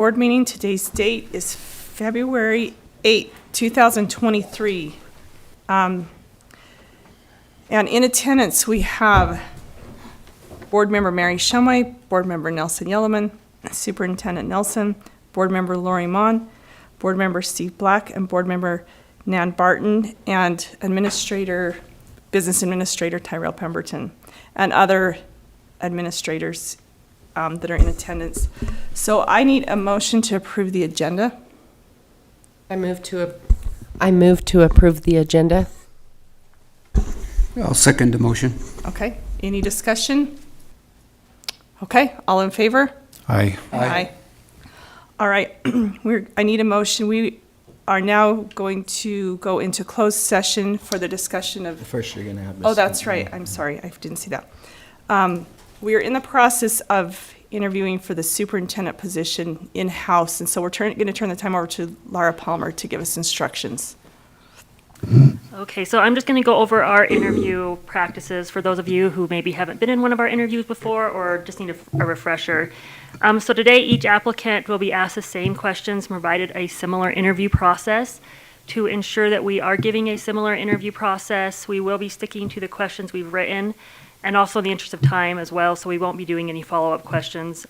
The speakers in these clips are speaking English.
Board meeting, today's date is February 8, 2023. And in attendance, we have Board Member Mary Shumway, Board Member Nelson Yellowman, Superintendent Nelson, Board Member Lori Mon, Board Member Steve Black, and Board Member Nan Barton, and Business Administrator Tyrell Pemberton, and other administrators that are in attendance. So I need a motion to approve the agenda. I move to approve the agenda. I'll second the motion. Okay, any discussion? Okay, all in favor? Aye. Aye. All right, I need a motion. We are now going to go into closed session for the discussion of. First, you're going to have Ms. Oh, that's right. I'm sorry. I didn't see that. We are in the process of interviewing for the superintendent position in-house, and so we're going to turn the time over to Laura Palmer to give us instructions. Okay, so I'm just going to go over our interview practices for those of you who maybe haven't been in one of our interviews before or just need a refresher. So today, each applicant will be asked the same questions, provided a similar interview process. To ensure that we are giving a similar interview process, we will be sticking to the questions we've written, and also in the interest of time as well, so we won't be doing any follow-up questions.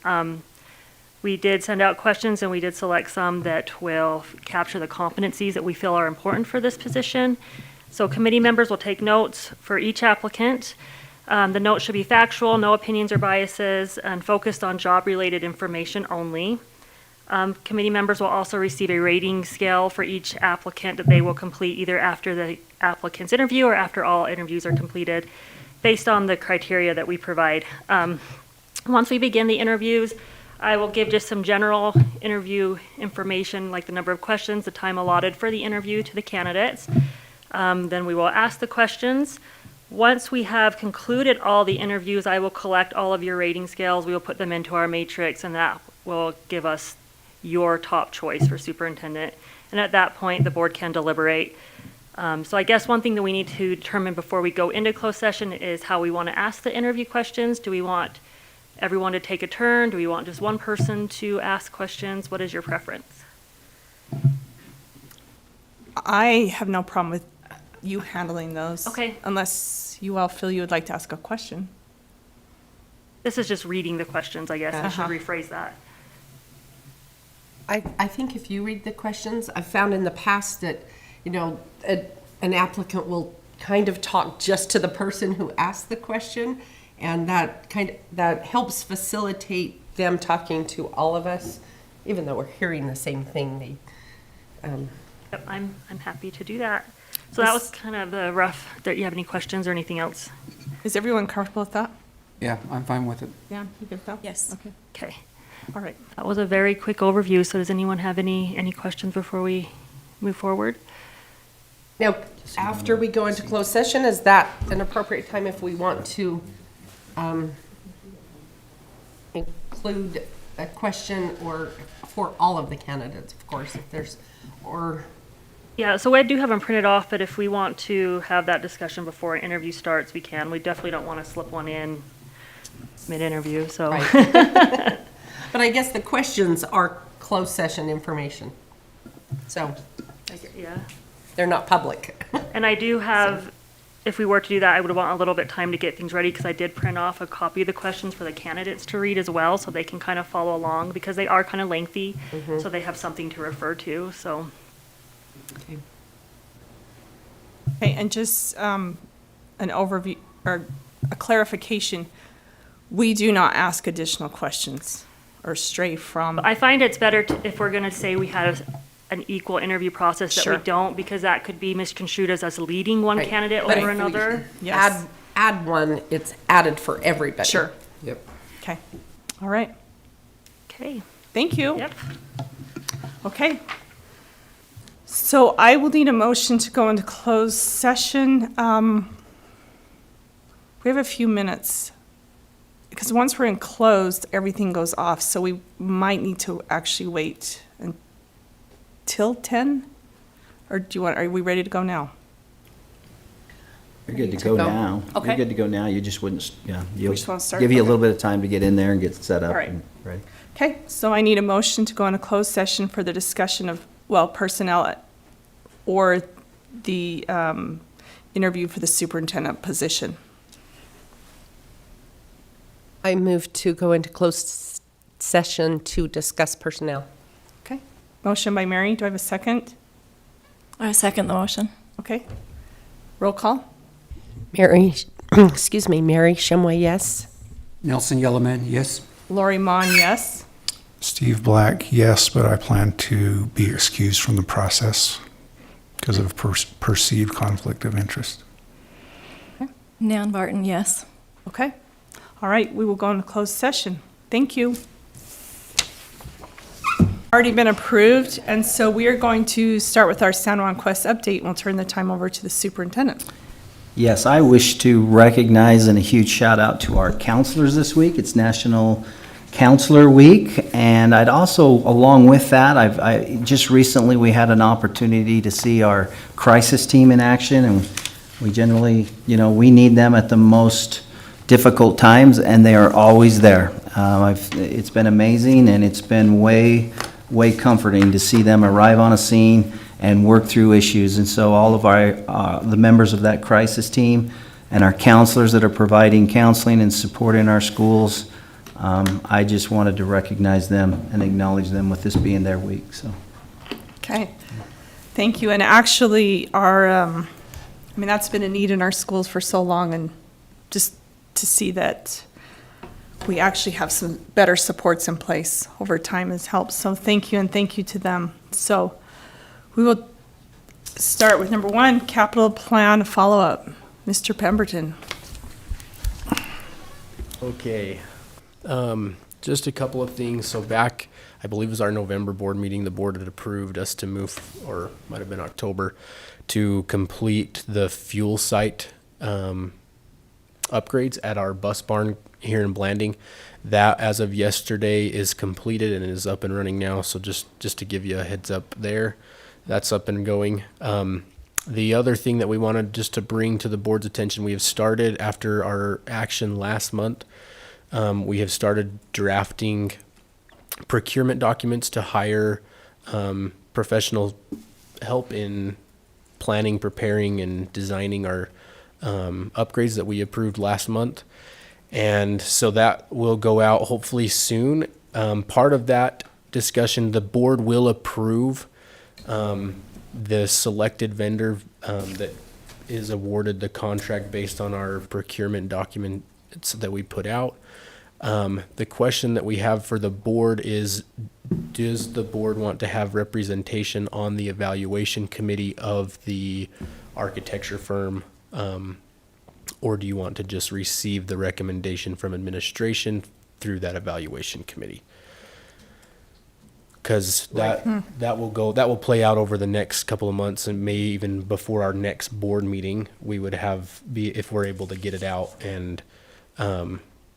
We did send out questions, and we did select some that will capture the competencies that we feel are important for this position. So committee members will take notes for each applicant. The notes should be factual, no opinions or biases, and focused on job-related information only. Committee members will also receive a rating scale for each applicant that they will complete either after the applicant's interview or after all interviews are completed, based on the criteria that we provide. Once we begin the interviews, I will give just some general interview information, like the number of questions, the time allotted for the interview to the candidates. Then we will ask the questions. Once we have concluded all the interviews, I will collect all of your rating scales. We will put them into our matrix, and that will give us your top choice for superintendent. And at that point, the board can deliberate. So I guess one thing that we need to determine before we go into closed session is how we want to ask the interview questions. Do we want everyone to take a turn? Do we want just one person to ask questions? What is your preference? I have no problem with you handling those. Okay. Unless you all feel you would like to ask a question. This is just reading the questions, I guess. I should rephrase that. I think if you read the questions, I've found in the past that, an applicant will kind of talk just to the person who asked the question, and that helps facilitate them talking to all of us, even though we're hearing the same thing. Yep, I'm happy to do that. So that was kind of the rough. Do you have any questions or anything else? Is everyone comfortable with that? Yeah, I'm fine with it. Yeah, you good with that? Yes. Okay, Okay. all right. That was a very quick overview. So does anyone have any questions before we move forward? Now, after we go into closed session, is that an appropriate time if we want to include a question or for all of the candidates, of course, if there's, or... Yeah, so I do have them printed off, but if we want to have that discussion before an interview starts, we can. We definitely don't want to slip one in mid-interview, so. Right. But I guess the questions are closed session information. So Yeah. they're not public. And I do have, if we were to do that, I would want a little bit of time to get things ready, because I did print off a copy of the questions for the candidates to read as well, so they can kind of follow along, because they are kind of lengthy, so they have something to refer to, so. Okay. Okay, and just an overview or a clarification. We do not ask additional questions or stray from. I find it's better if we're going to say we have an equal interview process that Sure. we don't, because that could be misconstrued as us leading one Right. candidate But over if we another. Yes. Add one, it's added for everybody. Sure. Yep. Okay. All right. Okay, Thank you. yep. Okay. So I will need a motion to go into closed session. We have a few minutes, because once we're in closed, everything goes off, so we might need to actually wait until 10? Or are we ready to go now? You're good to to go go. now. Okay. You're good to go now. You just wouldn't, yeah. We just wanna start? Give you a Okay. little bit of time to get in there and get set up All right. and ready. Okay, so I need a motion to go into closed session for the discussion of, well, personnel or the interview for the superintendent position. I move to go into closed session to discuss personnel. Okay, motion by Mary. Do I have a second? I second the motion. Okay, roll call. Mary, excuse me, Mary Shumway, yes. Nelson Yellowman, yes. Lori Mon, yes. Steve Black, yes, but I plan to be excused from the process because of perceived conflict of interest. Nan Barton, yes. Okay, all right, we will go into closed session. Thank you. Already been approved, and so we are going to start with our San Juan Quest update, and we'll turn the time over to the superintendent. Yes, I wish to recognize and a huge shout out to our counselors this week. It's National Counselor Week, and I'd also, along with that, I just recently we had an opportunity to see our crisis team in action, and we generally, we need them at the most difficult times, and they are always there. It's been amazing, and it's been way comforting to see them arrive on a scene and work through issues. And so all of the members of that crisis team and our counselors that are providing counseling and support in our schools, I just wanted to recognize them and acknowledge them with this being their week. So, Okay, thank you. And actually, that's been a need in our schools for so long, and just to see that we actually have some better supports in place over time has helped. So thank you, and thank you to them. So we will start with number 1, capital plan follow-up. Mr. Pemberton. Okay. Just a couple of things. So back, I believe it was our November board meeting, the board had approved us to move, or might have been October, to complete the fuel site upgrades at our bus barn here in Blanding. That, as of yesterday, is completed and is up and running now. So just to give you a heads up there, that's up and going. The other thing that we wanted just to bring to the board's attention, we have started after our action last month. We have started drafting procurement documents to hire professional help in planning, preparing, and designing our upgrades that we approved last month. And so that will go out hopefully soon. Part of that discussion, the board will approve the selected vendor that is awarded the contract based on our procurement documents that we put out. The question that we have for the board is, does the board want to have representation on the evaluation committee of the architecture firm? Or do you want to just receive the recommendation from administration through that evaluation committee? Because that will play out over the next couple of months, and may even before our next board meeting, we would if we're able to get it out and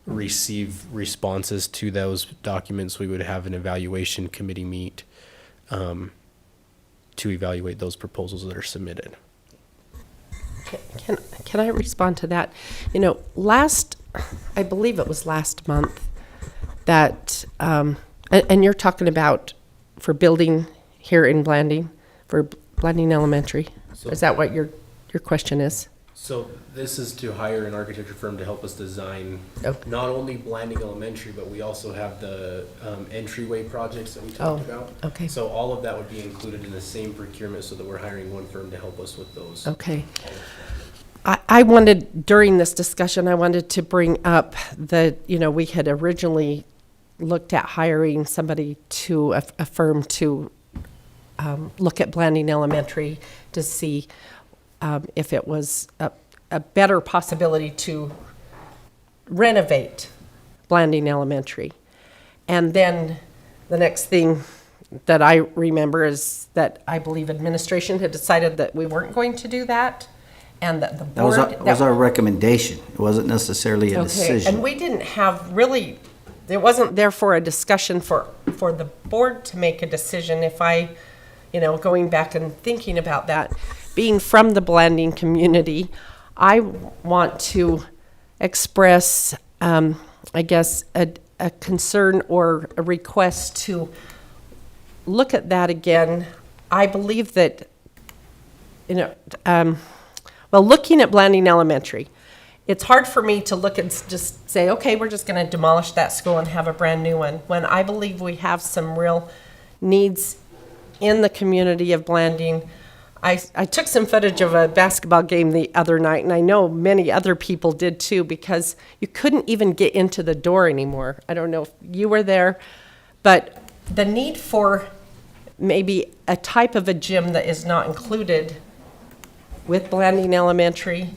receive responses to those documents, we would have an evaluation committee meet to evaluate those proposals that are submitted. Can I respond to that? I believe it was last month that, and you're talking about for building here in Blanding, for Blanding Elementary. Is that what your question is? So this is to hire an architecture firm to help us design Okay. not only Blanding Elementary, but we also have the entryway projects that we talked about. Okay. So all of that would be included in the same procurement, so that we're hiring one firm to help us with those. Okay. I wanted, during this discussion, I wanted to bring up that, we had originally looked at hiring somebody to, a firm to look at Blanding Elementary to see if it was a better possibility to renovate Blanding Elementary. And then the next thing that I remember is that I believe administration had decided that we weren't going to do that. And that the board. that was our recommendation. It wasn't necessarily a decision. And we didn't have really, it wasn't there for a discussion for the board to make a decision. If I, going back and thinking about that, being from the Blanding community, I want to express, I guess, a a concern or a request to look at that again. I believe that, well, looking at Blanding Elementary, it's hard for me to look and just say, okay, we're just going to demolish that school and have a brand new one, when I believe we have some real needs in the community of Blanding. I took some footage of a basketball game the other night, and I know many other people did too, because you couldn't even get into the door anymore. I don't know if you were there, but the need for maybe a type of a gym that is not included with Blanding Elementary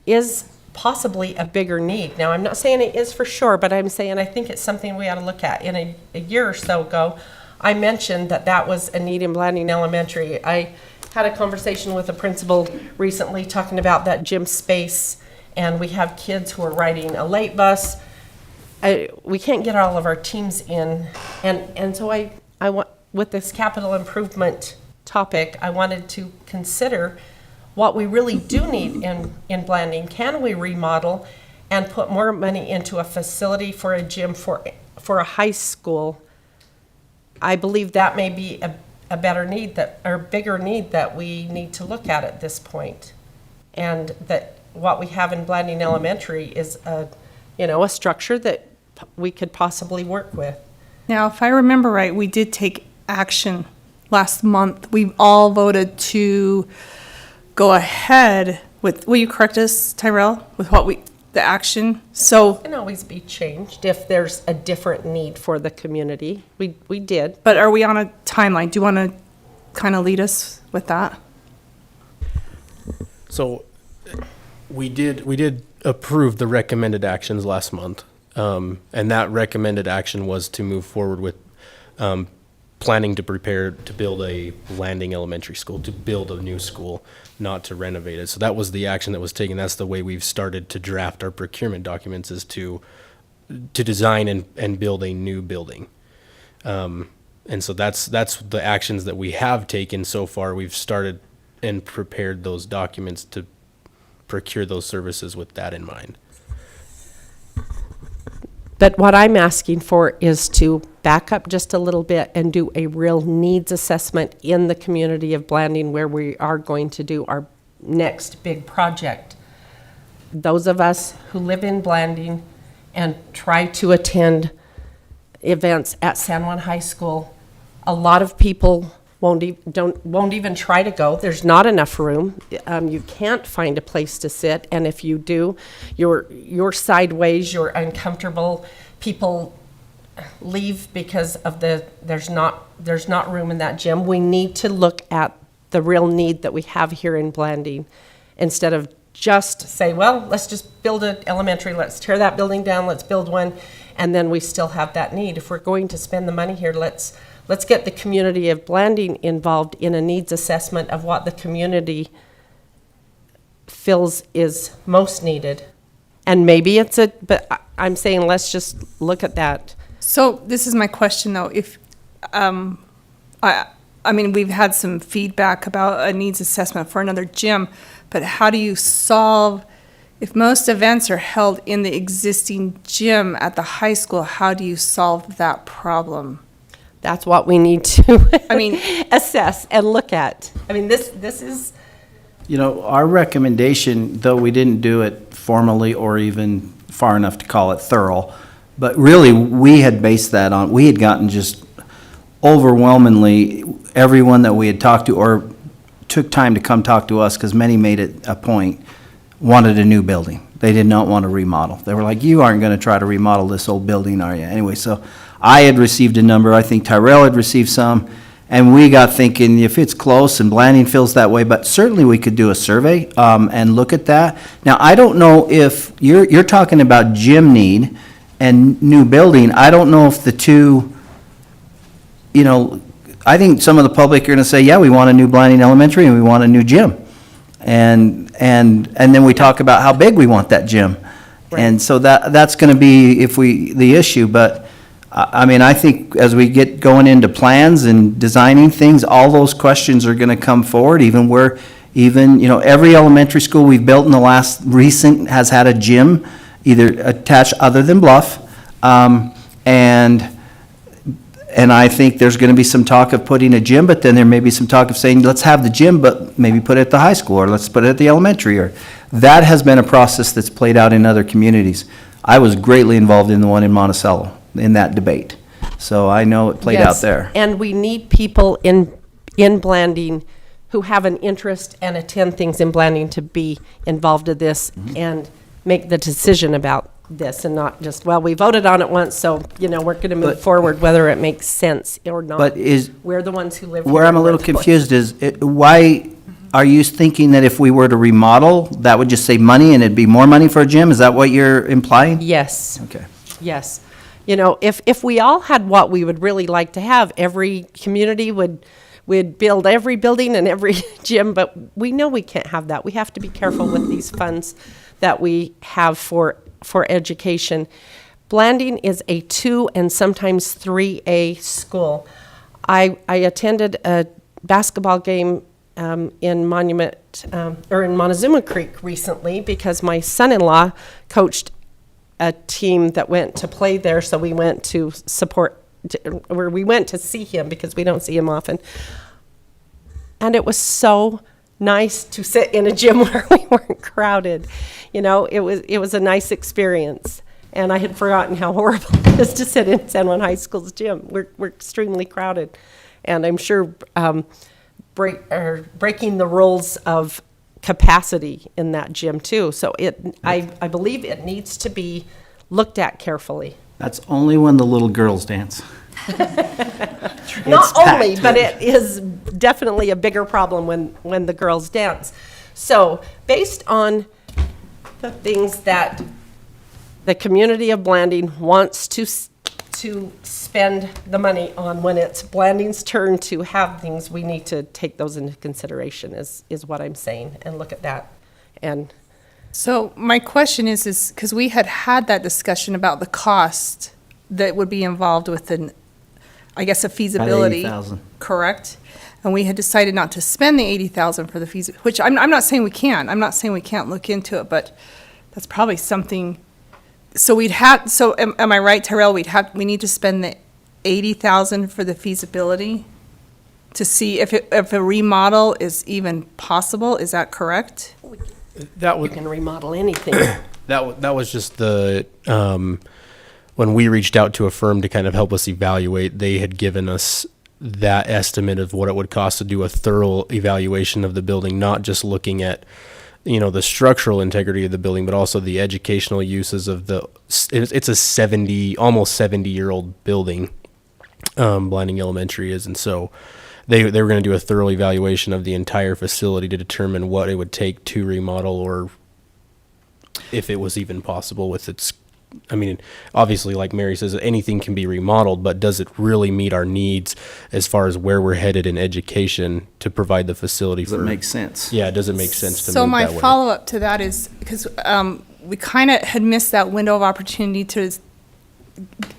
is possibly a bigger need. Now, I'm not saying it is for sure, but I'm saying I think it's something we ought to look at. In a year or so ago, I mentioned that was a need in Blanding Elementary. I had a conversation with a principal recently talking about that gym space, and we have kids who are riding a late bus. We can't get all of our teams in, and so I want, with this capital improvement topic, I wanted to consider what we really do need in Blanding. Can we remodel and put more money into a facility for a gym for a high school? I believe that may be a better need or bigger need that we need to look at this point. And that what we have in Blanding Elementary is a structure that we could possibly work with. Now, if I remember right, we did take action last month. We all voted to go ahead with, will you correct us, Tyrell, with the action? So, It can always be changed if there's a different need for the community. We did. but are we on a timeline? Do you want to kind of lead us with that? So we did approve the recommended actions last month. And that recommended action was to move forward with planning to prepare to build a Blanding Elementary School, to build a new school, not to renovate it. So that was the action that was taken. That's the way we've started to draft our procurement documents, is to design and build a new building. And so that's the actions that we have taken so far. We've started and prepared those documents to procure those services with that in mind. But what I'm asking for is to back up just a little bit and do a real needs assessment in the community of Blanding, where we are going to do our next big project. Those of us who live in Blanding and try to attend events at San Juan High School, a lot of people won't even try to go. There's not enough room. You can't find a place to sit, and if you do, you're sideways, you're uncomfortable. People leave because of there's not room in that gym. We need to look at the real need that we have here in Blanding, instead of just say, well, let's just build an elementary, let's tear that building down, let's build one, and then we still have that need. If we're going to spend the money here, let's get the community of Blanding involved in a needs assessment of what the community feels is most needed. And maybe but I'm saying let's just look at that. So this is my question though. If, I mean, we've had some feedback about a needs assessment for another gym, but how do you solve, if most events are held in the existing gym at the high school, how do you solve that problem? That's what we need to I mean, assess and look at. I mean, this is, Our recommendation, though we didn't do it formally or even far enough to call it thorough, but really, we had based that on, we had gotten just overwhelmingly, everyone that we had talked to or took time to come talk to us, because many made it a point, wanted a new building. They did not want to remodel. They were like, you aren't going to try to remodel this old building, are you? Anyway, so I had received a number, I think Tyrell had received some, and we got thinking, if it's close and Blanding feels that way, but certainly we could do a survey and look at that. Now, I don't know if, you're talking about gym need and new building. I don't know if the two, I think some of the public are going to say, yeah, we want a new Blanding Elementary and we want a new gym. And then we talk about how big we want that gym. And so that's going to be the issue, but I mean, I think as we get going into plans and designing things, all those questions are going to come forward, every elementary school we've built in the last recent has had a gym either attached other than Bluff. And I think there's going to be some talk of putting a gym, but then there may be some talk of saying, let's have the gym, but maybe put it at the high school, or let's put it at the elementary, or, that has been a process that's played out in other communities. I was greatly involved in the one in Monticello, in that debate. So I know it played out Yes, there. And we need people in Blanding who have an interest and attend things in Blanding to be involved in this and make the decision about this, and not just, well, we voted on it once, so, we're going to move But- forward whether it makes sense or not. But We're the ones who live. Where here, I'm a we're little the ones- confused is, why are you thinking that if we were to remodel, that would just save money and it'd be more money for a gym? Is that what you're implying? Yes. Okay. Yes. If we all had what we would really like to have, every community would build every building and every gym, but we know we can't have that. We have to be careful with these funds that we have for education. Blanding is a 2 and sometimes 3A school. I attended a basketball game in in Montezuma Creek recently because my son-in-law coached a team that went to play there, so we went to we went to see him because we don't see him often. And it was so nice to sit in a gym where we weren't crowded. It was a nice experience. And I had forgotten how horrible it is to sit in San Juan High School's gym. We're extremely crowded. And I'm sure breaking the rules of capacity in that gym too. So I believe it needs to be looked at carefully. That's only when the little girls dance. Not only, but it is definitely a bigger problem when the girls dance. So based on the things that the community of Blanding wants to spend the money on, when it's Blanding's turn to have things, we need to take those into consideration, is what I'm saying, and look at that. And So my question is because we had that discussion about the cost that would be involved with a feasibility. 80,000. Correct? And we had decided not to spend the 80,000 for the feasibility, which I'm not saying we can. I'm not saying we can't look into it, but that's probably something. So am I right, Tyrell? We need to spend the 80,000 for the feasibility to see if a remodel is even possible. Is that correct? That you was can remodel anything. that was just the when we reached out to a firm to kind of help us evaluate. They had given us that estimate of what it would cost to do a thorough evaluation of the building, not just looking at the structural integrity of the building, but also the educational uses of it's a almost 70-year-old building, Blanding Elementary is. And so they were going to do a thorough evaluation of the entire facility to determine what it would take to remodel, or if it was even possible with its, obviously, like Mary says, anything can be remodeled, but does it really meet our needs as far as where we're headed in education to provide the facility Does it make sense? Yeah, does it make sense to So move my that way? follow-up to that is, because we kind of had missed that window of opportunity to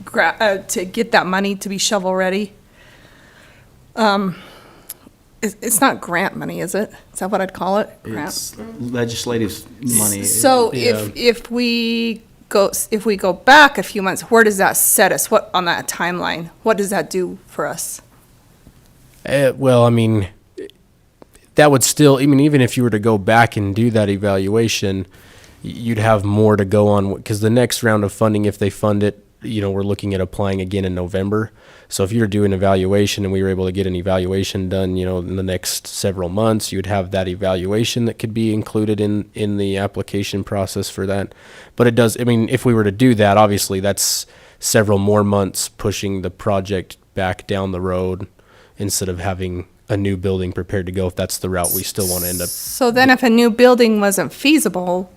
get that money to be shovel-ready. It's not grant money, is it? Is that what I'd call it? Grant? It's legislative money. So Yeah. if we go back a few months, where does that set us? What, on that timeline? What does that do for us? That would still, even if you were to go back and do that evaluation, you'd have more to go on, because the next round of funding, if they fund it, we're looking at applying again in November. So if you're doing evaluation and we were able to get an evaluation done, in the next several months, you'd have that evaluation that could be included in the application process for that. But it does, if we were to do that, obviously that's several more months pushing the project back down the road instead of having a new building prepared to go, if that's the route we still want to end up. So then if a new building wasn't feasible,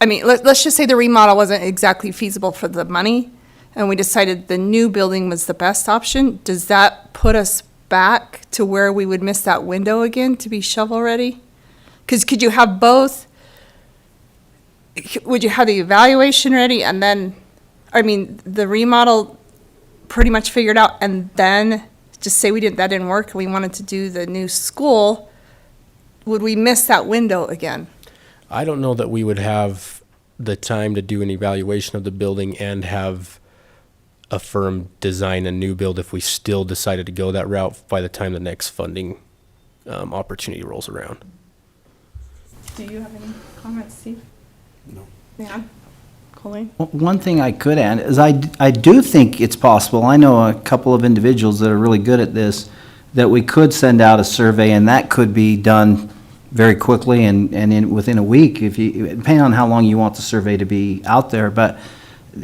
let's just say the remodel wasn't exactly feasible for the money, and we decided the new building was the best option, does that put us back to where we would miss that window again to be shovel-ready? Because could you have both? Would you have the evaluation ready and then, the remodel pretty much figured out, and then just say that didn't work, and we wanted to do the new school, would we miss that window again? I don't know that we would have the time to do an evaluation of the building and have firm design a new build if we still decided to go that route by the time the next funding opportunity rolls around. Do you have any comments, Steve? No. Dan? Colleen? One thing I could add is I do think it's possible, I know a couple of individuals that are really good at this, that we could send out a survey, and that could be done very quickly and within a week, depending on how long you want the survey to be out there.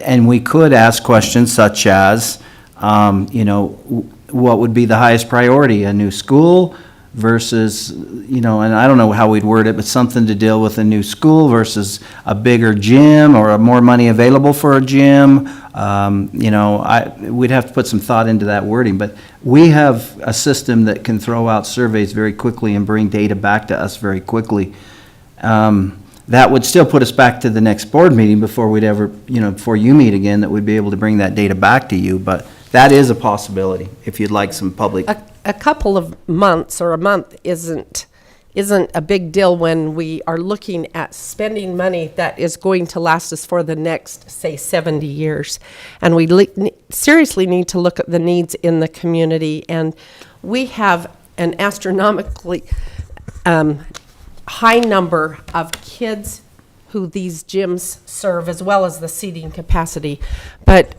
And we could ask questions such as, what would be the highest priority, a new school versus, and I don't know how we'd word it, but something to deal with a new school versus a bigger gym or more money available for a gym. We'd have to put some thought into that wording, but we have a system that can throw out surveys very quickly and bring data back to us very quickly. That would still put us back to the next board meeting before we'd ever, before you meet again, that we'd be able to bring that data back to you, but that is a possibility if you'd like some public. A couple of months or a month isn't a big deal when we are looking at spending money that is going to last us for the next, say, 70 years. And we seriously need to look at the needs in the community. And we have an astronomically high number of kids who these gyms serve, as well as the seating capacity. But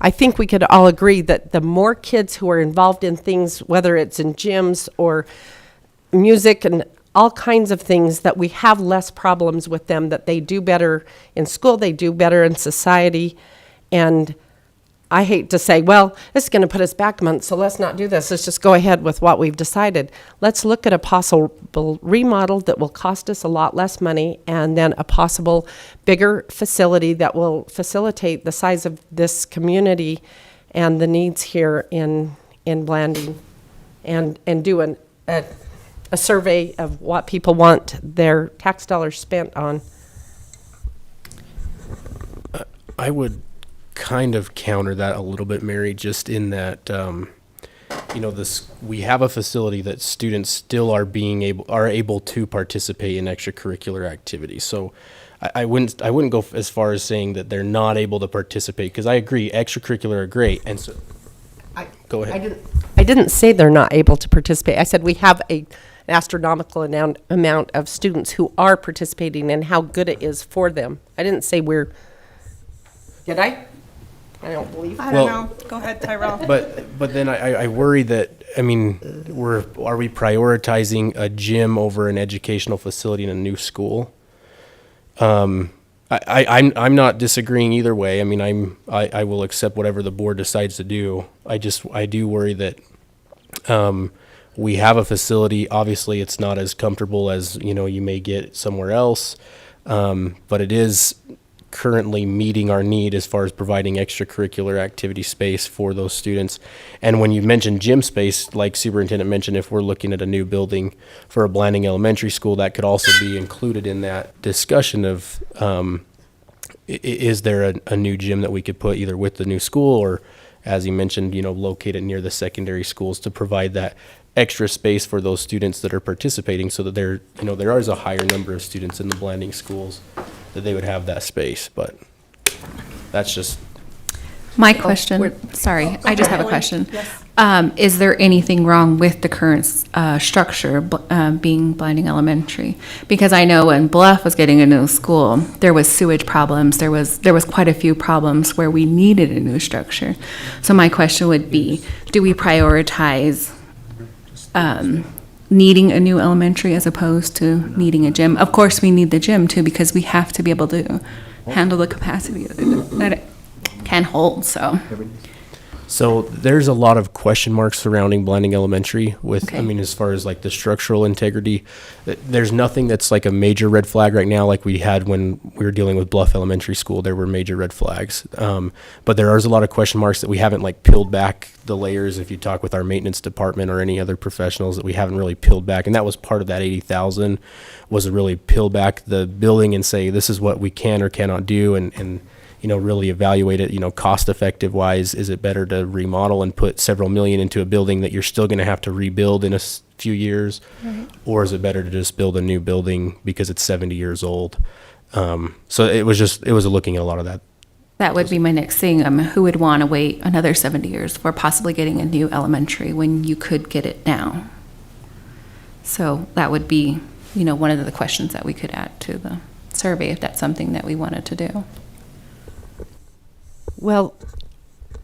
I think we could all agree that the more kids who are involved in things, whether it's in gyms or music and all kinds of things, that we have less problems with them, that they do better in school, they do better in society. And I hate to say, well, this is going to put us back a month, so let's not do this. Let's just go ahead with what we've decided. Let's look at a possible remodel that will cost us a lot less money, and then a possible bigger facility that will facilitate the size of this community and the needs here in Blanding, and do a survey of what people want their tax dollars spent on. I would kind of counter that a little bit, Mary, just in that we have a facility that students still are able to participate in extracurricular activities. So I wouldn't go as far as saying that they're not able to participate, because I agree extracurricular are great, and so go ahead. I didn't say they're not able to participate. I said we have an astronomical amount of students who are participating, and how good it is for them. I didn't say did I? I don't believe. I don't know. Go ahead, Tyrell. But then I worry that, are we prioritizing a gym over an educational facility in a new school? I'm not disagreeing either way. I will accept whatever the board decides to do. I do worry that we have a facility. Obviously, it's not as comfortable as you may get somewhere else, but it is currently meeting our need as far as providing extracurricular activity space for those students. And when you mentioned gym space, like Superintendent mentioned, if we're looking at a new building for a Blanding Elementary School, that could also be included in that discussion of is there a new gym that we could put either with the new school, or, as you mentioned, locate it near the secondary schools to provide that extra space for those students that are participating, so that there is a higher number of students in the Blanding schools, that they would have that space. But that's just my question. Sorry, I just have a question. Is there anything wrong with the current structure being Blanding Elementary? Because I know when Bluff was getting a new school, there was sewage problems. There was quite a few problems where we needed a new structure. So my question would be, do we prioritize needing a new elementary as opposed to needing a gym? Of course, we need the gym too, because we have to be able to handle the capacity that it can hold. So there's a lot of question marks surrounding Blanding Elementary with, Okay. as far as like the structural integrity. There's nothing that's like a major red flag right now, like we had when we were dealing with Bluff Elementary School. There were major red flags. But there is a lot of question marks that we haven't like peeled back the layers. If you talk with our maintenance department or any other professionals, that we haven't really peeled back. And that was part of that 80,000, was to really peel back the building and say, this is what we can or cannot do, and really evaluate it, cost effective wise. Is it better to remodel and put several million into a building that you're still going to have to rebuild in a few years? Right. Or is it better to just build a new building because it's 70 years old? So it was looking at a lot of That would be my next thing. Who would want to wait another 70 years for possibly getting a new elementary when you could get it now? So that would be, one of the questions that we could add to the survey if that's something that we wanted to do. Well,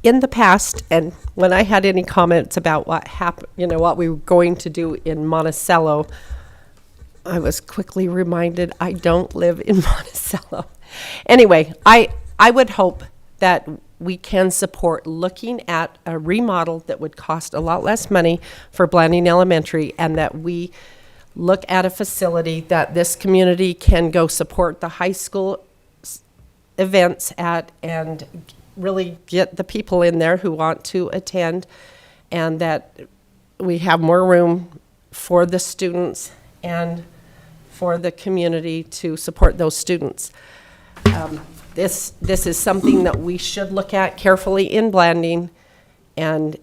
in the past, and when I had any comments about what happened, what we were going to do in Monticello, I was quickly reminded I don't live in Monticello. Anyway, I would hope that we can support looking at a remodel that would cost a lot less money for Blanding Elementary, and that we look at a facility that this community can go support the high school events at and really get the people in there who want to attend, and that we have more room for the students and for the community to support those students. This is something that we should look at carefully in Blanding, and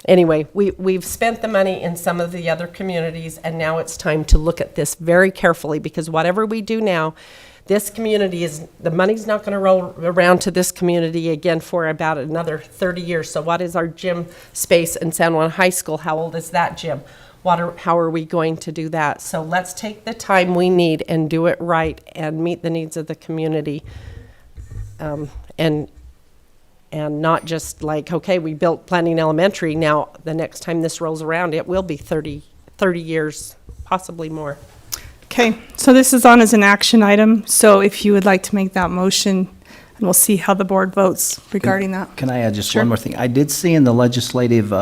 anyway, we've spent the money in some of the other communities, and now it's time to look at this very carefully, because whatever we do now, this community the money's not going to roll around to this community again for about another 30 years. So what is our gym space in San Juan High School? How old is that gym? How are we going to do that? So let's take the time we need and do it right and meet the needs of the community. And not just like, okay, we built Blanding Elementary. Now, the next time this rolls around, it will be 30 years, possibly more. Okay, so this is on as an action item, so if you would like to make that motion, and we'll see how the board votes regarding that. Can I add just Sure. one more thing? I did see in the legislative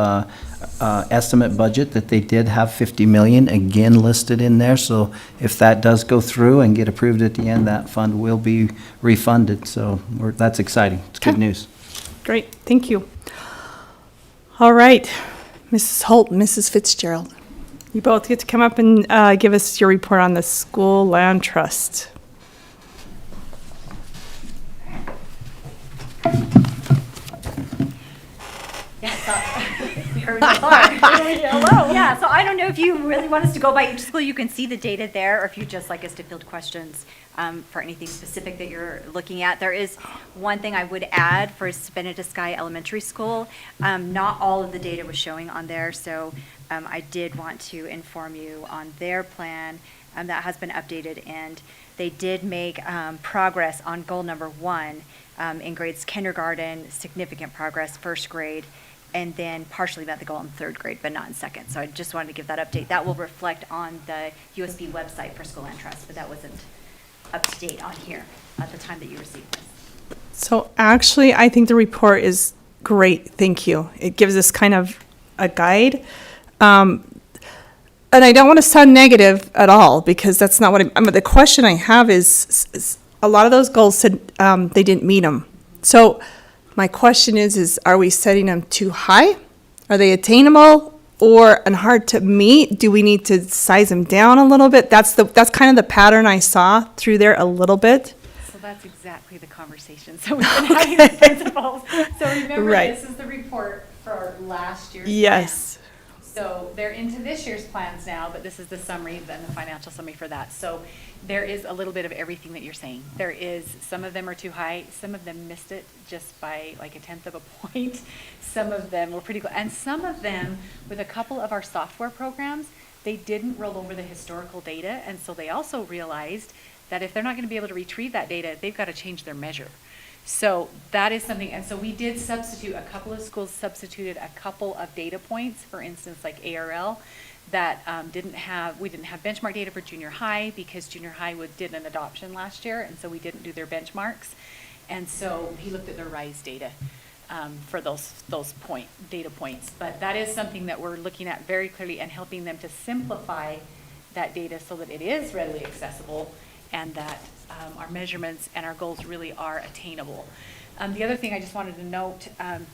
estimate budget that they did have 50 million again listed in there. So if that does go through and get approved at the end, that fund will be refunded. So that's exciting. It's good Okay. news. Great, thank you. All right, Mrs. Holt and Mrs. Fitzgerald, you both get to come up and give us your report on the school land trust. Hello. Yeah, so I don't know if you really want us to go by each school. You can see the data there, or if you'd just like us to field questions for anything specific that you're looking at. There is one thing I would add for Benedict Sky Elementary School. Not all of the data was showing on there, so I did want to inform you on their plan that has been updated, and they did make progress on goal number 1 in grades kindergarten, significant progress, first grade, and then partially met the goal in third grade, but not in second. So I just wanted to give that update. That will reflect on the USB website for School Land Trust, but that wasn't up to date on here at the time that you received this. So actually, I think the report is great, thank you. It gives us kind of a guide. And I don't want to sound negative at all, because that's not what the question I have is a lot of those goals said they didn't meet them. So my question is are we setting them too high? Are they attainable and hard to meet? Do we need to size them down a little bit? That's kind of the pattern I saw through there a little bit. So that's exactly the conversation. So we've been having the principals. So remember, Right. this is the report for last year's Yes. plan. So they're into this year's plans now, but this is the summary, then the financial summary for that. So there is a little bit of everything that you're saying. There is, some of them are too high, some of them missed it just by like 1/10 of a point. Some of them were pretty good. And some of them, with a couple of our software programs, they didn't roll over the historical data. And so they also realized that if they're not going to be able to retrieve that data, they've got to change their measure. So that is something, and so we did substitute, a couple of schools substituted a couple of data points, for instance, like ARL, that we didn't have benchmark data for junior high because junior high did an adoption last year, and so we didn't do their benchmarks. And so he looked at their RISE data for those data points. But that is something that we're looking at very clearly and helping them to simplify that data so that it is readily accessible and that our measurements and our goals really are attainable. The other thing I just wanted to note,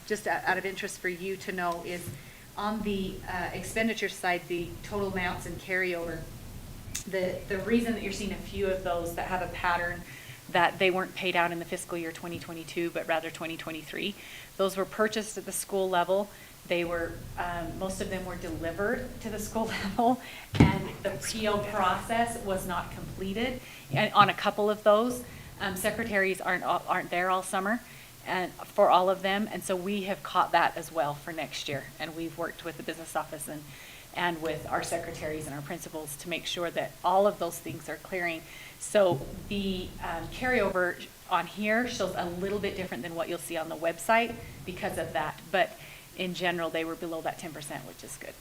just out of interest for you to know, is on the expenditure side, the total amounts and carryover, the reason that you're seeing a few of those that have a pattern that they weren't paid out in the fiscal year 2022, but rather 2023, those were purchased at the school level. They were, most of them were delivered to the school level, and the PO process was not completed on a couple of those. Secretaries aren't there all summer, and for all of them, and so we have caught that as well for next year. And we've worked with the business office and with our secretaries and our principals to make sure that all of those things are clearing. So the carryover on here shows a little bit different than what you'll see on the website because of that. But in general, they were below that 10%, which is good.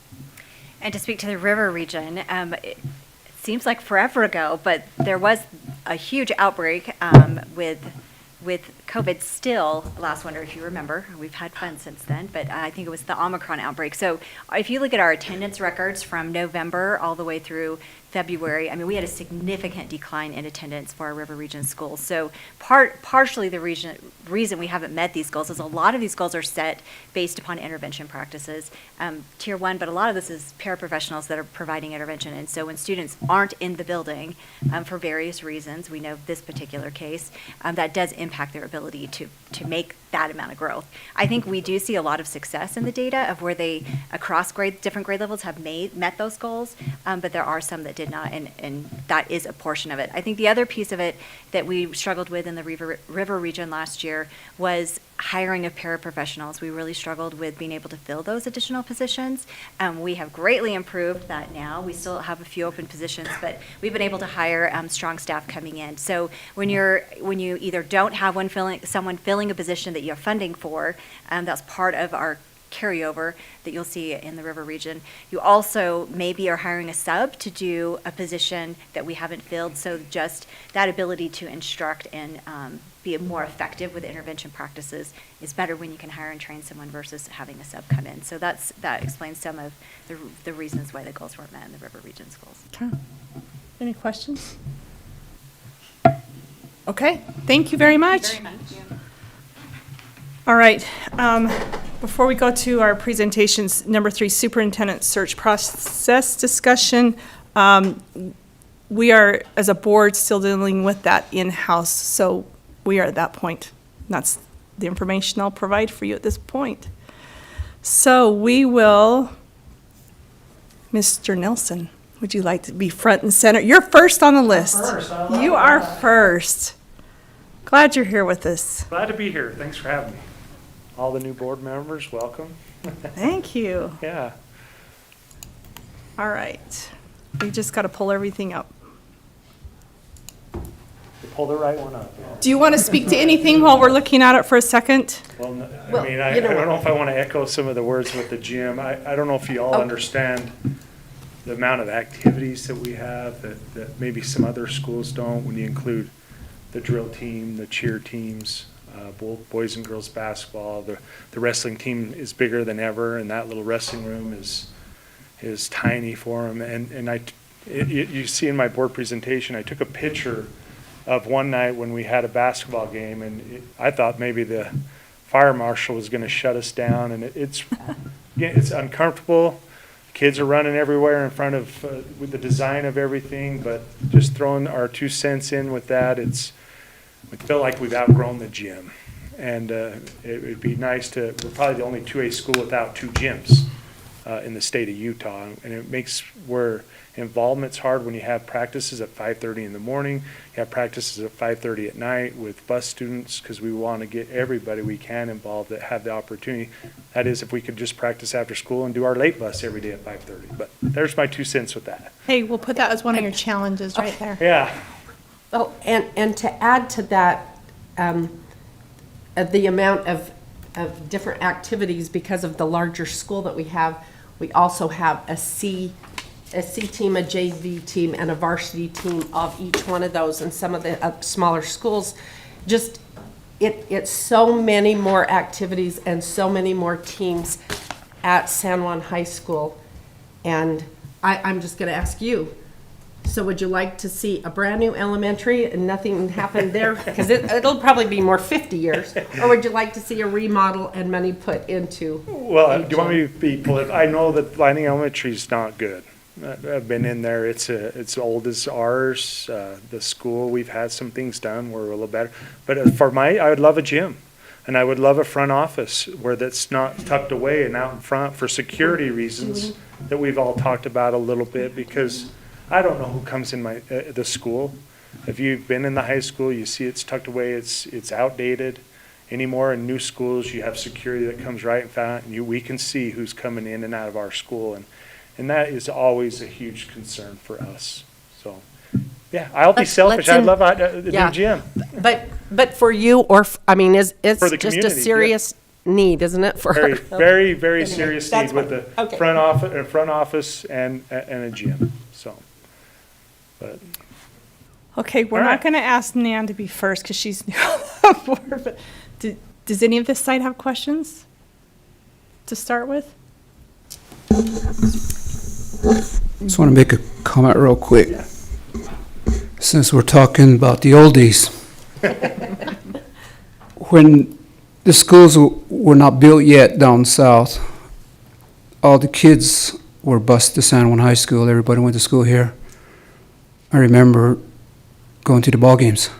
And to speak to the river region, it seems like forever ago, but there was a huge outbreak with COVID still last winter, if you remember. We've had fun since then, but I think it was the Omicron outbreak. So if you look at our attendance records from November all the way through February, I mean, we had a significant decline in attendance for our river region schools. So partially the reason we haven't met these goals is a lot of these goals are set based upon intervention practices, tier 1, but a lot of this is paraprofessionals that are providing intervention. And so when students aren't in the building for various reasons, we know this particular case, that does impact their ability to make that amount of growth. I think we do see a lot of success in the data of where they, across different grade levels, have met those goals, but there are some that did not, and that is a portion of it. I think the other piece of it that we struggled with in the river region last year was hiring of paraprofessionals. We really struggled with being able to fill those additional positions. We have greatly improved that now. We still have a few open positions, but we've been able to hire strong staff coming in. So when you either don't have someone filling a position that you have funding for, that's part of our carryover that you'll see in the river region. You also maybe are hiring a sub to do a position that we haven't filled. So just that ability to instruct and be more effective with intervention practices is better when you can hire and train someone versus having a sub come in. So that explains some of the reasons why the goals weren't met in the river region schools. Okay. Any questions? Okay, thank you very much. Very much. All right, before we go to our presentations, number 3, superintendent search process discussion. We are, as a board, still dealing with that in-house, so we are at that point. That's the information I'll provide for you at this point. So we will, Mr. Nelson, would you like to be front and center? You're first on the list. You are first. Glad you're here with us. Glad to be here. Thanks for having me. All the new board members, welcome. Thank you. Yeah. All right. We just got to pull everything up. You pull the right one up. Yeah. Do you want to speak to anything while we're looking at it for a second? Well, I don't know if I want to echo some of the words with the gym. I don't know if you all understand the amount of activities that we have that maybe some other schools don't, when you include the drill team, the cheer teams, both boys and girls basketball. The wrestling team is bigger than ever, and that little wrestling room is tiny for them. And you see in my board presentation, I took a picture of one night when we had a basketball game, and I thought maybe the fire marshal was going to shut us down, and it's uncomfortable. Kids are running everywhere in front of with the design of everything, but just throwing our 2 cents in with that, we feel like we've outgrown the gym. And it would be nice we're probably the only 2A school without 2 gyms in the state of Utah. And it makes where involvement's hard when you have practices at 5:30 in the morning, you have practices at 5:30 at night with bus students, because we want to get everybody we can involved that have the opportunity. That is, if we could just practice after school and do our late bus every day at 5:30. But there's my 2 cents with that. Hey, we'll put that as one of your challenges right there. Yeah. Oh, and to add to that, the amount of different activities because of the larger school that we have, we also have a C team, a JV team, and a varsity team of each one of those. And some of the smaller schools, just it's so many more activities and so many more teams at San Juan High School. And I'm just going to ask you. So would you like to see a brand new elementary and nothing happened there? Because it'll probably be more 50 years. Or would you like to see a remodel and money put into? Well, do you want me to be political? I know that Blanding Elementary is not good. I've been in there. It's old as ours. The school, we've had some things done. We're a little better. But I would love a gym. And I would love a front office where that's not tucked away and out in front for security reasons that we've all talked about a little bit, because I don't know who comes in the school. If you've been in the high school, you see it's tucked away, it's outdated. Anymore in new schools, you have security that comes right in front, and we can see who's coming in and out of our school, and that is always a huge concern for us. So, yeah, I'll be selfish. I'd love a new gym. But for you, I mean, it's For the just a community, serious need, isn't it? For Very, very, very serious That's need with fine. the Okay. front office and a gym, so. But, Okay, we're All not right. going to ask Nan to be first because she's new on the board, but does any of this side have questions to start with? Just want to make a comment real quick. Since we're talking about the oldies. When the schools were not built yet down south, all the kids were bused to San Juan High School. Everybody went to school here. I remember going to the ball games.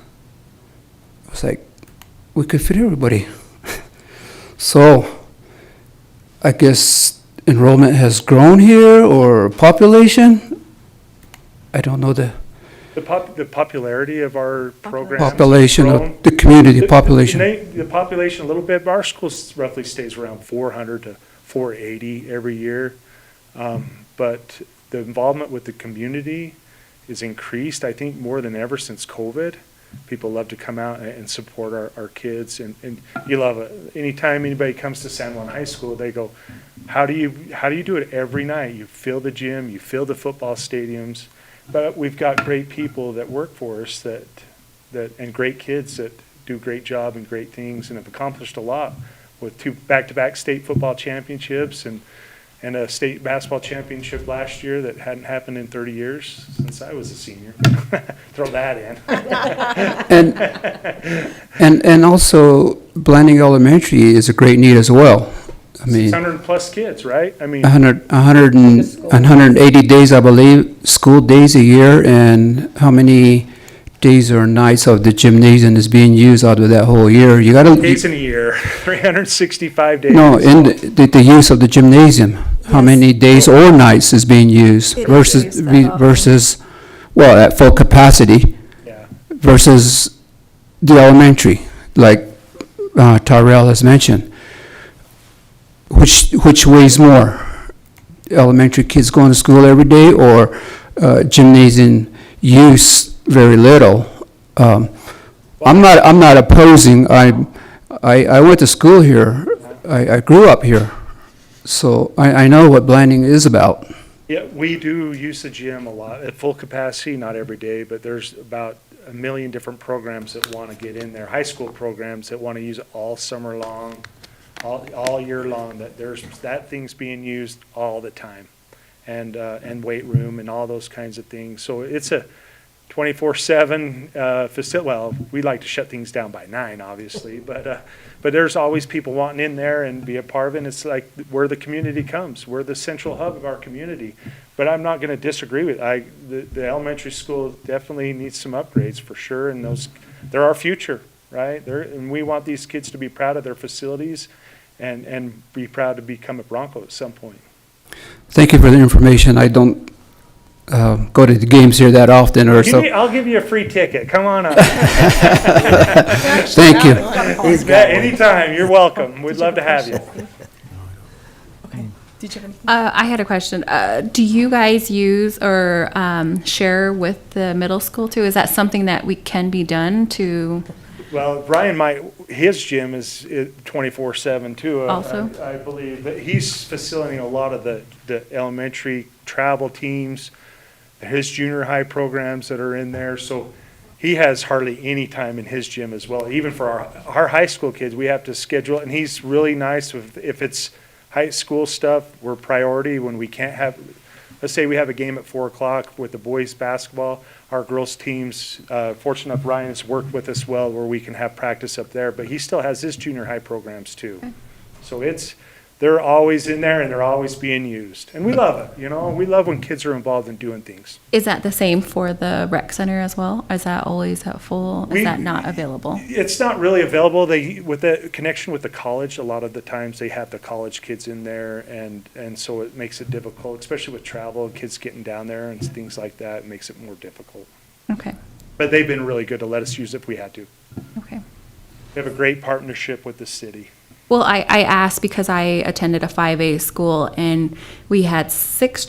It was like, we could fit everybody. So, I guess enrollment has grown here, or population? I don't know the the popularity of our program. population of the community, population. The population a little bit, but our school roughly stays around 400 to 480 every year. But the involvement with the community is increased, I think, more than ever since COVID. People love to come out and support our kids, and you love it. Anytime anybody comes to San Juan High School, they go, how do you do it every night? You fill the gym, you fill the football stadiums, but we've got great people that work for us that and great kids that do great job and great things and have accomplished a lot with 2 back-to-back state football championships and a state basketball championship last year that hadn't happened in 30 years since I was a senior. Throw that in. And also, Blanding Elementary is a great need as well. I mean, 600 plus kids, right? I mean, 180 days, I believe, school days a year, and how many days or nights of the gymnasium is being used out of that whole year? You gotta. days in a year, 365 days. No, in the use of the gymnasium, how many days or nights is being used versus, well, at full capacity Yeah. versus the elementary, like Tyrell has mentioned. Which weighs more? Elementary kids going to school every day, or gymnasium use very little? I'm not opposing. I went to school here. I grew up here, so I know what Blanding is about. Yeah, we do use the gym a lot at full capacity, not every day, but there's about 1 million different programs that want to get in there. High school programs that want to use it all summer long, all year long, that thing's being used all the time. And weight room and all those kinds of things. So it's a 24/7 facility. Well, we like to shut things down by 9, obviously, but there's always people wanting in there and be a part of it. And it's like where the community comes. We're the central hub of our community. But I'm not going to disagree with the elementary school definitely needs some upgrades for sure. And they're our future, right? And we want these kids to be proud of their facilities and be proud to become a Bronco at some point. Thank you for the information. I don't go to the games here that often, or so. I'll give you a free ticket. Come on up. Thank you. Yeah, anytime. You're welcome. We'd love to have you. Okay. Did you have anything? I had a question. Do you guys use or share with the middle school too? Is that something that can be done to? Well, Brian his gym is 24/7 too. Also? I believe that he's facilitating a lot of the elementary travel teams, his junior high programs that are in there. So he has hardly any time in his gym as well. Even for our high school kids, we have to schedule, and he's really nice if it's high school stuff, we're priority when we can't have. Let's say we have a game at 4:00 with the boys basketball. Our girls teams, fortunate enough, Ryan has worked with us well where we can have practice up there, but he still has his junior high programs too. Okay. So they're always in there and they're always being used. And we love it, we love when kids are involved in doing things. Is that the same for the rec center as well? Is that always at full? Is that not available? It's not really available. With the connection with the college, a lot of the times they have the college kids in there, and so it makes it difficult, especially with travel, kids getting down there and things like that. It makes it more difficult. Okay. But they've been really good to let us use it if we had to. Okay. We have a great partnership with the city. Well, I asked because I attended a 5A school and we had 6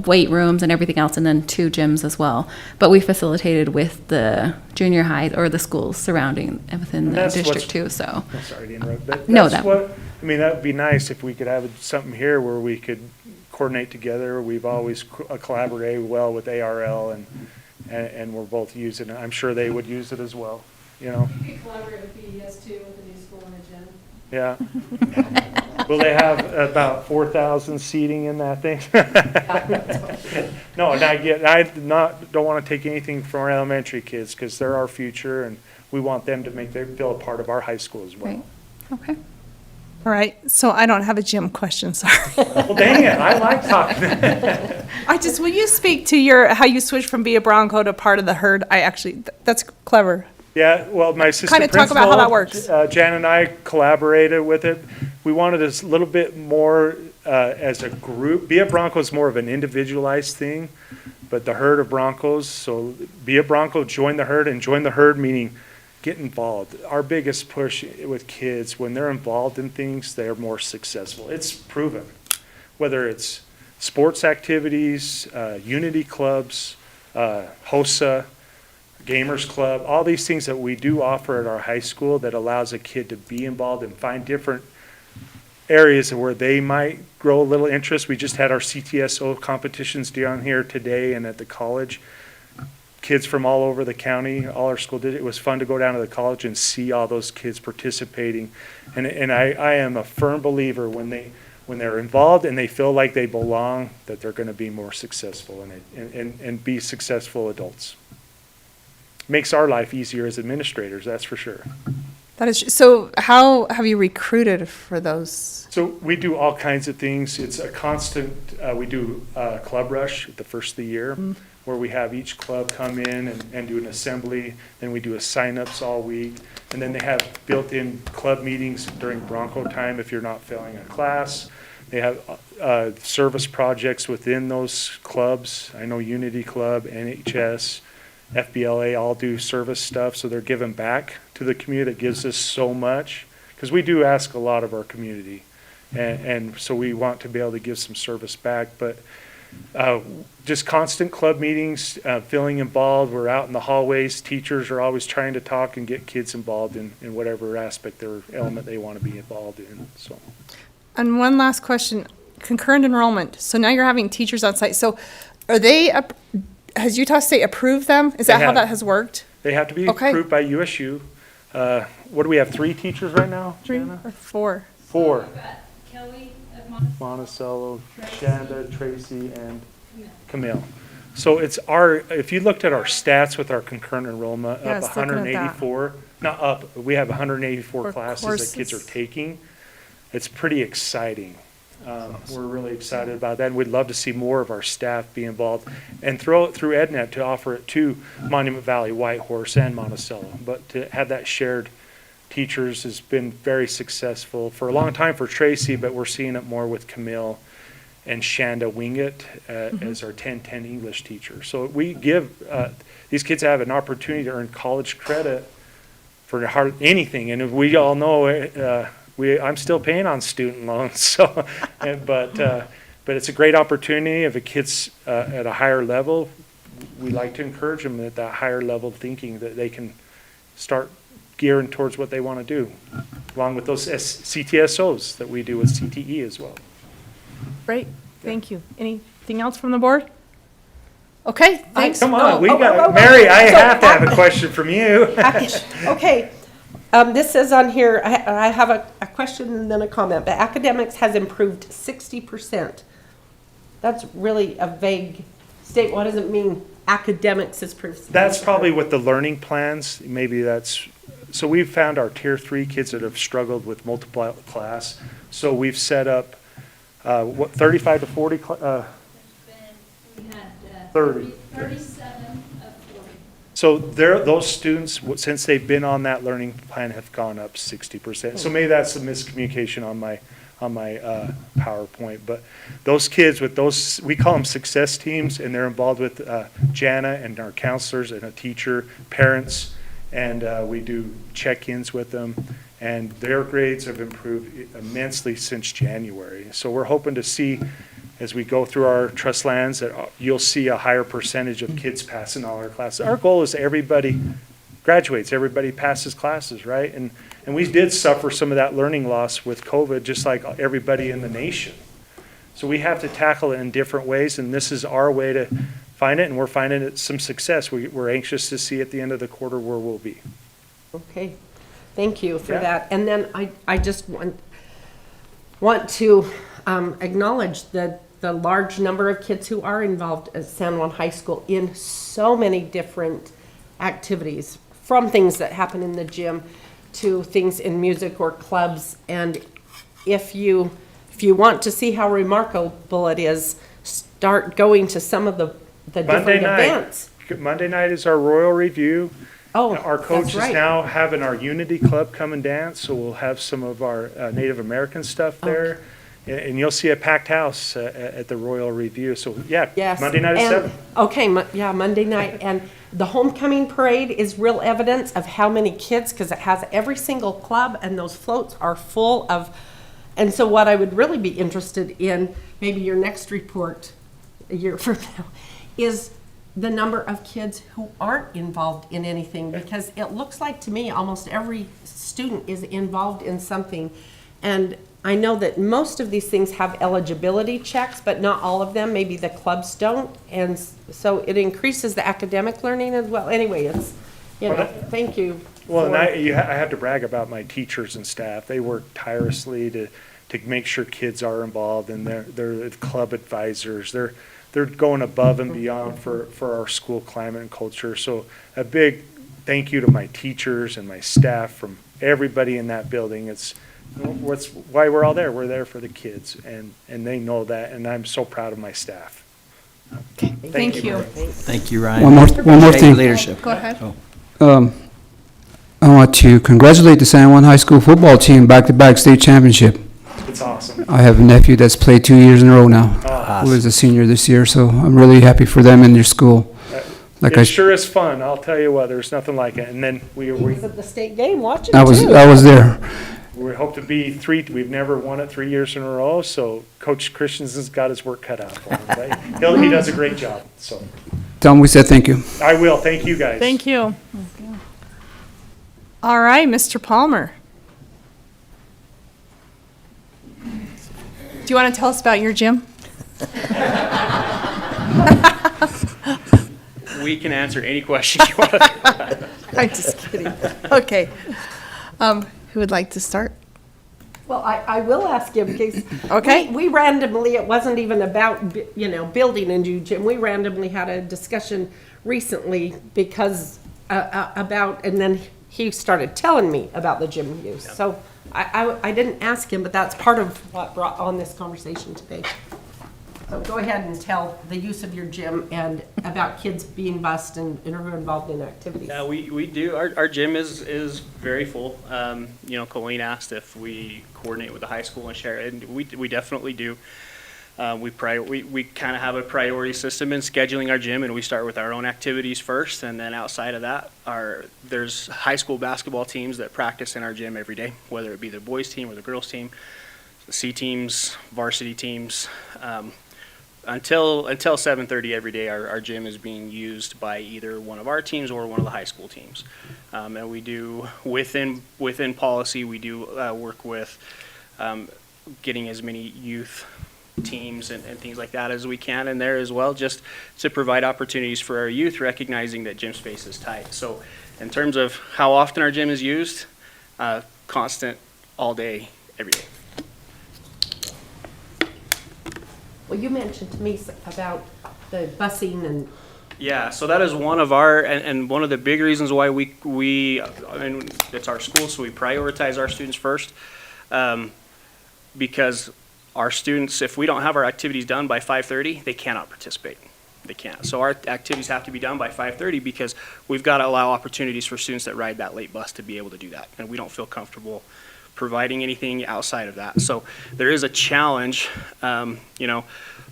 weight rooms and everything else, and then 2 gyms as well. But we facilitated with the junior high or the schools surrounding within the That's district what's- too, so. I'm sorry to interrupt, but No, that's that- what, I mean, that'd be nice if we could have something here where we could coordinate together. We've always collaborated well with ARL and we're both using it. I'm sure they would use it as well, you know? You could collaborate with BES too, with the new school and the gym. Yeah. Will they have about 4,000 seating in that thing? No, not yet. Don't want to take anything from our elementary kids because they're our future and we want them to feel a part of our high school as well. Right. Okay. All right, so I don't have a gym question, sorry. Well, dang it, I like talking. Will you speak to how you switched from be a Bronco to part of the herd? That's clever. Yeah, well, my assistant Kind of talk about how that works. Jan and I collaborated with it. We wanted a little bit more as a group. Be a Bronco is more of an individualized thing, but the herd of Broncos, so be a Bronco, join the herd, and join the herd meaning get involved. Our biggest push with kids, when they're involved in things, they're more successful. It's proven. Whether it's sports activities, unity clubs, HOSA, Gamers Club, all these things that we do offer at our high school that allows a kid to be involved and find different areas where they might grow a little interest. We just had our CTSO competitions down here today and at the college. Kids from all over the county, all our school did. It was fun to go down to the college and see all those kids participating. And I am a firm believer when they're involved and they feel like they belong, that they're going to be more successful and be successful adults. Makes our life easier as administrators, that's for sure. That is, so how have you recruited for those? So we do all kinds of things. It's a constant, we do Club Rush at the first of the year, where we have each club come in and do an assembly. Then we do a sign-ups all week. And then they have built-in club meetings during Bronco time if you're not failing a class. They have service projects within those clubs. I know Unity Club, NHS, FBLA all do service stuff, so they're giving back to the community. That gives us so much, because we do ask a lot of our community, and so we want to be able to give some service back. But just constant club meetings, feeling involved. We're out in the hallways. Teachers are always trying to talk and get kids involved in whatever aspect or element they want to be involved in. So. And one last question, concurrent enrollment. So now you're having teachers on site. So are they, has Utah State approved them? Is that how that has worked? They have to be Okay. approved by USU. What do we have, 3 teachers right now? 3 Jana? or 4? 4. Kelly Monticello, Shanda, Tracy, and Camille. So it's if you looked at our stats with our concurrent enrollment, Yeah, I up was looking at that. 184, not up, we have 184 For classes that kids are courses. taking. It's pretty exciting. We're really excited about that, and we'd love to see more of our staff be involved and throw it through EdNet to offer it to Monument Valley, Whitehorse, and Monticello. But to have that shared teachers has been very successful for a long time for Tracy, but we're seeing it more with Camille and Shanda Wingett as our 1010 English teacher. So we give these kids have an opportunity to earn college credit for anything, and we all know I'm still paying on student loans. So, but it's a great opportunity. If a kid's at a higher level, we like to encourage them at that higher level thinking that they can start gearing towards what they want to do, along with those CTSOs that we do with CTE as well. Great, thank you. Anything else from the board? Okay, thanks. Come on, Oh, Mary, I so have to have a question from you. Okay, this says on here, I have a question and then a comment, but academics has improved 60%. That's really a vague statement. What does it mean, academics has improved? That's probably with the learning plans. Maybe so we've found our tier 3 kids that have struggled with multiple class. So we've set up, 35 to 40, 30. 37 of 40. So those students, since they've been on that learning plan, have gone up 60%. So maybe that's a miscommunication on PowerPoint. But those kids with those, we call them success teams, and they're involved with Jana and our counselors and a teacher, parents, and we do check-ins with them. And their grades have improved immensely since January. So we're hoping to see, as we go through our trust lands, that you'll see a higher percentage of kids passing all our classes. Our goal is everybody graduates, everybody passes classes, right? And we did suffer some of that learning loss with COVID, just like everybody in the nation. So we have to tackle it in different ways, and this is our way to find it, and we're finding it some success. We're anxious to see at the end of the quarter where we'll be. Okay, thank you for Yeah. that. And then I just want to acknowledge the large number of kids who are involved at San Juan High School in so many different activities, from things that happen in the gym to things in music or clubs. And if you want to see how remarkable it is, start going to some of the different events. Monday night is our Royal Review. Oh, Our coach that's is right. now having our Unity Club come and dance, so we'll have some of our Native American stuff there. And you'll see a packed house at the Royal Review. So, yeah, Yes. Monday night at and- 7. Okay, Monday night. And the homecoming parade is real evidence of how many kids, because it has every single club, and those floats are full of. And so what I would really be interested in, maybe your next report a year from now, is the number of kids who aren't involved in anything, because it looks like to me almost every student is involved in something. And I know that most of these things have eligibility checks, but not all of them. Maybe the clubs don't. And so it increases the academic learning as well. Anyway, it's, thank you. Well, and for- I have to brag about my teachers and staff. They work tirelessly to make sure kids are involved, and they're club advisors. They're going above and beyond for our school climate and culture. So a big thank you to my teachers and my staff from everybody in that building. It's why we're all there. We're there for the kids, and they know that, and I'm so proud of my staff. Thank you. Thank you, Ryan. One more Appreciate thing. your leadership. Go ahead. Oh. I want to congratulate the San Juan High School football team, back-to-back state championship. It's awesome. I have a nephew that's played 2 years in a row now, Oh, who is a senior this year, so I'm really happy for them and their school. Like it sure is fun. I'll tell you what, there's nothing like it. And then we Was at the state game watching I too. was there. we hope to be we've never won it 3 years in a row, so Coach Christensen's got his work cut out for him. But he does a great job, so. Tell them we said tink you. I will. Thank you, guys. Thank you. All right, Mr. Palmer. Do you want to tell us about your gym? We can answer any question you want. I'm just kidding. Okay. Who would like to start? Well, I will ask you, because Okay. we randomly, it wasn't even about, building a new gym. We randomly had a discussion recently because about, and then he started telling me about the gym use. So I didn't ask him, but that's part of what brought on this conversation today. So go ahead and tell the use of your gym and about kids being bused and who are involved in activities. Yeah, we do. Our gym is very full. Colleen asked if we coordinate with the high school and share it, and we definitely do. We kind of have a priority system in scheduling our gym, and we start with our own activities first, and then outside of that, there's high school basketball teams that practice in our gym every day, whether it be the boys team or the girls team, the C teams, varsity teams. Until 7:30 every day, our gym is being used by either one of our teams or one of the high school teams. And we do, within policy, we do work with getting as many youth teams and things like that as we can in there as well, just to provide opportunities for our youth, recognizing that gym space is tight. So in terms of how often our gym is used, constant, all day, every day. Well, you mentioned to me about the busing and. Yeah, so that is one of our, and one of the big reasons why it's our school, so we prioritize our students first. Because our students, if we don't have our activities done by 5:30, they cannot participate. They can't. So our activities have to be done by 5:30 because we've got to allow opportunities for students that ride that late bus to be able to do that. And we don't feel comfortable providing anything outside of that. So there is a challenge, you know,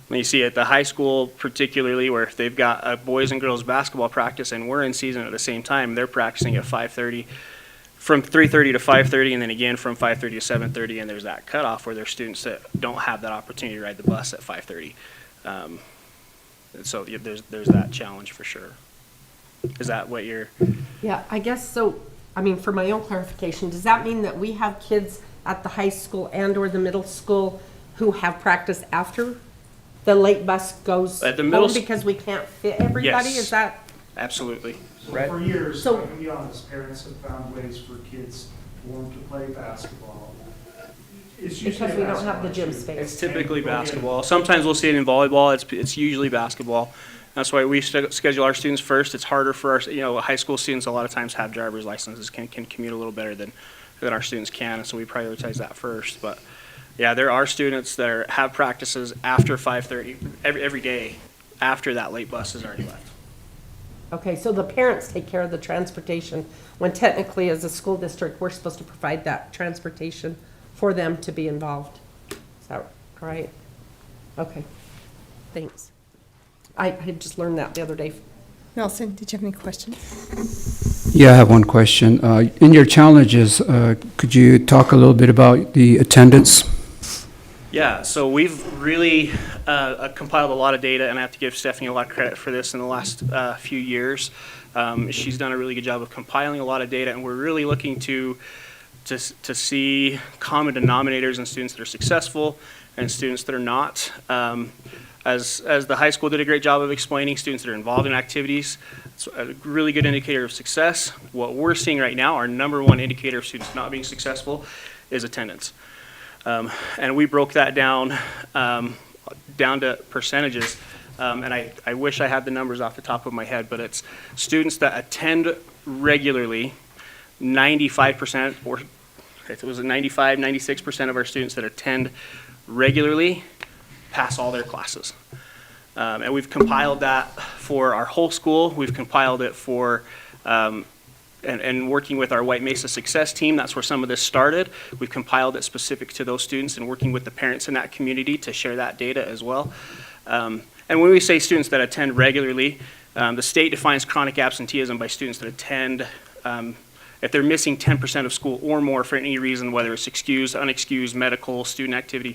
when you see at the high school particularly, where if they've got a boys and girls basketball practice and we're in season at the same time, they're practicing at 5:30, from 3:30 to 5:30, and then again from 5:30 to 7:30, and there's that cutoff where there's students that don't have that opportunity to ride the bus at 5:30. So there's that challenge for sure. Is that what you're? Yeah, I guess so. I mean, for my own clarification, does that mean that we have kids at the high school and or the middle school who have practice after the late bus goes At the middle home because we can't fit everybody? Yes. Is that? Absolutely. So for years, So- I can be honest, parents have found ways for kids who want to play basketball. It's usually Because we don't have the basketball gym issue. space. It's typically And- okay. basketball. Sometimes we'll see it in volleyball. It's usually basketball. That's why we schedule our students first. It's harder for our, you know, high school students a lot of times have driver's licenses, can commute a little better than our students can, and so we prioritize that first. But yeah, there are students that have practices after 5:30 every day after that late bus has already left. Okay, so the parents take care of the transportation when technically as a school district, we're supposed to provide that transportation for them to be involved. Is that right? Okay, thanks. I had just learned that the other day. Nelson, did you have any questions? Yeah, I have one question. In your challenges, could you talk a little bit about the attendance? Yeah, so we've really compiled a lot of data, and I have to give Stephanie a lot of credit for this in the last few years. She's done a really good job of compiling a lot of data, and we're really looking to see common denominators in students that are successful and students that are not. As the high school did a great job of explaining, students that are involved in activities, it's a really good indicator of success. What we're seeing right now, our number one indicator of students not being successful is attendance. And we broke that down to percentages. And I wish I had the numbers off the top of my head, but it's students that attend regularly, 95%, or it was 95, 96% of our students that attend regularly pass all their classes. And we've compiled that for our whole school. We've compiled it for, and working with our White Mesa Success team, that's where some of this started. We've compiled it specific to those students and working with the parents in that community to share that data as well. And when we say students that attend regularly, the state defines chronic absenteeism by students that attend, if they're missing 10% of school or more for any reason, whether it's excused, unexcused, medical, student activity,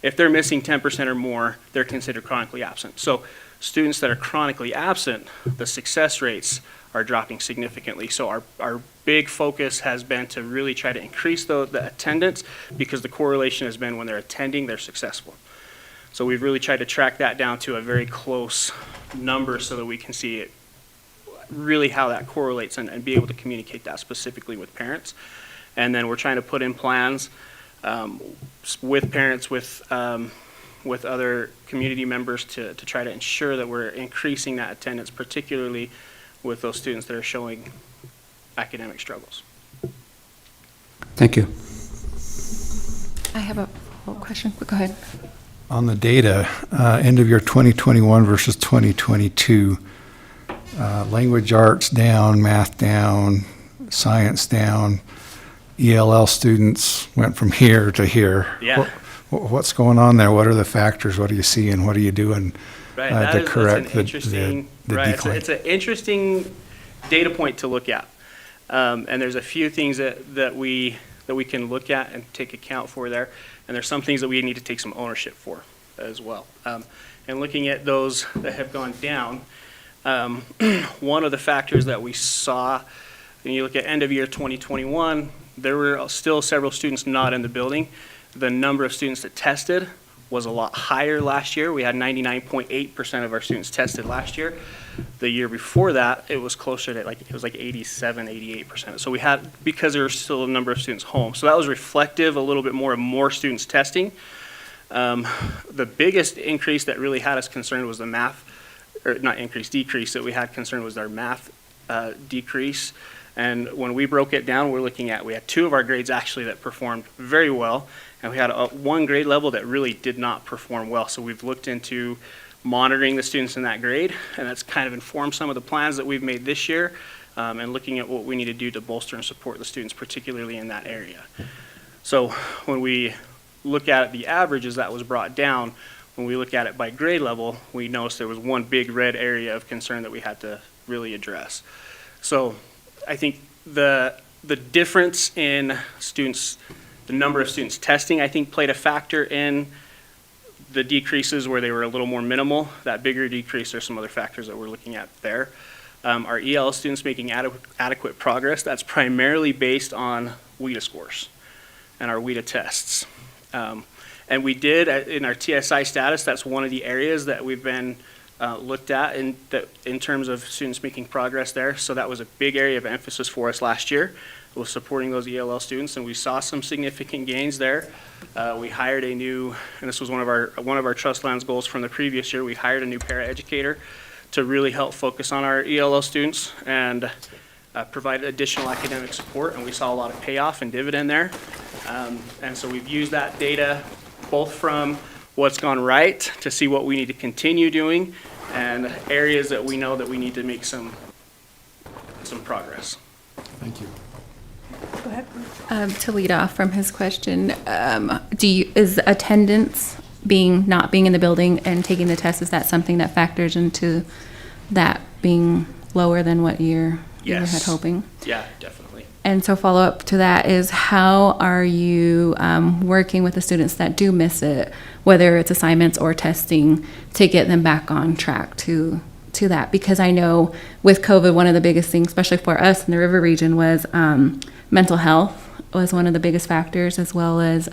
if they're missing 10% or more, they're considered chronically absent. So students that are chronically absent, the success rates are dropping significantly. So our big focus has been to really try to increase the attendance, because the correlation has been when they're attending, they're successful. So we've really tried to track that down to a very close number so that we can see it really how that correlates and be able to communicate that specifically with parents. And then we're trying to put in plans with parents, with other community members to try to ensure that we're increasing that attendance, particularly with those students that are showing academic struggles. Thank you. I have a follow-up question. Go ahead. On the data, end of year 2021 versus 2022, language arts down, math down, science down, ELL students went from here to here. Yeah. What's going on there? What are the factors? What are you seeing? What are you doing Right, to correct that's an interesting, the right, decline? it's an interesting data point to look at. And there's a few things that we can look at and take account for there. And there's some things that we need to take some ownership for as well. And looking at those that have gone down, one of the factors that we saw, when you look at end of year 2021, there were still several students not in the building. The number of students that tested was a lot higher last year. We had 99.8% of our students tested last year. The year before that, it was closer to it was like 87, 88%. So we had, because there were still a number of students home. So that was reflective a little bit more of more students testing. The biggest increase that really had us concerned was the math, or not increase, decrease that we had concern was our math decrease. And when we broke it down, we had two of our grades actually that performed very well, and we had one grade level that really did not perform well. So we've looked into monitoring the students in that grade, and that's kind of informed some of the plans that we've made this year, and looking at what we need to do to bolster and support the students, particularly in that area. So when we look at the averages that was brought down, when we look at it by grade level, we noticed there was one big red area of concern that we had to really address. So I think the difference in students, the number of students testing, I think played a factor in the decreases where they were a little more minimal. That bigger decrease, there's some other factors that we're looking at there. Our EL students making adequate progress, that's primarily based on WIDA scores and our WIDA tests. And we did, in our TSI status, that's one of the areas that we've been looked at in terms of students making progress there. So that was a big area of emphasis for us last year, was supporting those ELL students, and we saw some significant gains there. We hired a new, and this was one of our Trust Lands goals from the previous year, we hired a new paraeducator to really help focus on our ELL students and provide additional academic support, and we saw a lot of payoff and dividend there. And so we've used that data both from what's gone right to see what we need to continue doing and areas that we know that we need to make some progress. Thank you. Go ahead. To lead off from his question, is attendance not being in the building and taking the test, is that something that factors into that being lower than what you had hoping? Yeah, definitely. And so follow up to that is, how are you working with the students that do miss it, whether it's assignments or testing, to get them back on track to that? Because I know with COVID, one of the biggest things, especially for us in the river region, was mental health was one of the biggest factors, as well as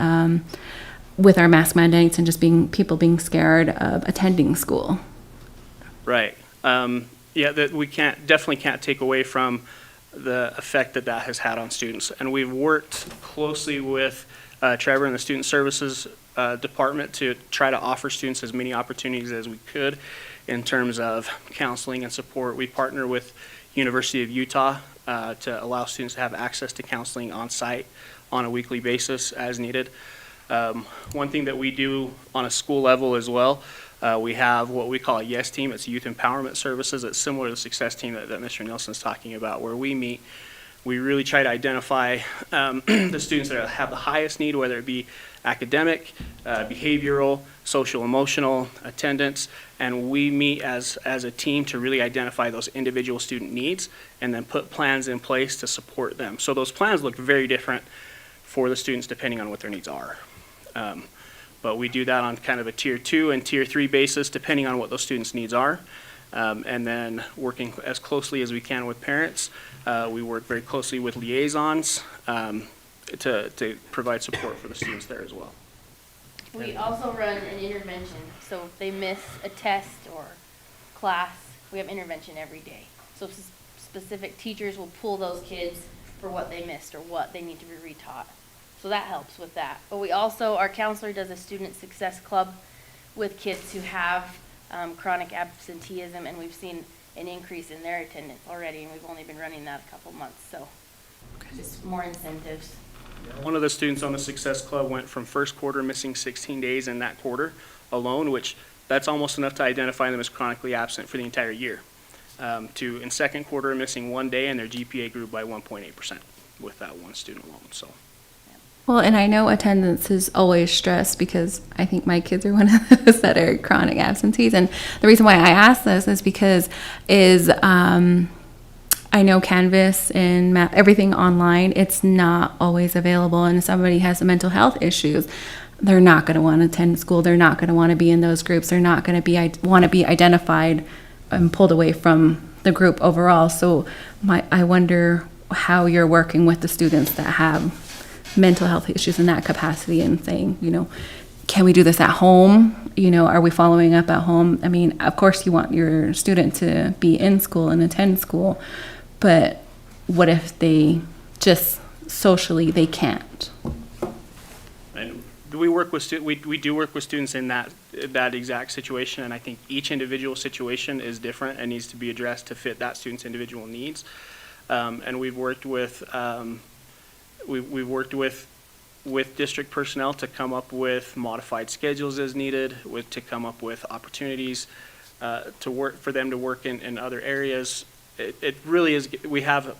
with our mask mandates and just people being scared of attending school. Right. That we definitely can't take away from the effect that has had on students. And we've worked closely with Trevor and the Student Services Department to try to offer students as many opportunities as we could in terms of counseling and support. We partner with University of Utah to allow students to have access to counseling on site on a weekly basis as needed. One thing that we do on a school level as well, we have what we call a YES team. It's Youth Empowerment Services. It's similar to the Success team that Mr. Nelson's talking about, where we meet. We really try to identify the students that have the highest need, whether it be academic, behavioral, social, emotional, attendance, and we meet as a team to really identify those individual student needs and then put plans in place to support them. So those plans look very different for the students depending on what their needs are. But we do that on kind of a tier 2 and tier 3 basis depending on what those students' needs are. And then working as closely as we can with parents. We work very closely with liaisons to provide support for the students there as well. We also run an intervention, so if they miss a test or class, we have intervention every day. So specific teachers will pull those kids for what they missed or what they need to be retaught. So that helps with that. But we also, our counselor does a student success club with kids who have chronic absenteeism, and we've seen an increase in their attendance already, and we've only been running that a couple months, so just more incentives. One of the students on the Success Club went from first quarter missing 16 days in that quarter alone, which that's almost enough to identify them as chronically absent for the entire year, to in second quarter missing 1 day, and their GPA grew by 1.8% with that one student alone. So. Well, and I know attendance is always stressed because I think my kids are one of those that are chronic absentees. And the reason why I ask this is because I know Canvas and math, everything online, it's not always available. And if somebody has mental health issues, they're not going to want to attend school. They're not going to want to be in those groups. They're not going to want to be identified and pulled away from the group overall. So I wonder how you're working with the students that have mental health issues in that capacity and saying, can we do this at home? Are we following up at home? I mean, of course you want your student to be in school and attend school, but what if they just socially they can't? And we work with we do work with students in that exact situation, and I think each individual situation is different and needs to be addressed to fit that student's individual needs. And we've worked with we've worked with district personnel to come up with modified schedules as needed, to come up with opportunities for them to work in other areas. It really is. We have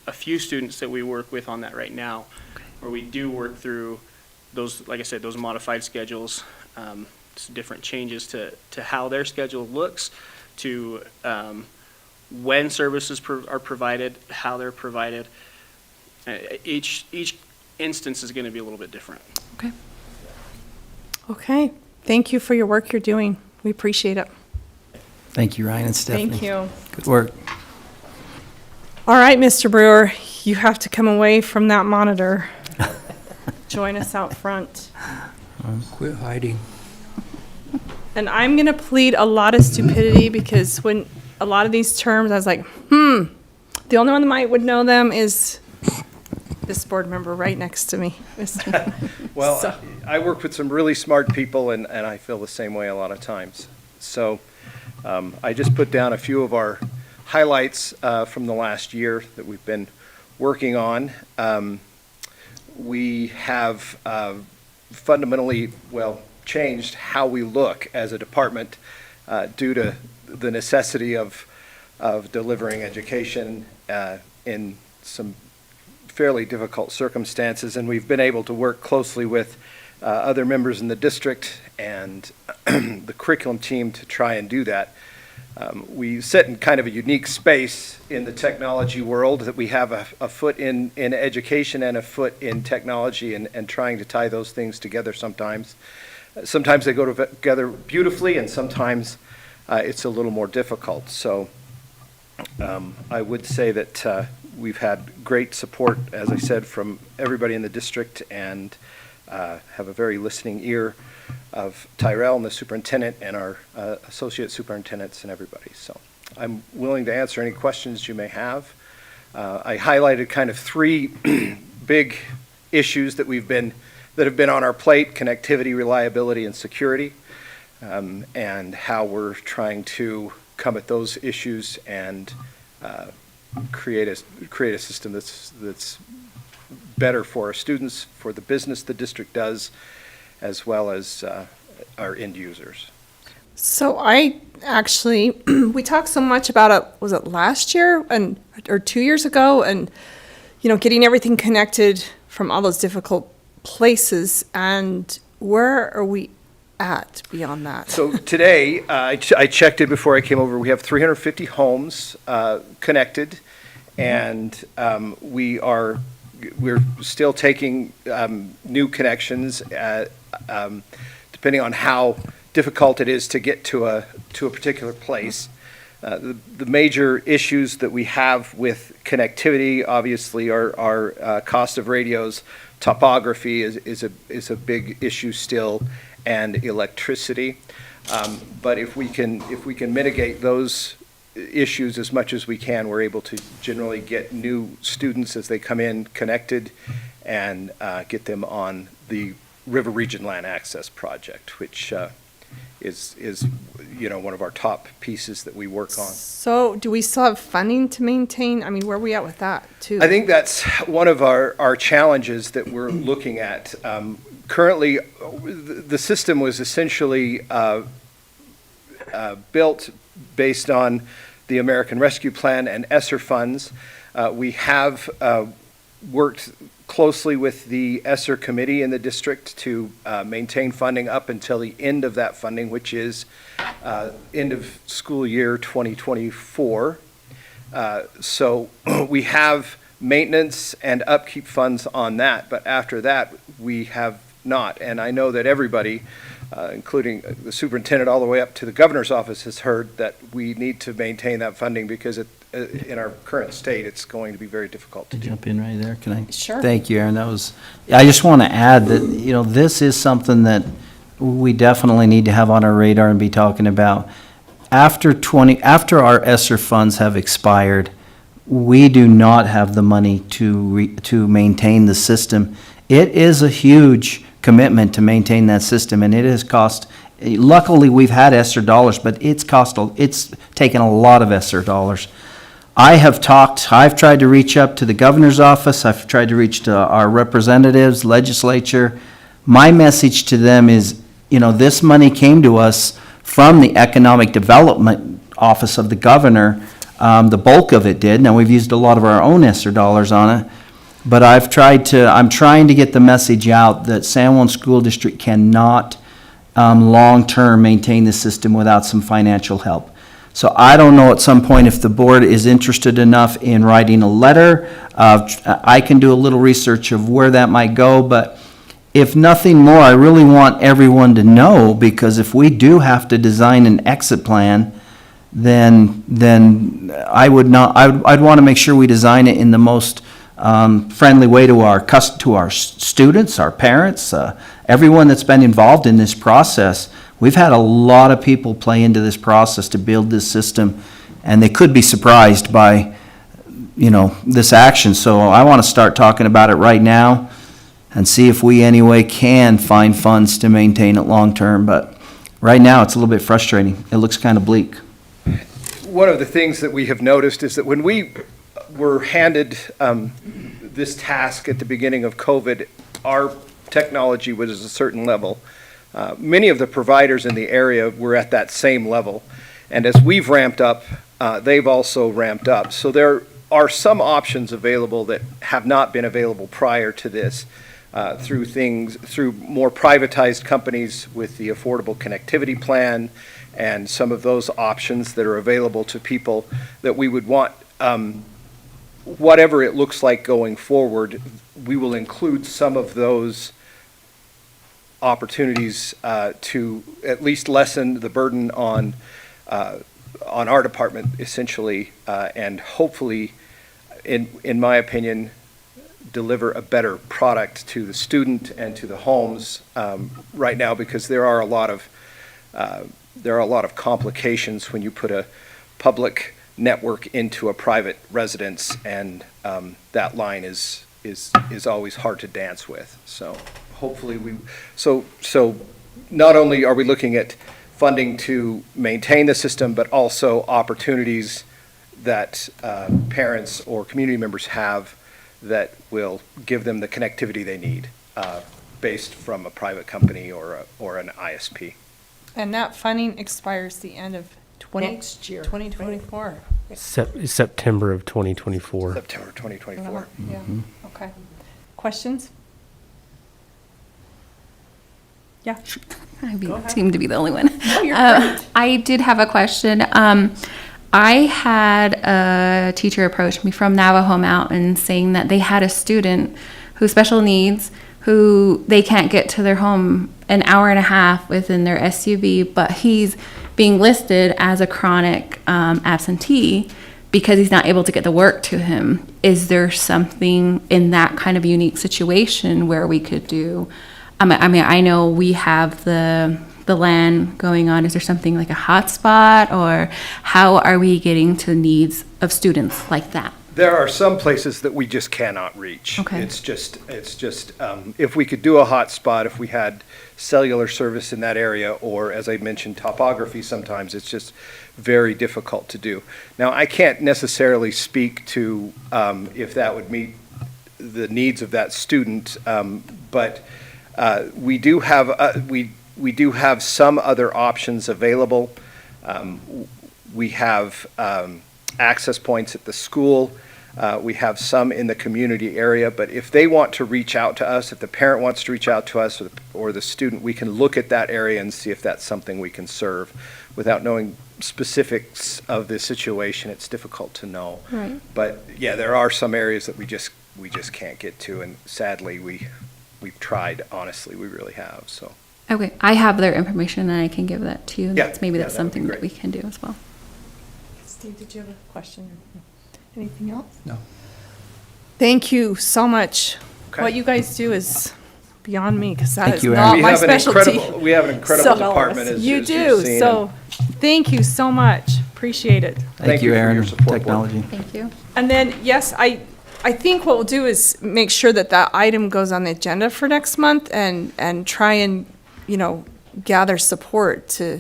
a few students that we work with on that right now, where we do work through those, like I said, those modified schedules, some different changes to how their schedule looks, to when services are provided, how they're provided. Each instance is going to be a little bit different. Okay. Okay, thank you for your work you're doing. We appreciate it. Thank you, Ryan and Stephanie. Thank you. Good work. All right, Mr. Brewer, you have to come away from that monitor. Join us out front. Quit hiding. And I'm going to plead a lot of stupidity because when a lot of these terms, I was like, the only one that might would know them is this board member right next to me. Well, So- I work with some really smart people, and I feel the same way a lot of times. So I just put down a few of our highlights from the last year that we've been working on. We have fundamentally, changed how we look as a department due to the necessity of delivering education in some fairly difficult circumstances, and we've been able to work closely with other members in the district and the curriculum team to try and do that. We sit in kind of a unique space in the technology world that we have a foot in education and a foot in technology, and trying to tie those things together sometimes. Sometimes they go together beautifully, and sometimes it's a little more difficult. So I would say that we've had great support, as I said, from everybody in the district, and have a very listening ear of Tyrell and the superintendent and our associate superintendents and everybody. So I'm willing to answer any questions you may have. I highlighted kind of three big issues that have been on our plate: connectivity, reliability, and security, and how we're trying to come at those issues and create a system that's better for our students, for the business the district does, as well as our end users. So I actually, we talked so much about it, was it last year or 2 years ago? And, getting everything connected from all those difficult places. And where are we at beyond that? So today, I checked it before I came over, we have 350 homes connected, and we're still taking new connections, depending on how difficult it is to get to a particular place. The major issues that we have with connectivity, obviously, are cost of radios. Topography is a big issue still, and electricity. But if we can mitigate those issues as much as we can, we're able to generally get new students as they come in connected, and get them on the River Region Land Access Project, which is one of our top pieces that we work on. So do we still have funding to maintain? I mean, where are we at with that, too? I think that's one of our challenges that we're looking at. Currently, the system was essentially built based on the American Rescue Plan and ESSER funds. We have worked closely with the ESSER committee in the district to maintain funding up until the end of that funding, which is end of school year 2024. So we have maintenance and upkeep funds on that, but after that, we have not. And I know that everybody, including the superintendent all the way up to the governor's office, has heard that we need to maintain that funding because in our current state, it's going to be very difficult to do. Jump in right there, can I? Sure. Thank you, Aaron. I just want to add that, this is something that we definitely need to have on our radar and be talking about. After our ESSER funds have expired, we do not have the money to maintain the system. It is a huge commitment to maintain that system, and it has cost, luckily, we've had ESSER dollars, but it's taken a lot of ESSER dollars. I've tried to reach up to the governor's office, I've tried to reach to our representatives, legislature. My message to them is, this money came to us from the Economic Development Office of the governor. The bulk of it did. Now, we've used a lot of our own ESSER dollars on it. But I'm trying to get the message out that San Juan School District cannot long-term maintain the system without some financial help. So I don't know at some point if the board is interested enough in writing a letter. I can do a little research of where that might go, but if nothing more, I really want everyone to know, because if we do have to design an exit plan, then I would not, I'd want to make sure we design it in the most friendly way to our students, our parents, everyone that's been involved in this process. We've had a lot of people play into this process to build this system, and they could be surprised by, this action. So I want to start talking about it right now and see if we anyway can find funds to maintain it long-term. But right now, it's a little bit frustrating. It looks kind of bleak. One of the things that we have noticed is that when we were handed this task at the beginning of COVID, our technology was at a certain level. Many of the providers in the area were at that same level. And as we've ramped up, they've also ramped up. So there are some options available that have not been available prior to this through more privatized companies with the Affordable Connectivity Plan and some of those options that are available to people that we would want. Whatever it looks like going forward, we will include some of those opportunities to at least lessen the burden on our department, essentially, and hopefully, in my opinion, deliver a better product to the student and to the homes right now, because there are a lot of complications when you put a public network into a private residence, and that line is always hard to dance with. So hopefully so not only are we looking at funding to maintain the system, but also opportunities that parents or community members have that will give them the connectivity they need based from a private company or an ISP. And that funding expires the end of Next year. 2024. September of 2024. September 2024. Yeah, okay. Questions? Yeah. Seem to be the only one. No, you're great. I did have a question. I had a teacher approach me from Navajo Mountain saying that they had a student who's special needs, who they can't get to their home an hour and a half within their SUV, but he's being listed as a chronic absentee because he's not able to get the work to him. Is there something in that kind of unique situation where we could do? I mean, I know we have the LAN going on. Is there something like a hotspot, or how are we getting to the needs of students like that? There are some places that we just cannot reach. Okay. It's just if we could do a hotspot, if we had cellular service in that area, or as I mentioned, topography, sometimes it's just very difficult to do. Now, I can't necessarily speak to if that would meet the needs of that student, but we do have some other options available. We have access points at the school. We have some in the community area, but if they want to reach out to us, if the parent wants to reach out to us or the student, we can look at that area and see if that's something we can serve. Without knowing specifics of the situation, it's difficult to know. Right. But yeah, there are some areas that we just can't get to, and sadly, we've tried, honestly, we really have, so. Okay, I have their information and I can give that to you. Yeah, Maybe yeah, that's that would be something that we great. can do as well. Steve, did you have a question? Anything else? No. Thank you so much. Okay. What you guys do is beyond me, because that Thank is you, not Aaron. my specialty. We have an incredible So- department, as You you've do, seen, so thank you so much. Appreciate it. Thank you you, for Aaron. your support, Board. Technology. Thank you. And then, yes, I think what we'll do is make sure that that item goes on the agenda for next month and try and, gather support to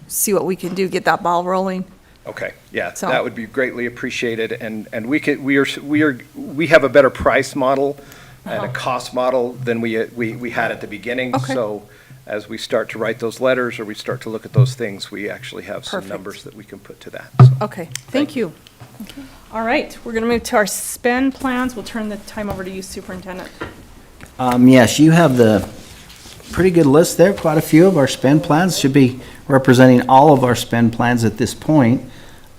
see what we can do, get that ball rolling. Okay, yeah, So- that would be greatly appreciated, and we have a better price model and a cost model than we had at the beginning. Okay. So as we start to write those letters, or we start to look at those things, we actually have some Perfect. numbers that we can put to that. So, Okay, thank you. All right, we're going to move to our spend plans. We'll turn the time over to you, Superintendent. Yes, you have the pretty good list there. Quite a few of our spend plans should be representing all of our spend plans at this point.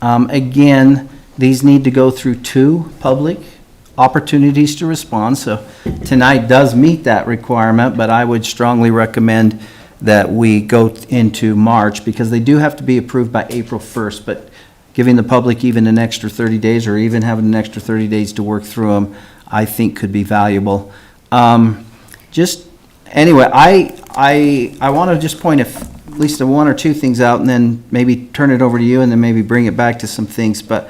Again, these need to go through 2 public opportunities to respond. So tonight does meet that requirement, but I would strongly recommend that we go into March because they do have to be approved by April 1st, but giving the public even an extra 30 days or even having an extra 30 days to work through them, I think could be valuable. Anyway, I want to just point at least 1 or 2 things out and then maybe turn it over to you and then maybe bring it back to some things. But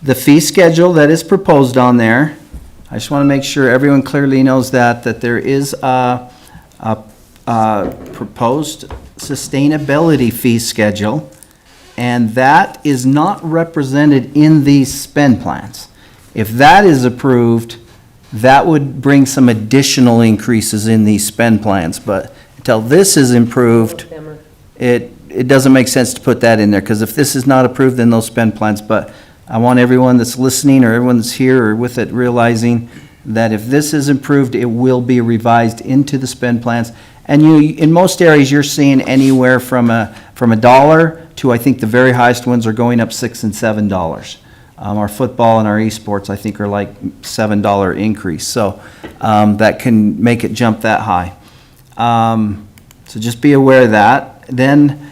the fee schedule that is proposed on there, I just want to make sure everyone clearly knows that there is a proposed sustainability fee schedule, and that is not represented in these spend plans. If that is approved, that would bring some additional increases in these spend plans, but until this is improved, it doesn't make sense to put that in there, because if this is not approved, then those spend plans, but I want everyone that's listening or everyone that's here or with it realizing that if this is improved, it will be revised into the spend plans. And in most areas, you're seeing anywhere from $1 to, I think the very highest ones are going up $6 and $7. Our football and our esports, I think, are like $7 increase. So that can make it jump that high. So just be aware of that. Then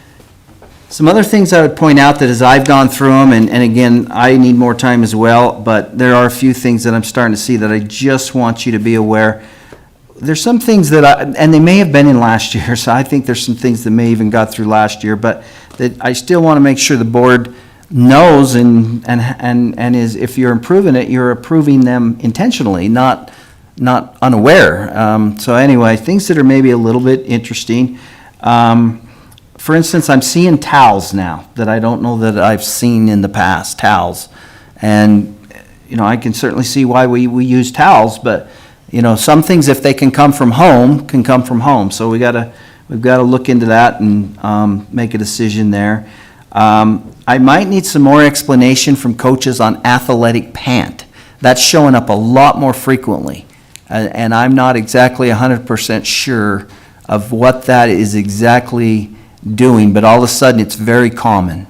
some other things I would point out that as I've gone through them, and again, I need more time as well, but there are a few things that I'm starting to see that I just want you to be aware. There's some things that and they may have been in last year, so I think there's some things that may even got through last year, but that I still want to make sure the board knows and is, if you're improving it, you're approving them intentionally, not unaware. So anyway, things that are maybe a little bit interesting. For instance, I'm seeing towels now that I don't know that I've seen in the past, towels. And, I can certainly see why we use towels, but, some things, if they can come from home, can come from home. So we've got to look into that and make a decision there. I might need some more explanation from coaches on athletic pant. That's showing up a lot more frequently. And I'm not exactly 100% sure of what that is exactly doing, but all of a sudden it's very common.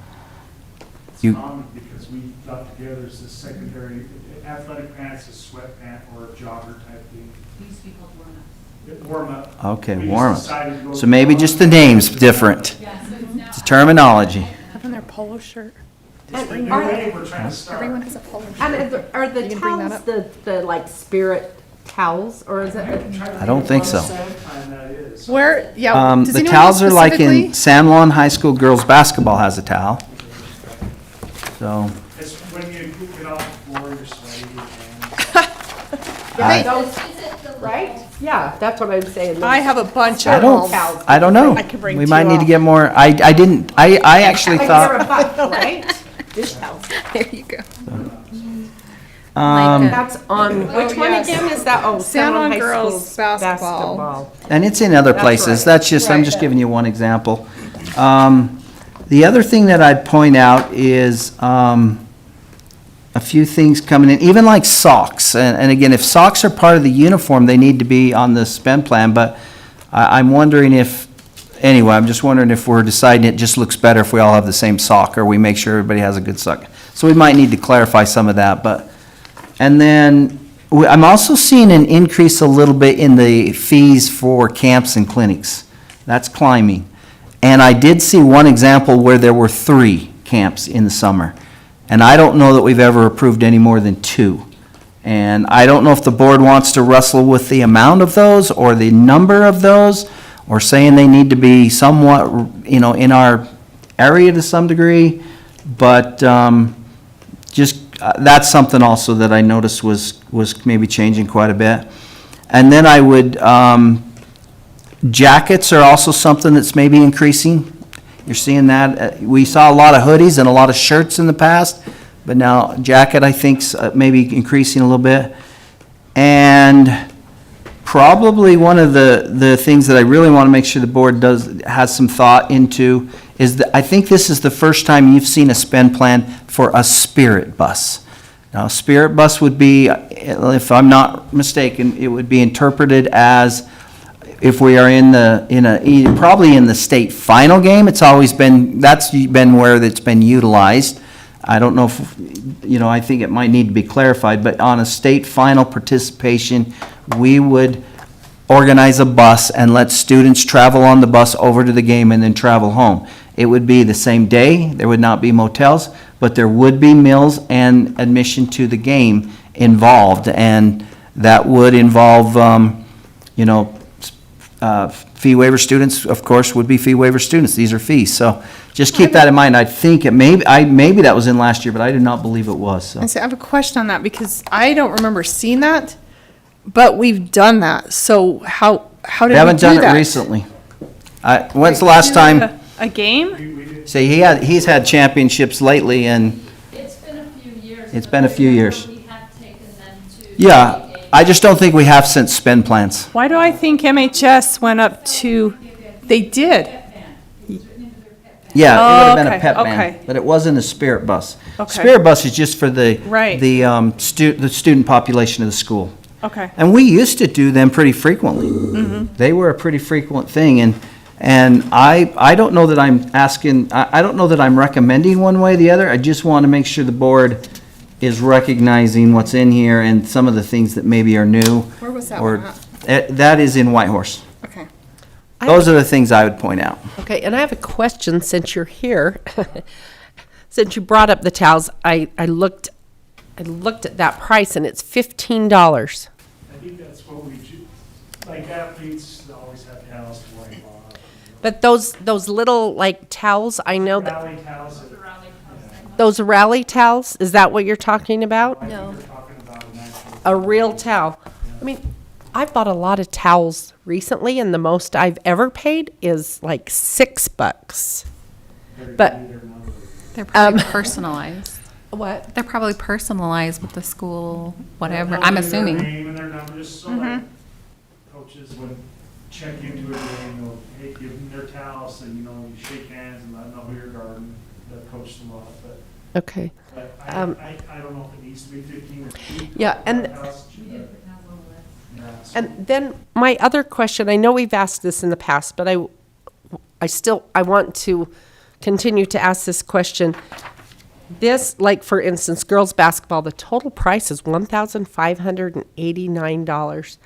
It's common because we got together as a secondary, athletic pants, a sweat pant, or a jogger type thing. These people warm up. Warm up. Okay, We warm just decided to go up. So maybe just the name's different. Yeah, so it's now. It's terminology. Having their polo shirt. It's the new way we're trying to start. Everyone has a polo shirt. And are the You can bring that towels up. the like spirit towels, or is it? I don't think so. Where, yeah. does The anyone towels know are like specifically? in San Juan High School girls basketball has a towel. So, It's when you get off the floor, you're sweaty, your hands. Those, right? Yeah, that's what I'm saying. I have a bunch I of don't, towels. I don't know. I could bring We two might need to out. get more, I actually They're a thought, buck, right? Dish towels. There you go. That's on, which one yes. again is that? Oh, San Juan High girls School's basketball. and it's in other That's places. right. That's just, I'm Right. just giving you one example. The other thing that I'd point out is, a few things coming in, even like socks. And again, if socks are part of the uniform, they need to be on the spend plan, but I'm wondering if, anyway, I'm just wondering if we're deciding it just looks better if we all have the same sock, or we make sure everybody has a good sock. So we might need to clarify some of that, but, and then I'm also seeing an increase a little bit in the fees for camps and clinics. That's climbing. And I did see one example where there were 3 camps in the summer. And I don't know that we've ever approved any more than 2. And I don't know if the board wants to wrestle with the amount of those or the number of those, or saying they need to be somewhat, in our area to some degree. But that's something also that I noticed was maybe changing quite a bit. And then I would, jackets are also something that's maybe increasing. You're seeing that. We saw a lot of hoodies and a lot of shirts in the past, but now jacket, I think, maybe increasing a little bit. And probably one of the things that I really want to make sure the board has some thought into is that I think this is the first time you've seen a spend plan for a spirit bus. Now, Spirit Bus would be, if I'm not mistaken, it would be interpreted as if we are probably in the state final game. It's always been, that's been where it's been utilized. I don't know if, I think it might need to be clarified, but on a state final participation, we would organize a bus and let students travel on the bus over to the game and then travel home. It would be the same day, there would not be motels, but there would be meals and admission to the game involved, and that would involve, fee waiver students, of course, would be fee waiver students. These are fees, so just keep that in mind. I think maybe that was in last year, but I do not believe it was, so. I have a question on that because I don't remember seeing that, but we've done that. So how did we do that? We haven't done it recently. When's the last time? A game? See, he's had championships lately, and It's been a few years. it's been a few years. We have taken them to. Yeah, I just don't think we have since spend plans. Why do I think MHS went up to, they did? Yeah, it would have been okay, a pep band, okay. but it wasn't a Spirit Bus. Okay. Spirit Bus is just for the Right. the student population of the school. Okay. And we used to do them pretty frequently. They were a pretty frequent thing, and I don't know that I'm asking, I don't know that I'm recommending one way or the other. I just want to make sure the board is recognizing what's in here and some of the things that maybe are new. Where was that or- one at? That is in Whitehorse. Okay. Those are the things I would point out. Okay, and I have a question since you're here. Since you brought up the towels, I looked at that price and it's $15. I think that's what we do. Like athletes always have towels to wipe off. But those little like towels, I know that, Rally towels. those rally towels, is that what you're talking about? I think you're talking about an actual. A real towel. I mean, I've bought a lot of towels recently and the most I've ever paid is like $6. But, They're probably personalized. what? They're probably personalized with the school, whatever, They'll I'm do their assuming. name and their number, just so like coaches would check into a game, they'll, hey, give them their towel, so you shake hands and let them know who you're guarding, that coach them off, but. Okay. But I don't know if it needs to be 15 or 2. Yeah, and- Yeah, so- And then my other question, I know we've asked this in the past, but I want to continue to ask this question. This, like for instance, girls basketball, the total price is $1,589.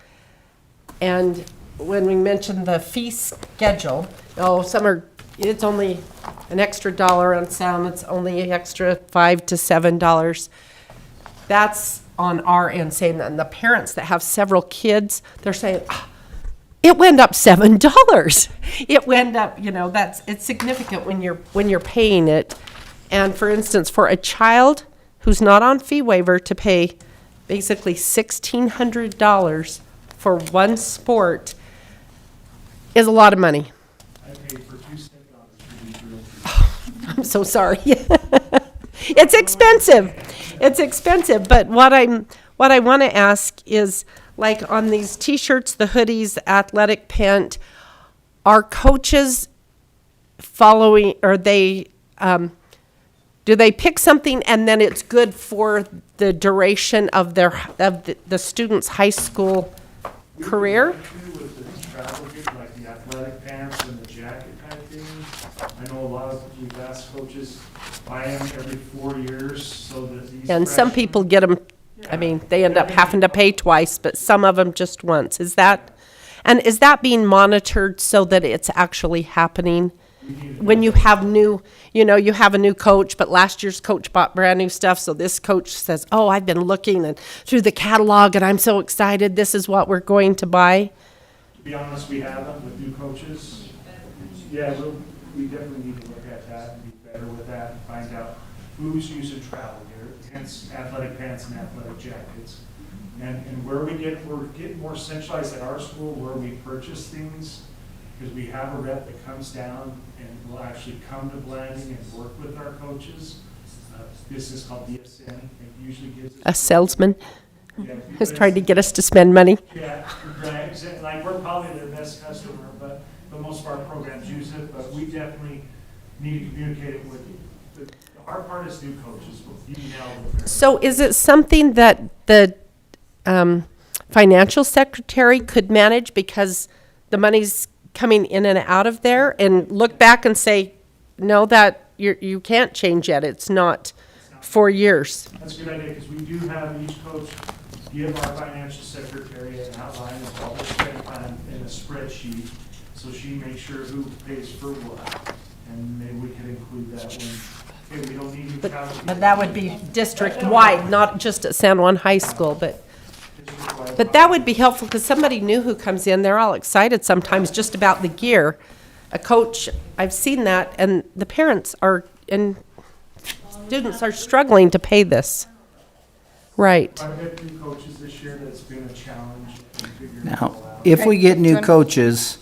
And when we mentioned the fee schedule, it's only an extra $1 on some, it's only an extra $5 to $7. That's on our end saying that, and the parents that have several kids, they're saying, it went up $7. It went up, it's significant when you're paying it. And for instance, for a child who's not on fee waiver to pay basically $1,600 for one sport is a lot of money. I paid for 2 step-daughters for these real. I'm so sorry. It's expensive. It's expensive, but what I want to ask is, like on these T-shirts, the hoodies, the athletic pant, are coaches following, or they, do they pick something and then it's good for the duration of the student's high school career? With the travel kit, like the athletic pants and the jacket type thing, I know a lot of, we've asked coaches buy them every 4 years so that these. And some freshmen- people get them, I mean, they end up having to pay twice, but some of them just once. Is that being monitored so that it's actually happening? When you have you have a new coach, but last year's coach bought brand new stuff, so this coach says, oh, I've been looking and through the catalog and I'm so excited, this is what we're going to buy. To be honest, we have them with new coaches. Yeah, we definitely need to look at that and be better with that and find out who's using travel gear, hence athletic pants and athletic jackets. And we're getting more centralized at our school where we purchase things, because we have a rep that comes down and will actually come to Blanding and work with our coaches. This is called DSN. It usually gives us. A salesman Yeah, who's trying to get us to spend money. Yeah, right, exactly. Like, we're probably their best customer, but most of our programs use it, but we definitely need to communicate it with The hard part is new coaches. You nailed it. So is it something that the financial secretary could manage because the money's coming in and out of there, and look back and say, no, that you can't change yet. It's not 4 years. That's a good idea, because we do have each coach give our financial secretary an outline of all the spend plan in a spreadsheet, so she makes sure who pays for what, and maybe we could include that when, okay, we don't need new travel. But that would be district-wide, not just at San Juan High School, but that would be helpful, because somebody new who comes in, they're all excited sometimes just about the gear. A coach, I've seen that, and the parents are, and students are struggling to pay this. Right. I've had new coaches this year, that's been a challenge in figuring it Now, all out. if we get new coaches,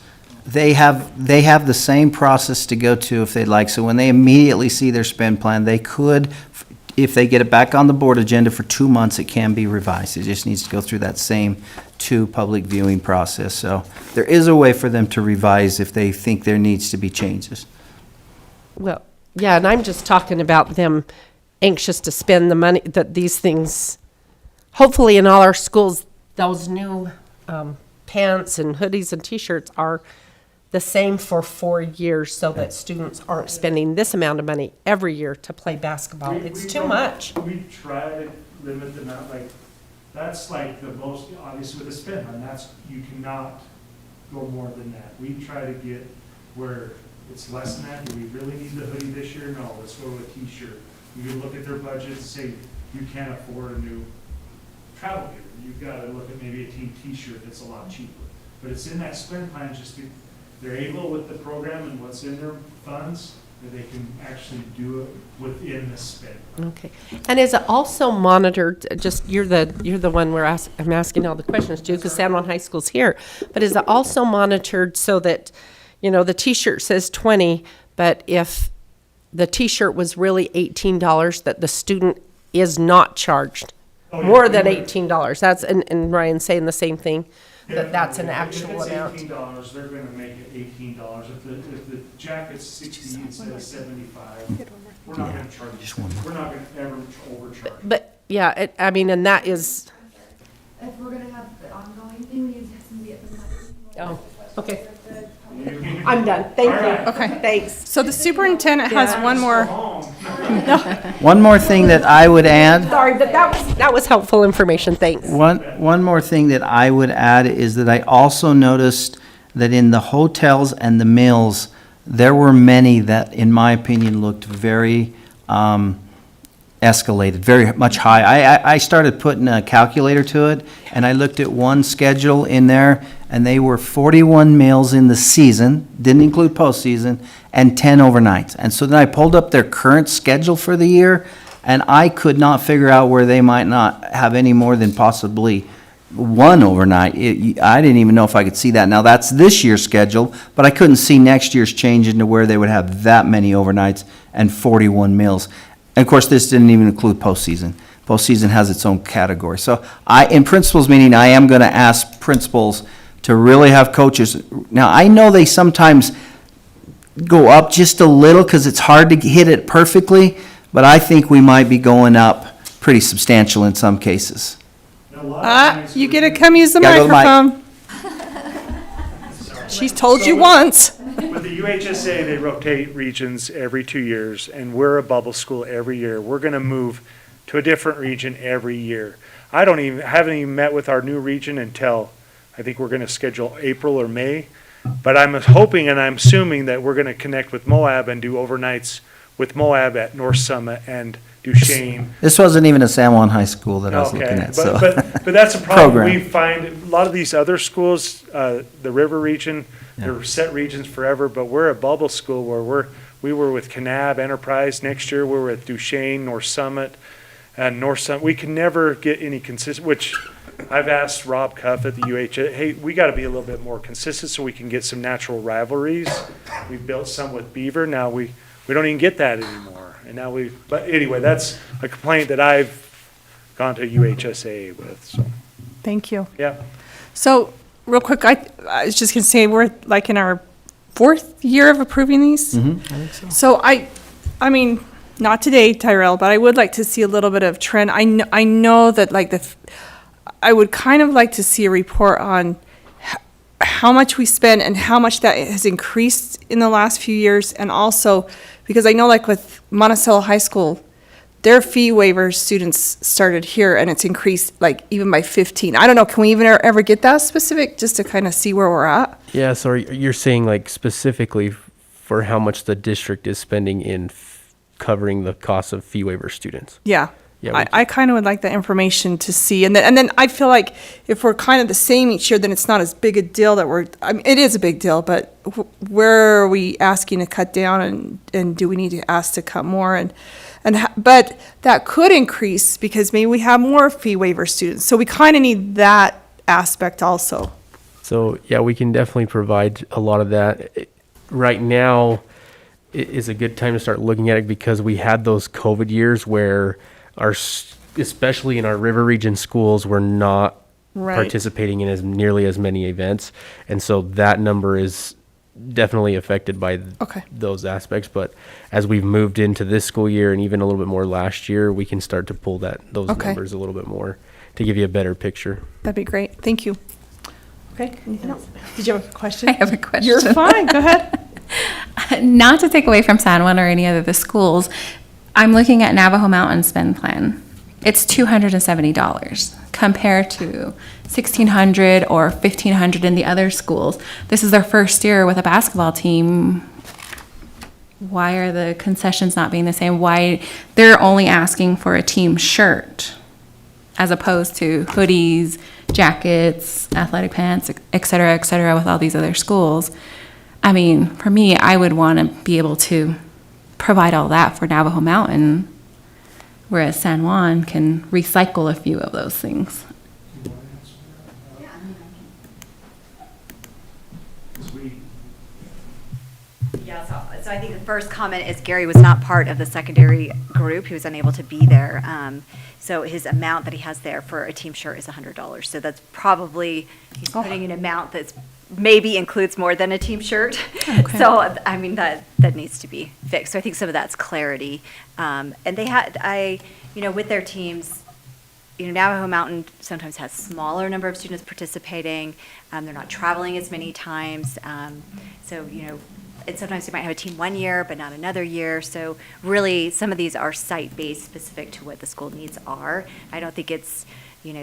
they have the same process to go to if they'd like. So when they immediately see their spend plan, they could, if they get it back on the board agenda for 2 months, it can be revised. It just needs to go through that same 2 public viewing process. So there is a way for them to revise if they think there needs to be changes. Well, yeah, and I'm just talking about them anxious to spend the money, that these things, hopefully in all our schools, those new pants and hoodies and T-shirts are the same for 4 years, so that students aren't spending this amount of money every year to play basketball. It's too much. We try to limit the amount, like, that's like the most, obviously with a spend, and that's, you cannot go more than that. We try to get where it's less than that. Do we really need the hoodie this year? No, let's go with a T-shirt. You can look at their budget and say, you can't afford a new travel gear. You've got to look at maybe a team T-shirt that's a lot cheaper. But it's in that spend plan, just to, they're able with the program and what's in their funds, that they can actually do it within the spend. Okay. And is it also monitored, just, you're the one I'm asking all the questions to, because San Juan High School's here, but is it also monitored so that, you know, the T-shirt says 20, but if the T-shirt was really $18, that the student is not charged more than $18? That's, and Ryan's saying the same thing, that that's an actual amount. If it's $18, they're gonna make it $18. If the jacket's 60 instead of 75, we're not gonna charge you. We're not gonna ever overcharge. But, yeah, I mean, and that is, If we're gonna have the ongoing thing, these has to be at the oh, okay. I'm done. Thank you. Okay. Thanks. So the superintendent has one more. One more thing that I would add. Sorry, but that was helpful information. Thanks. One more thing that I would add is that I also noticed that in the hotels and the meals, there were many that, in my opinion, looked very escalated, very much high. I started putting a calculator to it, and I looked at one schedule in there, and they were 41 meals in the season, didn't include postseason, and 10 overnights. And so then I pulled up their current schedule for the year, and I could not figure out where they might not have any more than possibly one overnight. I didn't even know if I could see that. Now, that's this year's schedule, but I couldn't see next year's change into where they would have that many overnights and 41 meals. And of course, this didn't even include postseason. Postseason has its own category. So in principals meeting, I am going to ask principals to really have coaches. Now, I know they sometimes go up just a little because it's hard to hit it perfectly, but I think we might be going up pretty substantial in some cases. You get to come use the Gotta go to the microphone. She's told you once. With the UHSA, they rotate regions every 2 years, and we're a bubble school every year. We're gonna move to a different region every year. I haven't even met with our new region until, I think we're gonna schedule April or May. But I'm hoping and I'm assuming that we're gonna connect with Moab and do overnights with Moab at North Summit and Duchesne. This wasn't even a San Juan High School that I was looking at, so. But that's a problem. Program. We find a lot of these other schools, the River region, they're set regions forever, but we're a bubble school where we were with Kanab Enterprise. Next year, we're with Duchesne, North Summit, and North Summit. We can never get any consistent, which I've asked Rob Cuff at the UH, hey, we got to be a little bit more consistent so we can get some natural rivalries. We've built some with Beaver. Now we don't even get that anymore. And now but anyway, that's a complaint that I've gone to UHSA with, so. Thank you. Yeah. So, real quick, I was just gonna say, we're like in our 4th year of approving these. I think so. So I mean, not today, Tyrell, but I would like to see a little bit of trend. I know that like I would kind of like to see a report on how much we spend and how much that has increased in the last few years. And also, because I know like with Monticello High School, their fee waivers students started here and it's increased like even by 15. I don't know, can we even ever get that specific just to kind of see where we're at? Yeah, so you're saying like specifically for how much the district is spending in covering the cost of fee waiver students? Yeah. Yeah, I kind of would like the information to see. And then I feel like if we're kind of the same each year, then it's not as big a deal that I mean, it is a big deal, but where are we asking to cut down and do we need to ask to cut more? But that could increase because maybe we have more fee waiver students. So we kind of need that aspect also. So yeah, we can definitely provide a lot of that. Right now is a good time to start looking at it because we had those COVID years where especially in our river region schools, we're not participating in nearly as many events. And so that number is definitely affected by those aspects. But as we've moved into this school year and even a little bit more last year, we can start to pull those numbers a little bit more to give you a better picture. That'd be great. Thank you. Okay, anything else? Did you have a question? I have a question. You're fine, go ahead. Not to take away from San Juan or any other of the schools, I'm looking at Navajo Mountain spend plan. It's $270 compared to $1,600 or $1,500 in the other schools. This is their first year with a basketball team. Why are the concessions not being the same? Why they're only asking for a team shirt as opposed to hoodies, jackets, athletic pants, et cetera, with all these other schools. I mean, for me, I would want to be able to provide all that for Navajo Mountain, whereas San Juan can recycle a few of those things. Yeah, so I think the first comment is Gary was not part of the secondary group. He was unable to be there. So his amount that he has there for a team shirt is $100. So that's probably, he's putting an amount that's maybe includes more than a team shirt. Okay. So, I mean, that needs to be fixed. So I think some of that's clarity. And they had, with their teams, Navajo Mountain sometimes has smaller number of students participating. They're not traveling as many times. And sometimes they might have a team one year, but not another year. So really, some of these are site-based, specific to what the school needs are. I don't think it's,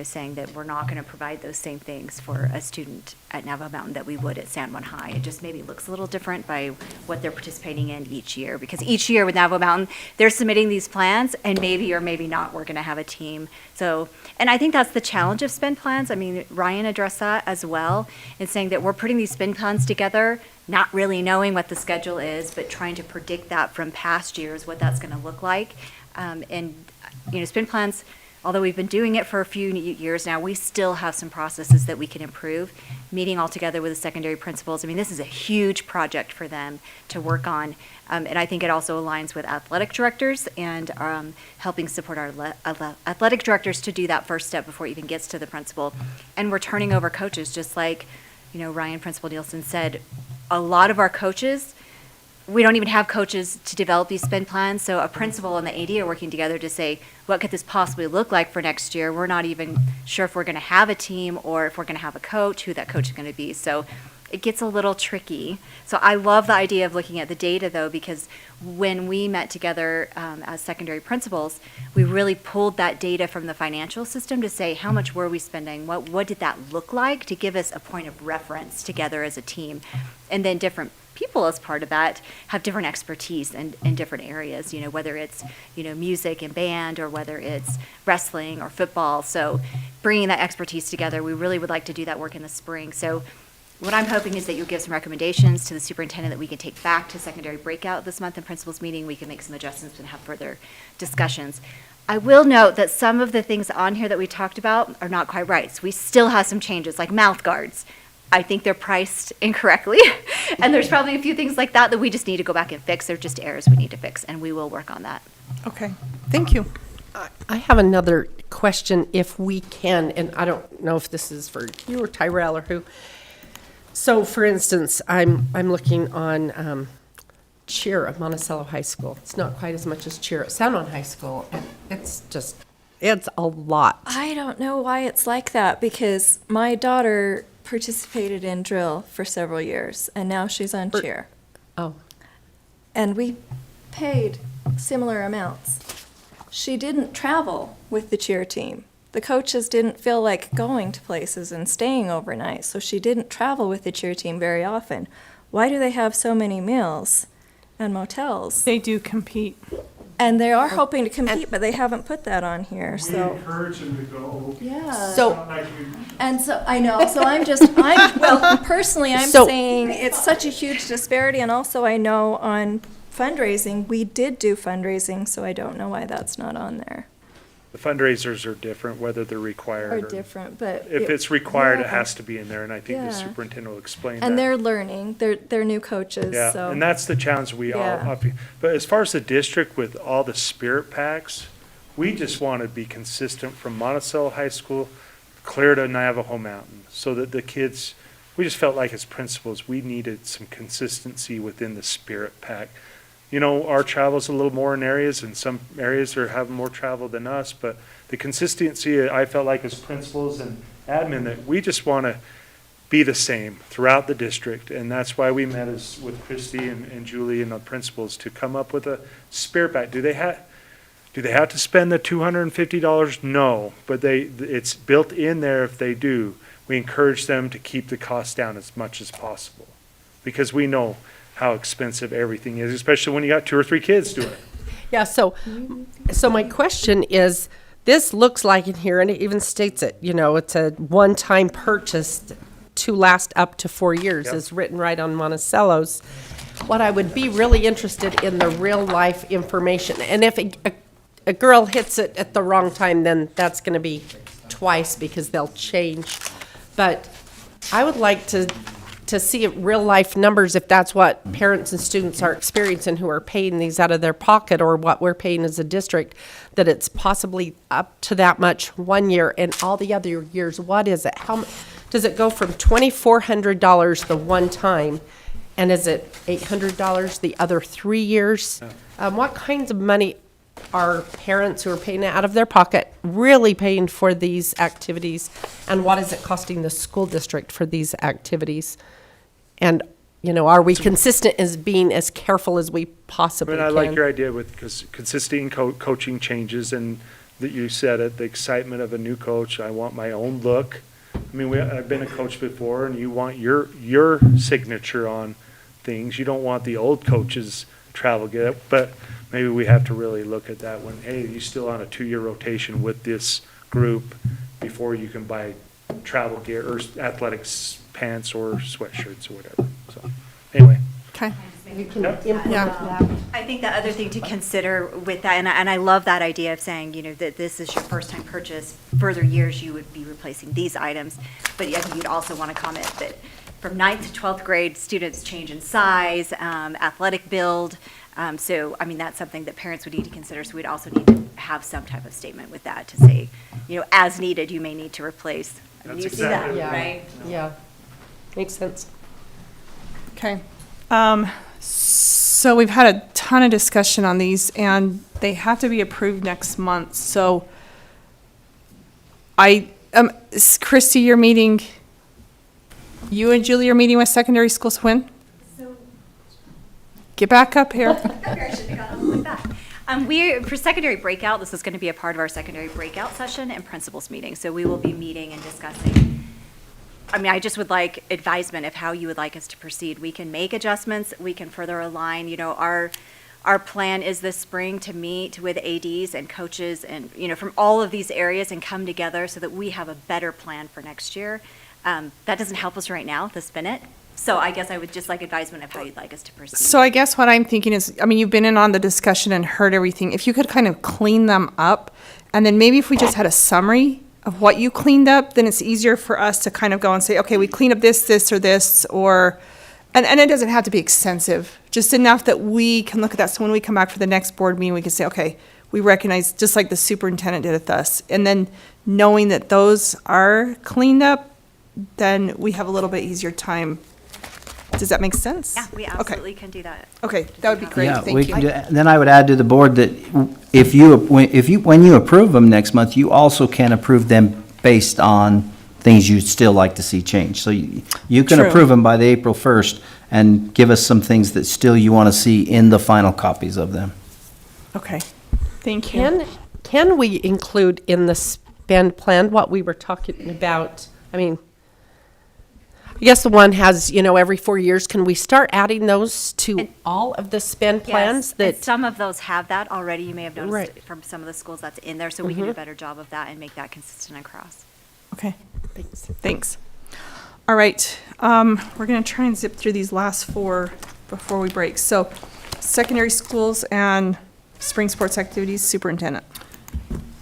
saying that we're not going to provide those same things for a student at Navajo Mountain that we would at San Juan High. It just maybe looks a little different by what they're participating in each year. Because each year with Navajo Mountain, they're submitting these plans, and maybe or maybe not we're going to have a team. So, and I think that's the challenge of spend plans. I mean, Ryan addressed that as well in saying that we're putting these spend plans together, not really knowing what the schedule is, but trying to predict that from past years, what that's going to look like. Spend plans, although we've been doing it for a few years now, we still have some processes that we can improve. Meeting all together with the secondary principals, I mean, this is a huge project for them to work on. And I think it also aligns with athletic directors and helping support our athletic directors to do that first step before it even gets to the principal. And we're turning over coaches, just like, Ryan, Principal Nielsen said, a lot of our coaches, we don't even have coaches to develop these spend plans. So a principal and the AD are working together to say, what could this possibly look like for next year? We're not even sure if we're going to have a team or if we're going to have a coach, who that coach is going to be. So it gets a little tricky. So I love the idea of looking at the data, though, because when we met together as secondary principals, we really pulled that data from the financial system to say, how much were we spending? What did that look like, to give us a point of reference together as a team? And then different people as part of that have different expertise in different areas, whether it's, music and band, or whether it's wrestling or football. So bringing that expertise together, we really would like to do that work in the spring. So what I'm hoping is that you'll give some recommendations to the superintendent that we can take back to secondary breakout this month in principals meeting. We can make some adjustments and have further discussions. I will note that some of the things on here that we talked about are not quite right. So we still have some changes, like mouth guards. I think they're priced incorrectly. And there's probably a few things like that we just need to go back and fix. They're just errors we need to fix, and we will work on that. Okay, thank you. I have another question, if we can, and I don't know if this is for you or Tyrell or who. So, for instance, I'm looking on cheer at Monticello High School. It's not quite as much as cheer at San Juan High School. And it's a lot. I don't know why it's like that because my daughter participated in drill for several years and now she's on cheer. Oh. And we paid similar amounts. She didn't travel with the cheer team. The coaches didn't feel like going to places and staying overnight, so she didn't travel with the cheer team very often. Why do they have so many meals and motels? They do compete. And they are hoping to compete, but they haven't put that on here, so. We encourage them to go. Yeah. So, And so, I know, so well, personally, I'm So- saying it's such a huge disparity, and also I know on fundraising, we did do fundraising, so I don't know why that's not on there. The fundraisers are different, whether they're required Or or. different, but. If it's required, it yeah. has to be in there, and I think the Yeah. superintendent will explain that. And they're learning, they're new coaches, Yeah, so. and that's the challenge we all, Yeah. but as far as the district with all the spirit packs, we just want to be consistent from Monticello High School clear to Navajo Mountain, so that the kids, we just felt like as principals, we needed some consistency within the spirit pack. You know, our travel's a little more in areas, and some areas are having more travel than us, but the consistency, I felt like as principals and admin, that we just want to be the same throughout the district, and that's why we met with Christy and Julie and the principals to come up with a spirit pack. Do they have to spend the $250? No, but it's built in there if they do. We encourage them to keep the cost down as much as possible, because we know how expensive everything is, especially when you got 2 or 3 kids doing it. yeah, so my question is, this looks like in here, and it even states it, it's a one-time purchase to last up to 4 years, Yep. is written right on Monticello's. What I would be really interested in the real-life information, and if a girl hits it at the wrong time, then that's gonna be twice because they'll change. But I would like to see real-life numbers, if that's what parents and students are experiencing who are paying these out of their pocket, or what we're paying as a district, that it's possibly up to that much 1 year, and all the other years, what is it? How does it go from $2,400 the one time, and is it $800 the other 3 years? What kinds of money are parents who are paying it out of their pocket really paying for these activities? And what is it costing the school district for these activities? And, are we consistent as being as careful as we I possibly mean, I can? like your idea with, because consistent coaching changes, and that you said it, the excitement of a new coach. I want my own look. I mean, I've been a coach before, and you want your signature on things. You don't want the old coach's travel gear, but maybe we have to really look at that when, hey, you're still on a 2-year rotation with this group before you can buy travel gear or athletics pants or sweatshirts or whatever. So, anyway. Okay. You can Yep. implement Yeah. that. I think the other thing to consider with that, and I love that idea of saying, that this is your first time purchase, further years you would be replacing these items, but I think you'd also want to comment that from 9th to 12th grade, students change in size, athletic build, so, that's something that parents would need to consider, so we'd also need to have some type of statement with that to say, as needed, you may need to replace. That's You see that, exactly right? Yeah, makes sense. Okay. So we've had a ton of discussion on these, and they have to be approved next month. So Christy, you're meeting, you and Julie are meeting with secondary schools when? Get back up here. For secondary breakout, this is going to be a part of our secondary breakout session and principals meeting. So we will be meeting and discussing. I just would like advisement of how you would like us to proceed. We can make adjustments. We can further align. Our plan is this spring to meet with ADs and coaches and, from all of these areas and come together so that we have a better plan for next year. That doesn't help us right now, this minute. So I guess I would just like advisement of how you'd like us to proceed. So I guess what I'm thinking is, you've been in on the discussion and heard everything. If you could kind of clean them up, and then maybe if we just had a summary of what you cleaned up, then it's easier for us to kind of go and say, okay, we cleaned up this, or this, and it doesn't have to be extensive, just enough that we can look at that. So when we come back for the next board meeting, we can say, okay, we recognize, just like the superintendent did with us. And then knowing that those are cleaned up, then we have a little bit easier time Does that make sense? Yeah, we absolutely can do that. Okay, that would be great, Yeah, thank we you. can do, then I would add to the board that when you approve them next month, you also can approve them based on things you'd still like to see change. So you can True. approve them by the April 1st and give us some things that still you want to see in the final copies of them. Okay, thank you. Can we include in the spend plan what we were talking about? I mean, I guess the one has, every 4 years, can we start adding those to all of the spend plans? Yes, and some of those have that already. You may have noticed Right. from some of the schools that's in there, so we can do a better job of that and make that consistent across. Okay, thanks. All right, we're going to try and zip through these last 4 before we break. So, secondary schools and spring sports activities, superintendent.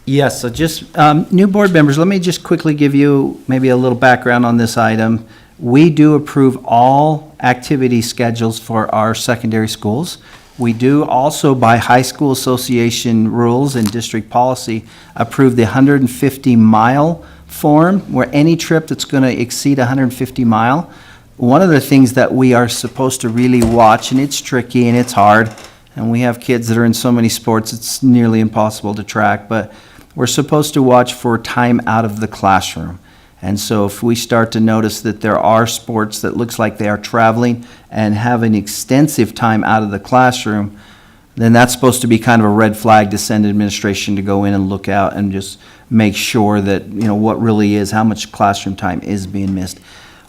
Yes, so just, new board members, let me just quickly give you maybe a little background on this item. We do approve all activity schedules for our secondary schools. We do also, by high school association rules and district policy, approve the 150-mile form, where any trip that's going to exceed 150 mile. One of the things that we are supposed to really watch, and it's tricky and it's hard, and we have kids that are in so many sports, it's nearly impossible to track, but we're supposed to watch for time out of the classroom. And so if we start to notice that there are sports that looks like they are traveling and have an extensive time out of the classroom, then that's supposed to be kind of a red flag to send administration to go in and look out and just make sure that, what really is, how much classroom time is being missed.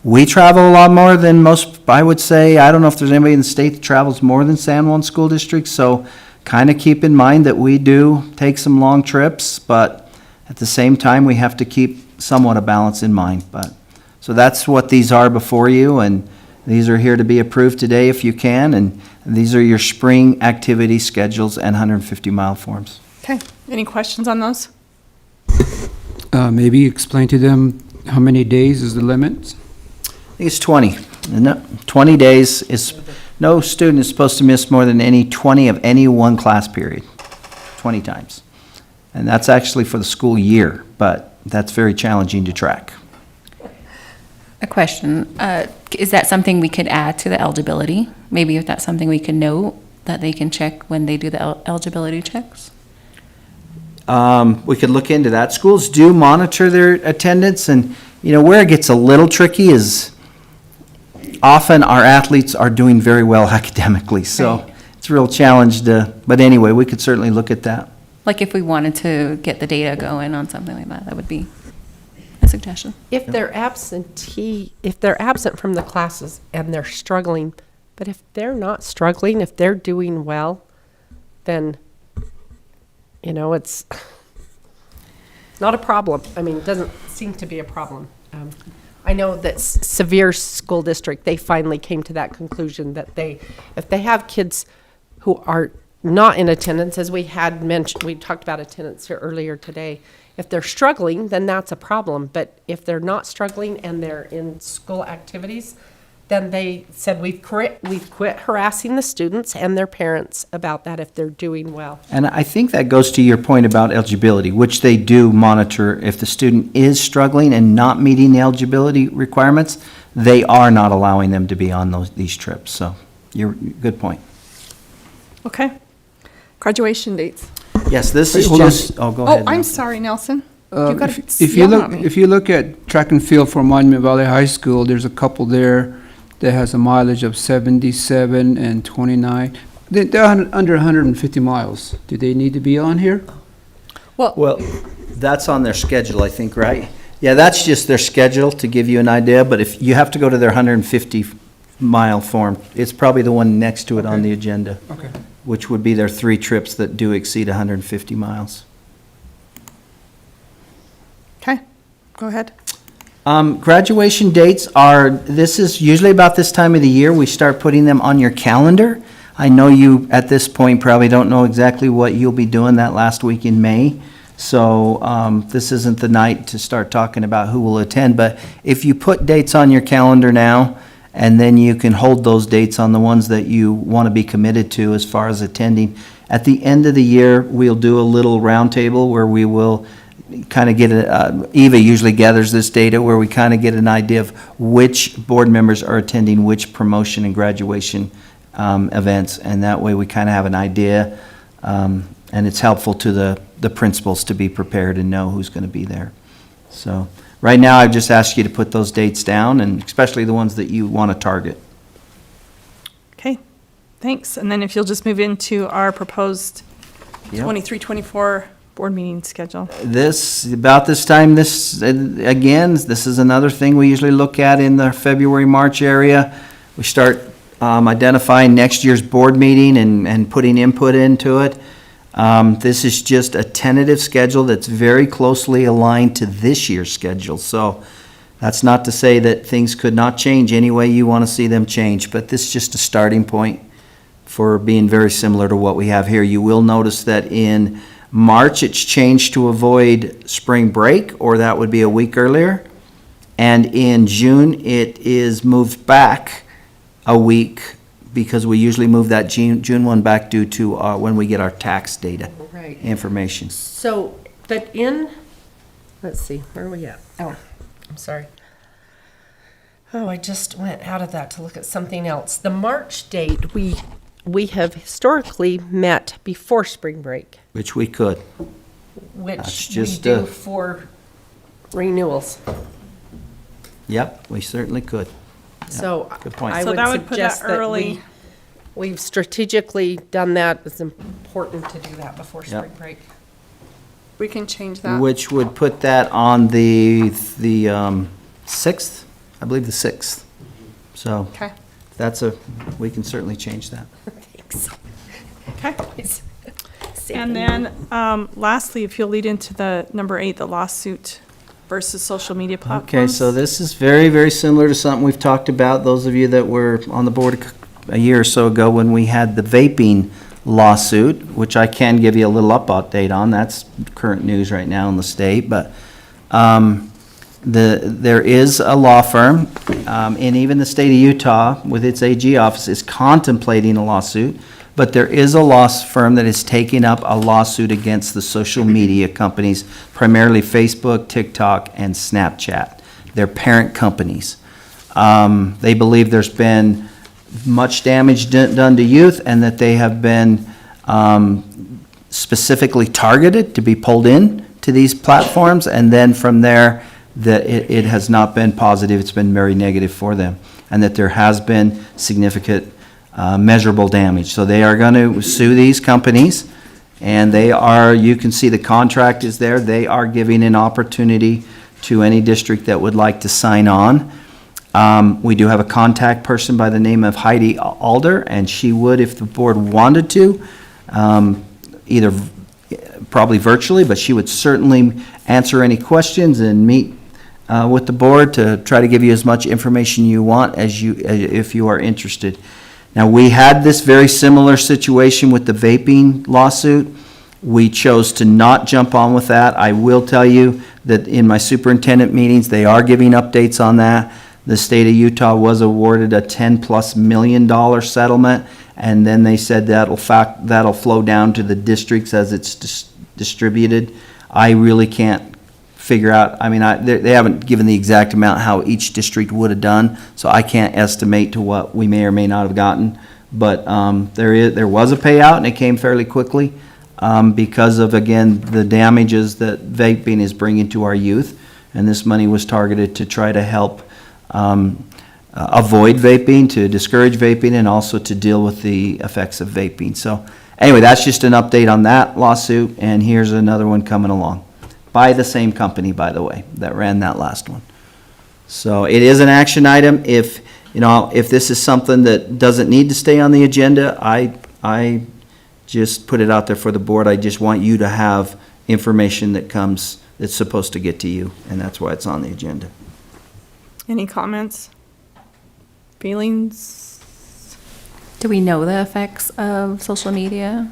We travel a lot more than most, I would say. I don't know if there's anybody in the state that travels more than San Juan School District, so kind of keep in mind that we do take some long trips, but at the same time, we have to keep somewhat of balance in mind. So that's what these are before you, and these are here to be approved today if you can, and these are your spring activity schedules and 150-mile forms. Okay, any questions on those? Maybe explain to them how many days is the limit? I think it's 20. No, 20 days is, no student is supposed to miss more than 20 of any one class period, 20 times. And that's actually for the school year, but that's very challenging to track. A question, is that something we could add to the eligibility? Maybe if that's something we can note that they can check when they do the eligibility checks? We could look into that. Schools do monitor their attendance, and, where it gets a little tricky is often our athletes are doing very well academically, so it's a real challenge but anyway, we could certainly look at that. Like if we wanted to get the data going on something like that, that would be a suggestion. If they're absent from the classes and they're struggling, but if they're not struggling, if they're doing well, then, it's not a problem. I mean, it doesn't seem to be a problem. I know that Sevier School District, they finally came to that conclusion that if they have kids who are not in attendance, as we had mentioned, we talked about attendance here earlier today. If they're struggling, then that's a problem. But if they're not struggling and they're in school activities, then they said we've quit harassing the students and their parents about that if they're doing well. And I think that goes to your point about eligibility, which they do monitor. If the student is struggling and not meeting the eligibility requirements, they are not allowing them to be on these trips. So, good point. Okay. Graduation dates. Yes, this is Hold on. just, go ahead. I'm sorry, Nelson. If you look at track and field for Monument Valley High School, there's a couple there that has a mileage of 77 and 29. They're under 150 miles. Do they need to be on here? Well, that's on their schedule, I think, right? Yeah, that's just their schedule to give you an idea, but if you have to go to their 150-mile form, it's probably the one next to it on the agenda. Okay. Which would be their 3 trips that do exceed 150 miles. Okay, go ahead. Graduation dates this is usually about this time of the year, we start putting them on your calendar. I know you, at this point, probably don't know exactly what you'll be doing that last week in May. So this isn't the night to start talking about who will attend, but if you put dates on your calendar now, and then you can hold those dates on the ones that you want to be committed to as far as attending. At the end of the year, we'll do a little roundtable where we will kind of get Eva usually gathers this data where we kind of get an idea of which board members are attending which promotion and graduation events, and that way we kind of have an idea, and it's helpful to the principals to be prepared and know who's going to be there. So right now, I've just asked you to put those dates down, and especially the ones that you want to target. Okay, thanks. And then if you'll just move into our proposed Yep. 23-24 board meeting schedule. About this time, this is another thing we usually look at in the February, March area. We start identifying next year's board meeting and putting input into it. This is just a tentative schedule that's very closely aligned to this year's schedule. So that's not to say that things could not change any way you want to see them change, but this is just a starting point for being very similar to what we have here. You will notice that in March, it's changed to avoid spring break, or that would be a week earlier. And in June, it is moved back a week because we usually move that June one back due to when we get our tax data Right. information. So, but let's see, where are we at? Oh, I'm sorry. Oh, I just went out of that to look at something else. The March date, we have historically met before spring break, Which we could. which That's we just, do for renewals. Yep, we certainly could. So Good point. I So that would would put that suggest that early. we've strategically done that. It's important to do that before Yep. spring break. We can change that. Which would put that on the 6th, I believe the 6th. So Okay, we can certainly change that. Thanks. okay. And then lastly, if you'll lead into the number 8, the lawsuit versus social media platforms. Okay, so this is very, very similar to something we've talked about, those of you that were on the board a year or so ago when we had the vaping lawsuit, which I can give you a little update on. That's current news right now in the state, but there is a law firm, and even the state of Utah, with its AG office, is contemplating a lawsuit, but there is a law firm that is taking up a lawsuit against the social media companies, primarily Facebook, TikTok, and Snapchat. They're parent companies. They believe there's been much damage done to youth, and that they have been specifically targeted to be pulled in to these platforms, and then from there, that it has not been positive, it's been very negative for them, and that there has been significant measurable damage. So they are going to sue these companies, and you can see the contract is there. They are giving an opportunity to any district that would like to sign on. We do have a contact person by the name of Heidi Alder, and she would, if the board wanted to, either probably virtually, but she would certainly answer any questions and meet with the board to try to give you as much information you want if you are interested. Now, we had this very similar situation with the vaping lawsuit. We chose to not jump on with that. I will tell you that in my superintendent meetings, they are giving updates on that. The state of Utah was awarded a $10+ million settlement, and then they said that'll flow down to the districts as it's distributed. I really can't figure out, they haven't given the exact amount how each district would have done, so I can't estimate to what we may or may not have gotten. But there was a payout, and it came fairly quickly because of, again, the damages that vaping is bringing to our youth. And this money was targeted to try to help avoid vaping, to discourage vaping, and also to deal with the effects of vaping. So anyway, that's just an update on that lawsuit, and here's another one coming along. By the same company, by the way, that ran that last one. So it is an action item. If this is something that doesn't need to stay on the agenda, I just put it out there for the board. I just want you to have information that's supposed to get to you, and that's why it's on the agenda. Any comments? Feelings? Do we know the effects of social media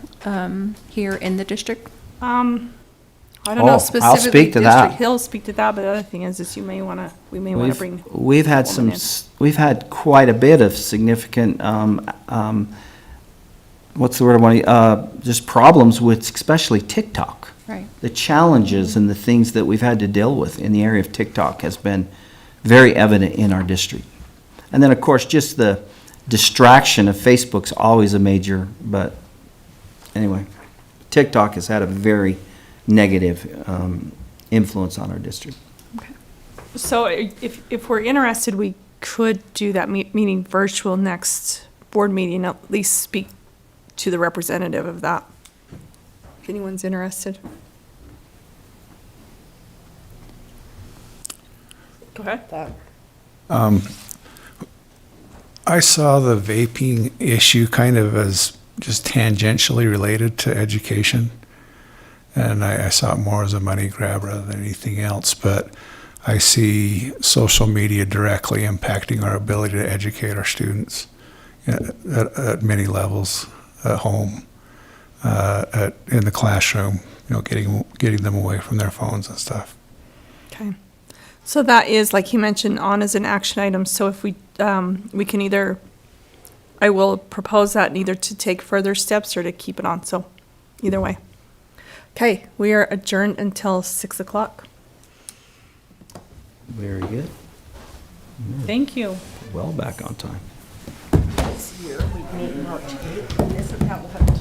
here in the district? I don't know specifically. I'll speak to that. He'll speak to that, but the other thing is we may want to bring. We've had quite a bit of significant, what's the word I want to, just problems with especially TikTok. Right. The challenges and the things that we've had to deal with in the area of TikTok has been very evident in our district. And then, of course, just the distraction of Facebook's always a major, but anyway, TikTok has had a very negative influence on our district. So if we're interested, we could do that meeting virtual next board meeting, at least speak to the representative of that. If anyone's interested. Go ahead. I saw the vaping issue kind of as just tangentially related to education. And I saw it more as a money grab rather than anything else. But I see social media directly impacting our ability to educate our students at many levels, at home, in the classroom, getting them away from their phones and stuff. Okay. So that is, like he mentioned, on as an action item. So if we can either, I will propose that either to take further steps or to keep it on. So either way. Okay, we are adjourned until 6 o'clock. Very good. Thank you. Well back on time. This year, we meet March 8th, and this account will have to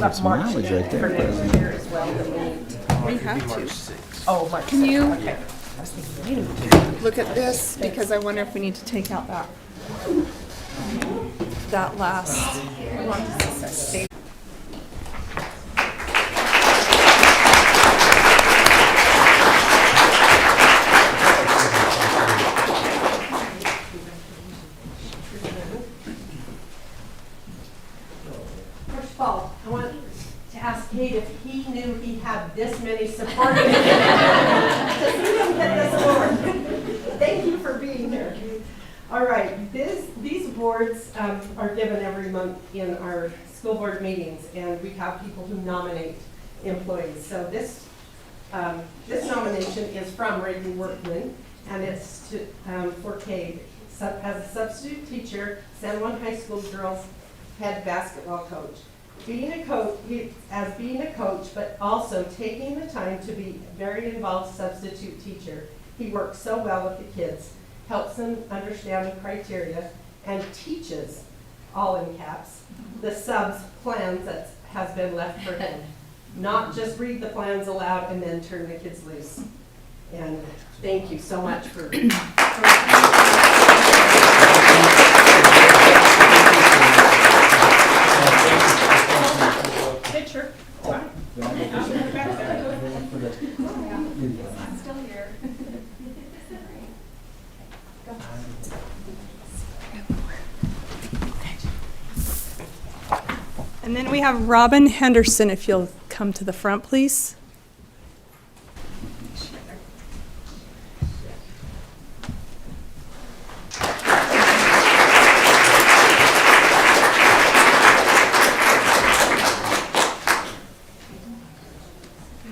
That's mileage right there. for next year as well, that we need. We have to. Oh, March 6th. Can you Okay. I was thinking, wait a minute. look at this? Because I wonder if we need to take out that last. First of all, I want to ask Kate if he knew he had this many supporters. Does he don't get this award? Thank you for being here. All right, these awards are given every month in our school board meetings, and we have people who nominate employees. So this nomination is from Reagan Workman, and it's to, for Kate. As a substitute teacher, San Juan High School girls head basketball coach. Being a coach, but also taking the time to be a very involved substitute teacher. He works so well with the kids, helps them understand the criteria, and teaches, all in caps, the subs plans that has been left for him. Not just read the plans aloud and then turn the kids loose. And thank you so much for Picture. I'm still here. And then we have Robin Henderson, if you'll come to the front, please.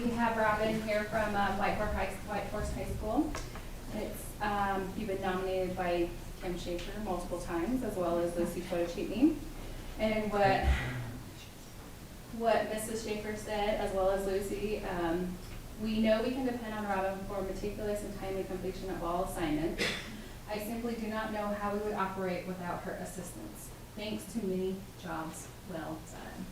We have Robin here from Whitehorse High School. It's, you've been nominated by Kim Schaefer multiple times, as well as Lucy Fotochetney. And what Mrs. Schaefer said, as well as Lucy, we know we can depend on Robin for meticulous and timely completion of all assignments. I simply do not know how we would operate without her assistance. Thanks to many jobs well done.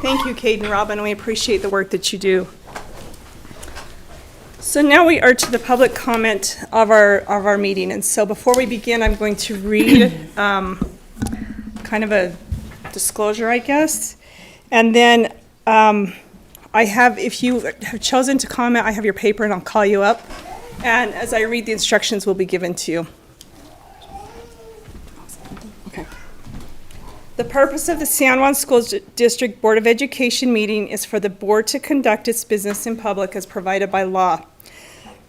Thank you, Kate and Robin. We appreciate the work that you do. So now we are to the public comment of our meeting. And so before we begin, I'm going to read kind of a disclosure, I guess. And then I have, if you have chosen to comment, I have your paper and I'll call you up. And as I read, the instructions will be given to you. Okay. The purpose of the San Juan School District Board of Education meeting is for the board to conduct its business in public as provided by law.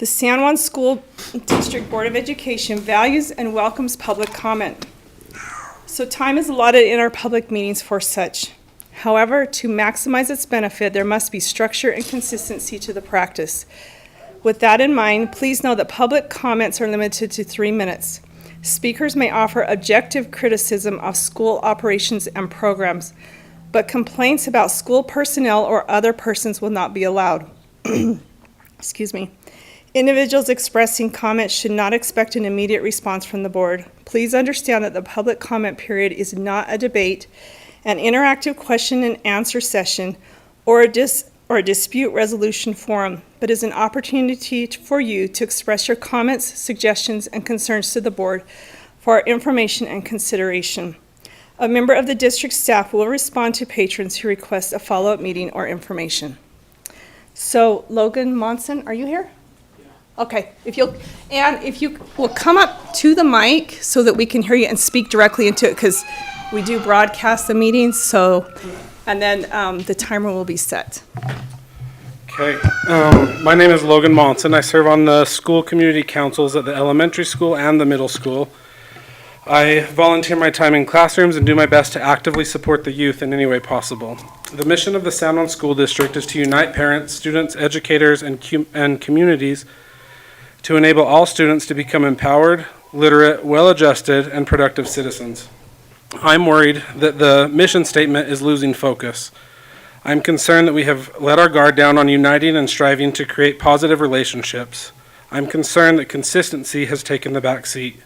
The San Juan School District Board of Education values and welcomes public comment. So time is allotted in our public meetings for such. However, to maximize its benefit, there must be structure and consistency to the practice. With that in mind, please know that public comments are limited to 3 minutes. Speakers may offer objective criticism of school operations and programs, but complaints about school personnel or other persons will not be allowed. Excuse me. Individuals expressing comments should not expect an immediate response from the board. Please understand that the public comment period is not a debate, an interactive question and answer session, or a dispute resolution forum, but is an opportunity for you to express your comments, suggestions, and concerns to the board for our information and consideration. A member of the district staff will respond to patrons who request a follow-up meeting or information. So, Logan Monson, are you here? Yeah. Okay, if you will come up to the mic so that we can hear you and speak directly into it, because we do broadcast the meetings, so, and then the timer will be set. Okay, my name is Logan Monson. I serve on the school community councils at the elementary school and the middle school. I volunteer my time in classrooms and do my best to actively support the youth in any way possible. The mission of the San Juan School District is to unite parents, students, educators, and communities to enable all students to become empowered, literate, well-adjusted, and productive citizens. I'm worried that the mission statement is losing focus. I'm concerned that we have let our guard down on uniting and striving to create positive relationships. I'm concerned that consistency has taken the back seat.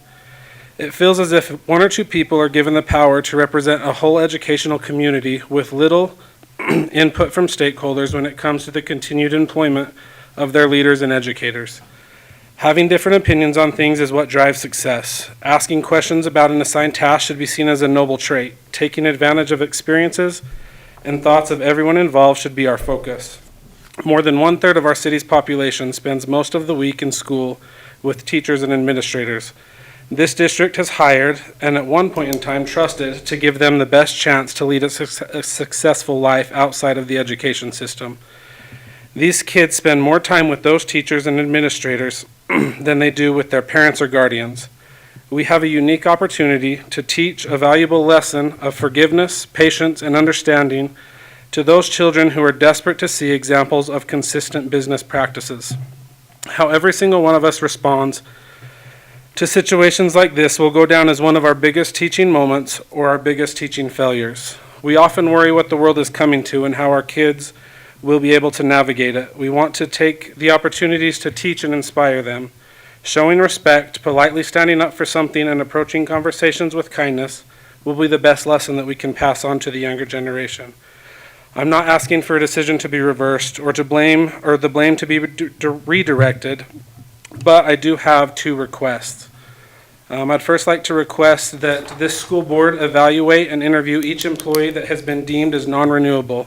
It feels as if one or two people are given the power to represent a whole educational community with little input from stakeholders when it comes to the continued employment of their leaders and educators. Having different opinions on things is what drives success. Asking questions about an assigned task should be seen as a noble trait. Taking advantage of experiences and thoughts of everyone involved should be our focus. More than 1/3 of our city's population spends most of the week in school with teachers and administrators. This district has hired, and at one point in time trusted, to give them the best chance to lead a successful life outside of the education system. These kids spend more time with those teachers and administrators than they do with their parents or guardians. We have a unique opportunity to teach a valuable lesson of forgiveness, patience, and understanding to those children who are desperate to see examples of consistent business practices. How every single one of us responds to situations like this will go down as one of our biggest teaching moments or our biggest teaching failures. We often worry what the world is coming to and how our kids will be able to navigate it. We want to take the opportunities to teach and inspire them. Showing respect, politely standing up for something, and approaching conversations with kindness will be the best lesson that we can pass on to the younger generation. I'm not asking for a decision to be reversed or the blame to be redirected, but I do have 2 requests. I'd first like to request that this school board evaluate and interview each employee that has been deemed as non-renewable.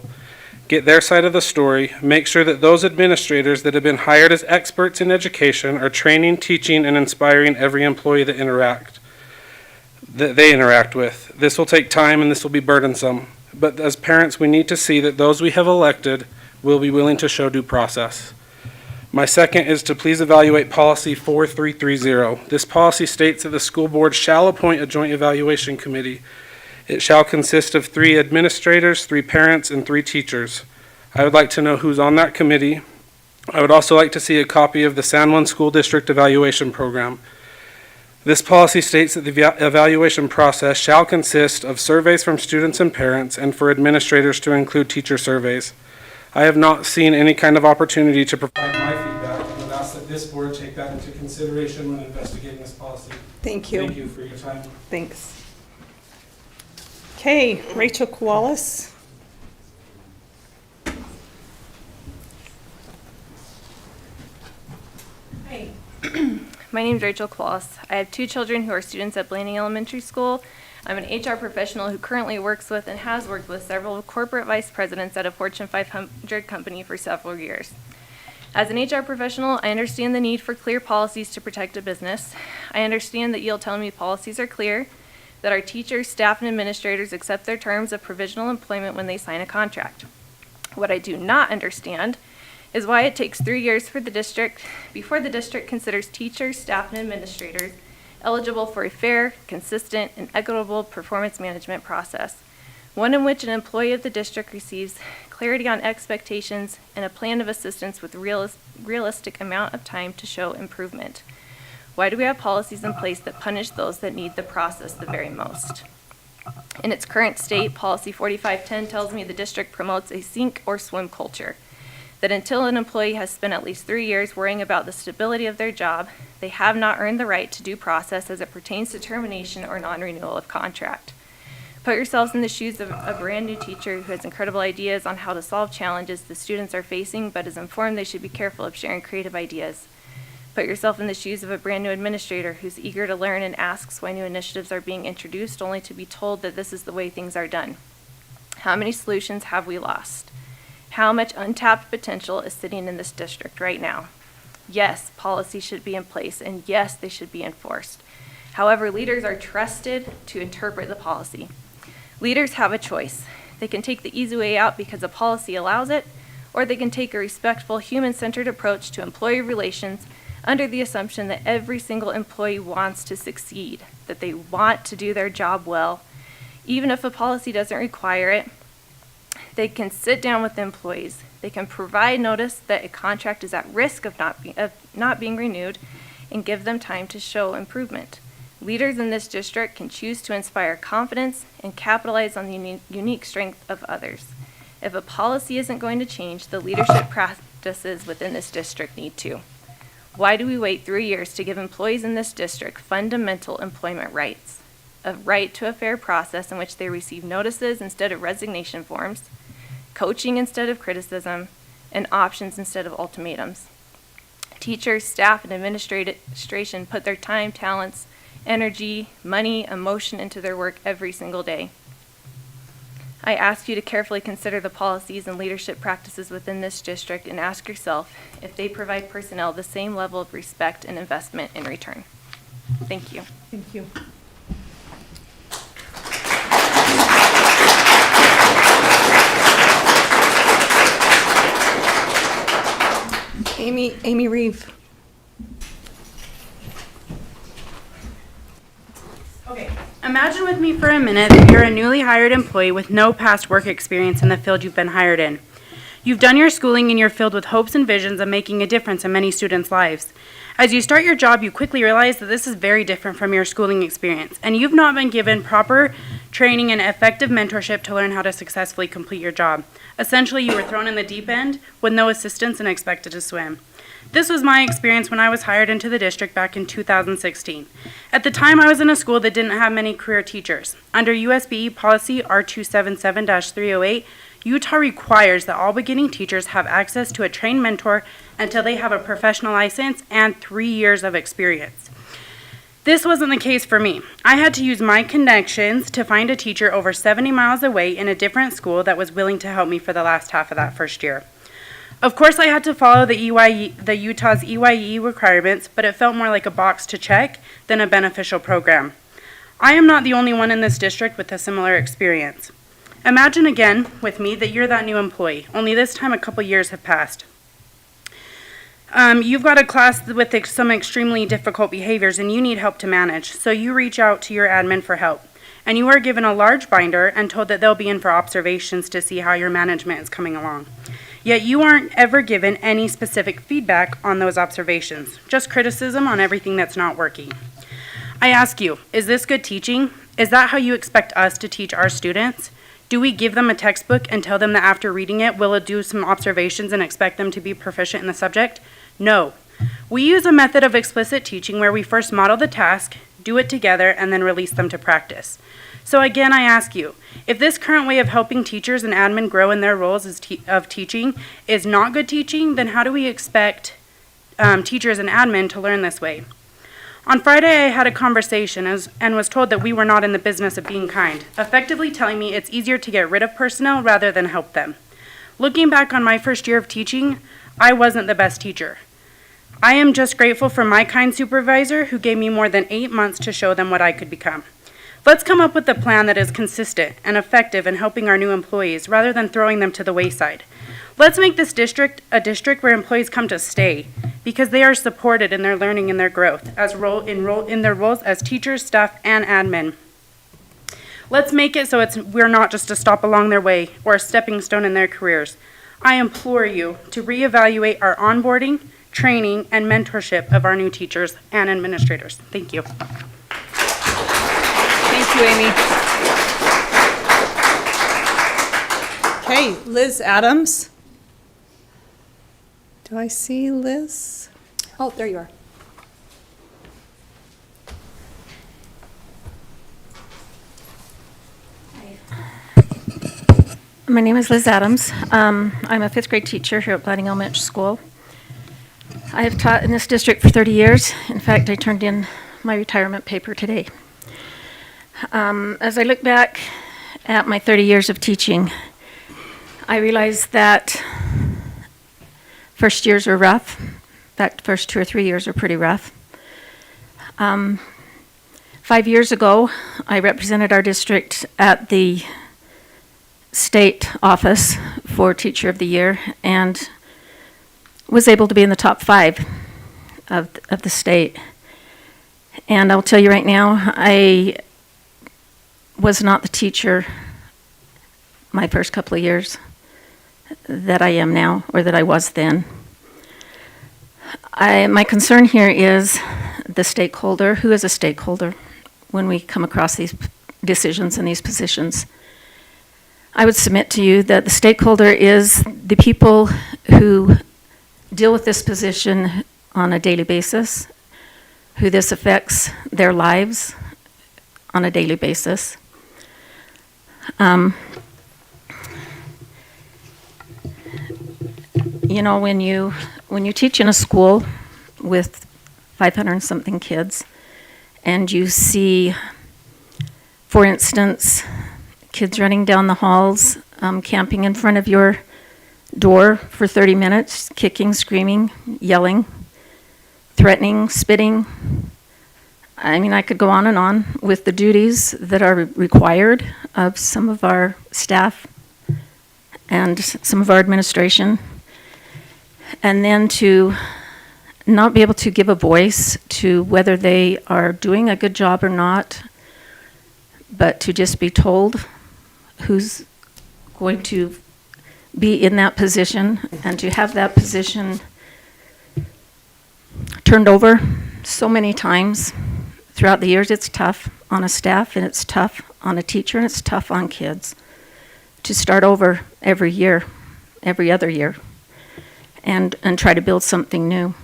Get their side of the story, make sure that those administrators that have been hired as experts in education are training, teaching, and inspiring every employee that they interact with. This will take time and this will be burdensome, but as parents we need to see that those we have elected will be willing to show due process. My second is to please evaluate policy 4330. This policy states that the school board shall appoint a joint evaluation committee. It shall consist of 3 administrators, 3 parents, and 3 teachers. I would like to know who's on that committee. I would also like to see a copy of the San Juan School District Evaluation Program. This policy states that the evaluation process shall consist of surveys from students and parents, and for administrators to include teacher surveys. I have not seen any kind of opportunity to provide my feedback, and would ask that this board take that into consideration when investigating this policy. Thank you. Thank you for your time. Thanks. Okay, Rachel Koalas. Hi. My name is Rachel Qualls. I have 2 children who are students at Blanding Elementary School. I'm an HR professional who currently works with and has worked with several corporate vice presidents at a Fortune 500 company for several years. As an HR professional, I understand the need for clear policies to protect a business. I understand that you'll tell me policies are clear, that our teachers, staff, and administrators accept their terms of provisional employment when they sign a contract. What I do not understand is why it takes 3 years for the district before the district considers teachers, staff, and administrators eligible for a fair, consistent, and equitable performance management process, one in which an employee of the district receives clarity on expectations and a plan of assistance with realistic amount of time to show improvement. Why do we have policies in place that punish those that need the process the very most? In its current state, Policy 4510 tells me the district promotes a sink or swim culture, that until an employee has spent at least 3 years worrying about the stability of their job, they have not earned the right to due process as it pertains to termination or non-renewal of contract. Put yourselves in the shoes of a brand new teacher who has incredible ideas on how to solve challenges the students are facing, but is informed they should be careful of sharing creative ideas. Put yourself in the shoes of a brand new administrator who's eager to learn and asks why new initiatives are being introduced only to be told that this is the way things are done. How many solutions have we lost? How much untapped potential is sitting in this district right now? Yes, policies should be in place, and yes, they should be enforced. However, leaders are trusted to interpret the policy. Leaders have a choice. They can take the easy way out because a policy allows it, or they can take a respectful, human-centered approach to employee relations under the assumption that every single employee wants to succeed, that they want to do their job well. Even if a policy doesn't require it, they can sit down with the employees. They can provide notice that a contract is at risk of not being renewed and give them time to show improvement. Leaders in this district can choose to inspire confidence and capitalize on the unique strength of others. If a policy isn't going to change, the leadership practices within this district need to. Why do we wait 3 years to give employees in this district fundamental employment rights? A right to a fair process in which they receive notices instead of resignation forms, coaching instead of criticism, and options instead of ultimatums. Teachers, staff, and administration put their time, talents, energy, money, emotion into their work every single day. I ask you to carefully consider the policies and leadership practices within this district and ask yourself if they provide personnel the same level of respect and investment in return. Thank you. Thank you. Amy Reeve. Okay, imagine with me for a minute that you're a newly hired employee with no past work experience in the field you've been hired in. You've done your schooling and you're filled with hopes and visions of making a difference in many students' lives. As you start your job, you quickly realize that this is very different from your schooling experience, and you've not been given proper training and effective mentorship to learn how to successfully complete your job. Essentially, you were thrown in the deep end with no assistance and expected to swim. This was my experience when I was hired into the district back in 2016. At the time, I was in a school that didn't have many career teachers. Under USBE policy R277-308, Utah requires that all beginning teachers have access to a trained mentor until they have a professional license and 3 years of experience. This wasn't the case for me. I had to use my connections to find a teacher over 70 miles away in a different school that was willing to help me for the last half of that first year. Of course, I had to follow the Utah's EYE requirements, but it felt more like a box to check than a beneficial program. I am not the only one in this district with a similar experience. Imagine again with me that you're that new employee, only this time a couple years have passed. You've got a class with some extremely difficult behaviors and you need help to manage, so you reach out to your admin for help. And you are given a large binder and told that they'll be in for observations to see how your management is coming along. Yet you aren't ever given any specific feedback on those observations, just criticism on everything that's not working. I ask you, is this good teaching? Is that how you expect us to teach our students? Do we give them a textbook and tell them that after reading it, we'll do some observations and expect them to be proficient in the subject? No. We use a method of explicit teaching where we first model the task, do it together, and then release them to practice. So again, I ask you, if this current way of helping teachers and admin grow in their roles of teaching is not good teaching, then how do we expect teachers and admin to learn this way? On Friday, I had a conversation and was told that we were not in the business of being kind, effectively telling me it's easier to get rid of personnel rather than help them. Looking back on my first year of teaching, I wasn't the best teacher. I am just grateful for my kind supervisor who gave me more than 8 months to show them what I could become. Let's come up with a plan that is consistent and effective in helping our new employees rather than throwing them to the wayside. Let's make this district a district where employees come to stay because they are supported in their learning and their growth in their roles as teachers, staff, and admin. Let's make it so we're not just a stop along their way or a stepping stone in their careers. I implore you to reevaluate our onboarding, training, and mentorship of our new teachers and administrators. Thank you. Thank you, Amy. Okay, Liz Adams. Do I see Liz? Oh, there you are. My name is Liz Adams. I'm a fifth grade teacher here at Blading Elementary School. I have taught in this district for 30 years. In fact, I turned in my retirement paper today. As I look back at my 30 years of teaching, I realized that first years were rough. In fact, the first 2 or 3 years were pretty rough. 5 years ago, I represented our district at the state office for Teacher of the Year and was able to be in the top 5 of the state. And I'll tell you right now, I was not the teacher my first couple of years that I am now, or that I was then. My concern here is the stakeholder. Who is a stakeholder when we come across these decisions and these positions? I would submit to you that the stakeholder is the people who deal with this position on a daily basis, who this affects their lives on a daily basis. You know, when you teach in a school with 500 and something kids, and you see, for instance, kids running down the halls, camping in front of your door for 30 minutes, kicking, screaming, yelling, threatening, spitting. I mean, I could go on and on with the duties that are required of some of our staff and some of our administration. And then to not be able to give a voice to whether they are doing a good job or not, but to just be told who's going to be in that position, and to have that position turned over so many times throughout the years. It's tough on a staff, and it's tough on a teacher, and it's tough on kids to start over every year, every other year, and try to build something new.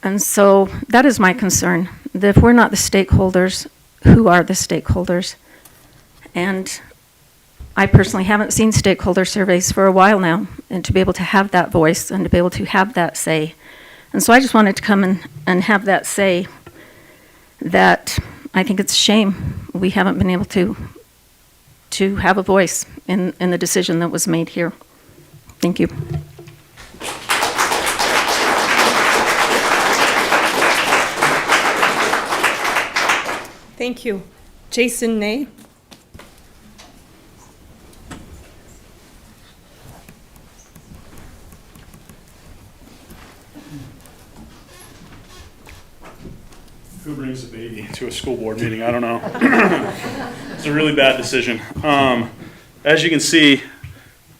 And so that is my concern, that if we're not the stakeholders, who are the stakeholders? And I personally haven't seen stakeholder surveys for a while now, and to be able to have that voice and to be able to have that say. And so I just wanted to come and have that say, that I think it's a shame we haven't been able to have a voice in the decision that was made here. Thank you. Thank you. Jason Ney. Who brings a baby to a school board meeting? I don't know. It's a really bad decision. As you can see,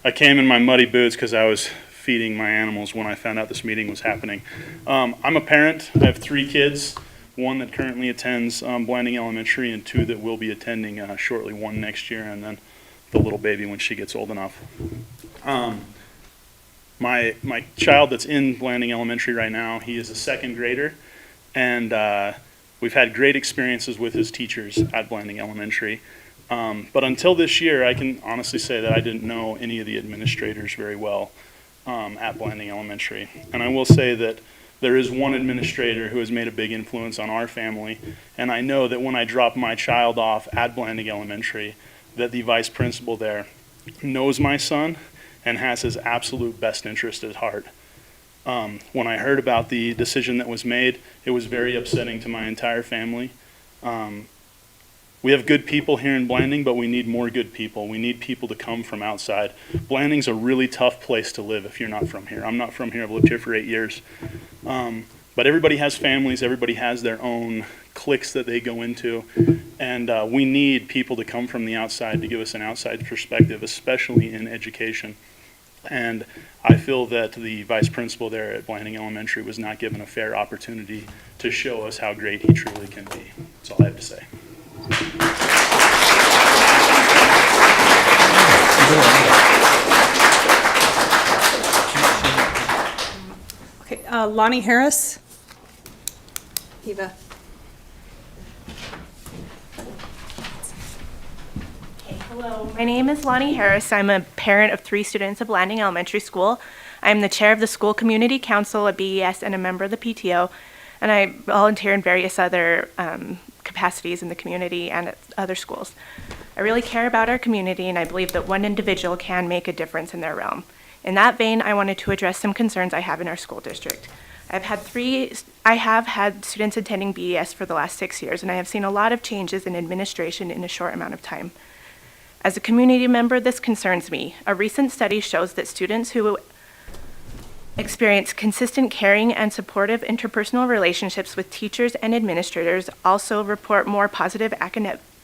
I came in my muddy boots because I was feeding my animals when I found out this meeting was happening. I'm a parent. I have 3 kids, 1 that currently attends Blanding Elementary and 2 that will be attending shortly, 1 next year, and then the little baby when she gets old enough. My child that's in Blanding Elementary right now, he is a 2nd grader, and we've had great experiences with his teachers at Blanding Elementary. But until this year, I can honestly say that I didn't know any of the administrators very well at Blanding Elementary. And I will say that there is one administrator who has made a big influence on our family, and I know that when I drop my child off at Blanding Elementary, that the vice principal there knows my son and has his absolute best interest at heart. When I heard about the decision that was made, it was very upsetting to my entire family. We have good people here in Blanding, but we need more good people. We need people to come from outside. Blanding's a really tough place to live if you're not from here. I'm not from here. I've lived here for 8 years. But everybody has families. Everybody has their own cliques that they go into. And we need people to come from the outside to give us an outside perspective, especially in education. And I feel that the vice principal there at Blanding Elementary was not given a fair opportunity to show us how great he truly can be. That's all I have to say. Okay, Lonnie Harris. Eva. Hello, my name is Lonnie Harris. I'm a parent of 3 students at Blanding Elementary School. I'm the chair of the School Community Council at BES and a member of the PTO, and I volunteer in various other capacities in the community and at other schools. I really care about our community, and I believe that one individual can make a difference in their realm. In that vein, I wanted to address some concerns I have in our school district. I have had students attending BES for the last 6 years, and I have seen a lot of changes in administration in a short amount of time. As a community member, this concerns me. A recent study shows that students who experience consistent caring and supportive interpersonal relationships with teachers and administrators also report more positive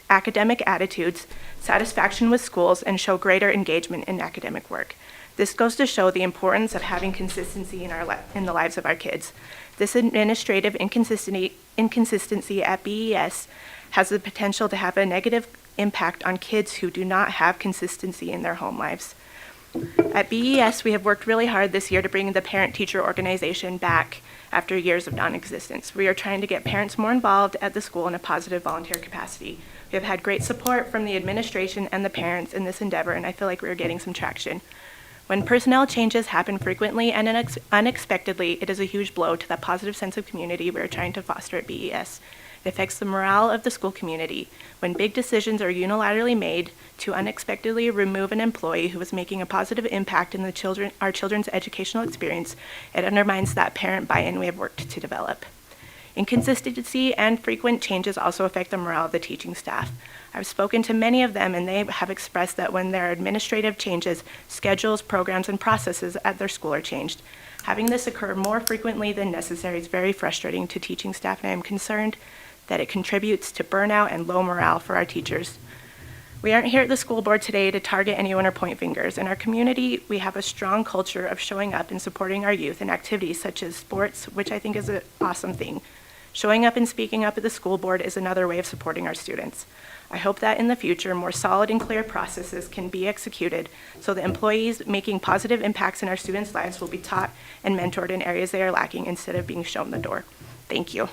academic attitudes, satisfaction with schools, and show greater engagement in academic work. This goes to show the importance of having consistency in the lives of our kids. This administrative inconsistency at BES has the potential to have a negative impact on kids who do not have consistency in their home lives. At BES, we have worked really hard this year to bring the parent-teacher organization back after years of non-existence. We are trying to get parents more involved at the school in a positive volunteer capacity. We have had great support from the administration and the parents in this endeavor, and I feel like we are getting some traction. When personnel changes happen frequently and unexpectedly, it is a huge blow to that positive sense of community we are trying to foster at BES. It affects the morale of the school community. When big decisions are unilaterally made to unexpectedly remove an employee who is making a positive impact in our children's educational experience, it undermines that parent buy-in we have worked to develop. Inconsistency and frequent changes also affect the morale of the teaching staff. I've spoken to many of them, and they have expressed that when there are administrative changes, schedules, programs, and processes at their school are changed. Having this occur more frequently than necessary is very frustrating to teaching staff, and I am concerned that it contributes to burnout and low morale for our teachers. We aren't here at the school board today to target anyone or point fingers. In our community, we have a strong culture of showing up and supporting our youth in activities such as sports, which I think is an awesome thing. Showing up and speaking up at the school board is another way of supporting our students. I hope that in the future, more solid and clear processes can be executed so that employees making positive impacts in our students' lives will be taught and mentored in areas they are lacking instead of being shown the door. Thank you.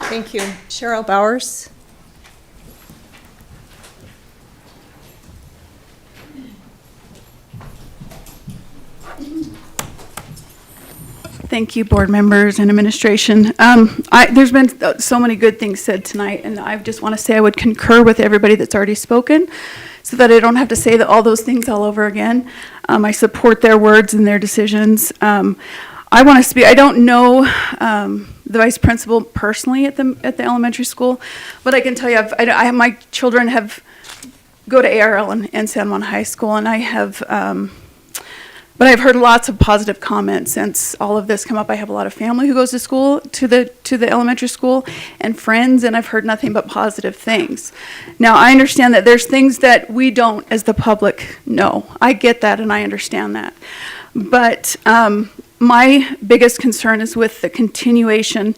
Thank you. Cheryl Bowers. Thank you, board members and administration. There's been so many good things said tonight, and I just want to say I would concur with everybody that's already spoken so that I don't have to say all those things all over again. I support their words and their decisions. I want to speak, I don't know the vice principal personally at the elementary school, but I can tell you, my children go to ARL and San Juan High School, and I have, but I've heard lots of positive comments since all of this come up. I have a lot of family who goes to school, to the elementary school, and friends, and I've heard nothing but positive things. Now, I understand that there's things that we don't, as the public, know. I get that, and I understand that. But my biggest concern is with the continuation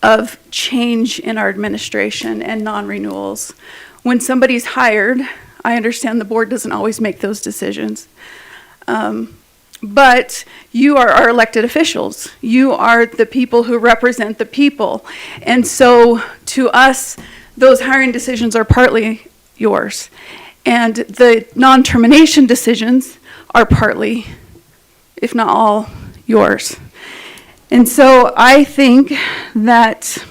of change in our administration and non-renewals. When somebody's hired, I understand the board doesn't always make those decisions. But you are our elected officials. You are the people who represent the people. And so to us, those hiring decisions are partly yours. And the non-termination decisions are partly, if not all, yours. And so I think that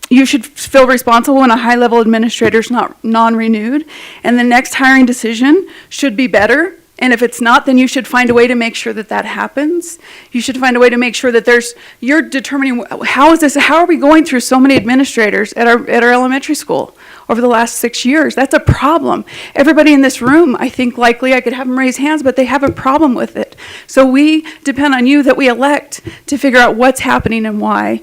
you should feel responsible when a high-level administrator is not non-renewed, and the next hiring decision should be better And if it's not, then you should find a way to make sure that that happens. You should find a way to make sure that you're determining, how are we going through so many administrators at our elementary school over the last 6 years? That's a problem. Everybody in this room, I think likely I could have them raise hands, but they have a problem with it. So we depend on you that we elect to figure out what's happening and why.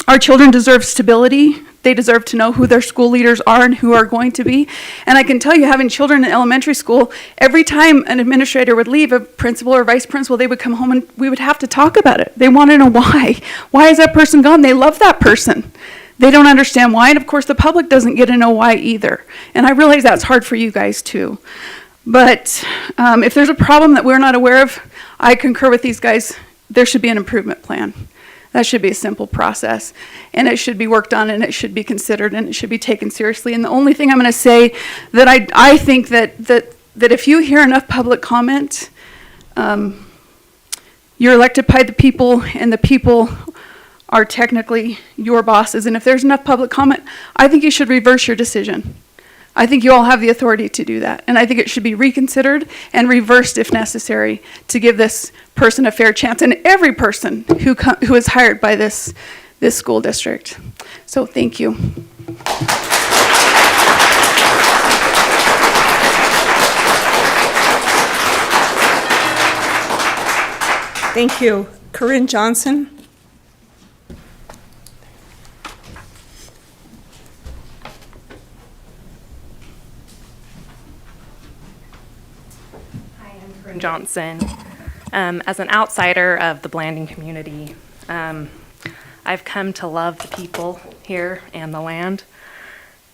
Our children deserve stability. They deserve to know who their school leaders are and who are going to be. And I can tell you, having children in elementary school, every time an administrator would leave, a principal or vice principal, they would come home and we would have to talk about it. They want to know why. Why is that person gone? They love that person. They don't understand why. And of course, the public doesn't get to know why either. And I realize that's hard for you guys too. But if there's a problem that we're not aware of, I concur with these guys. There should be an improvement plan. That should be a simple process, and it should be worked on, and it should be considered, and it should be taken seriously. And the only thing I'm going to say that I think that if you hear enough public comment, you're elected by the people, and the people are technically your bosses. And if there's enough public comment, I think you should reverse your decision. I think you all have the authority to do that. And I think it should be reconsidered and reversed if necessary to give this person a fair chance, and every person who is hired by this school district. So thank you. Thank you. Corinne Johnson. Johnson. As an outsider of the Blanding community, I've come to love the people here and the land.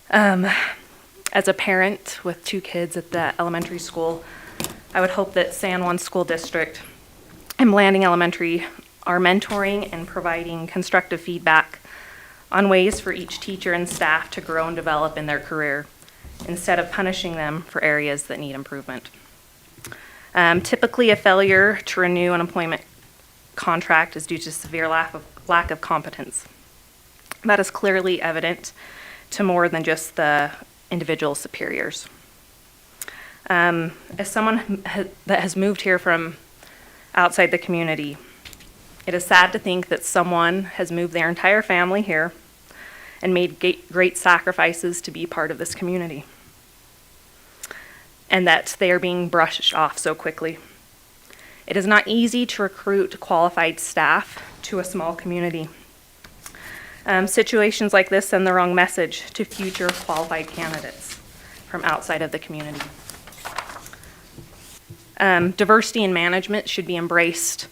As a parent with 2 kids at the elementary school, I would hope that San Juan School District and Blanding Elementary are mentoring and providing constructive feedback on ways for each teacher and staff to grow and develop in their career, instead of punishing them for areas that need improvement. Typically, a failure to renew an employment contract is due to severe lack of competence. That is clearly evident to more than just the individual superiors. As someone that has moved here from outside the community, it is sad to think that someone has moved their entire family here and made great sacrifices to be part of this community, and that they are being brushed off so quickly. It is not easy to recruit qualified staff to a small community. Situations like this send the wrong message to future qualified candidates from outside of the community. Diversity in management should be embraced,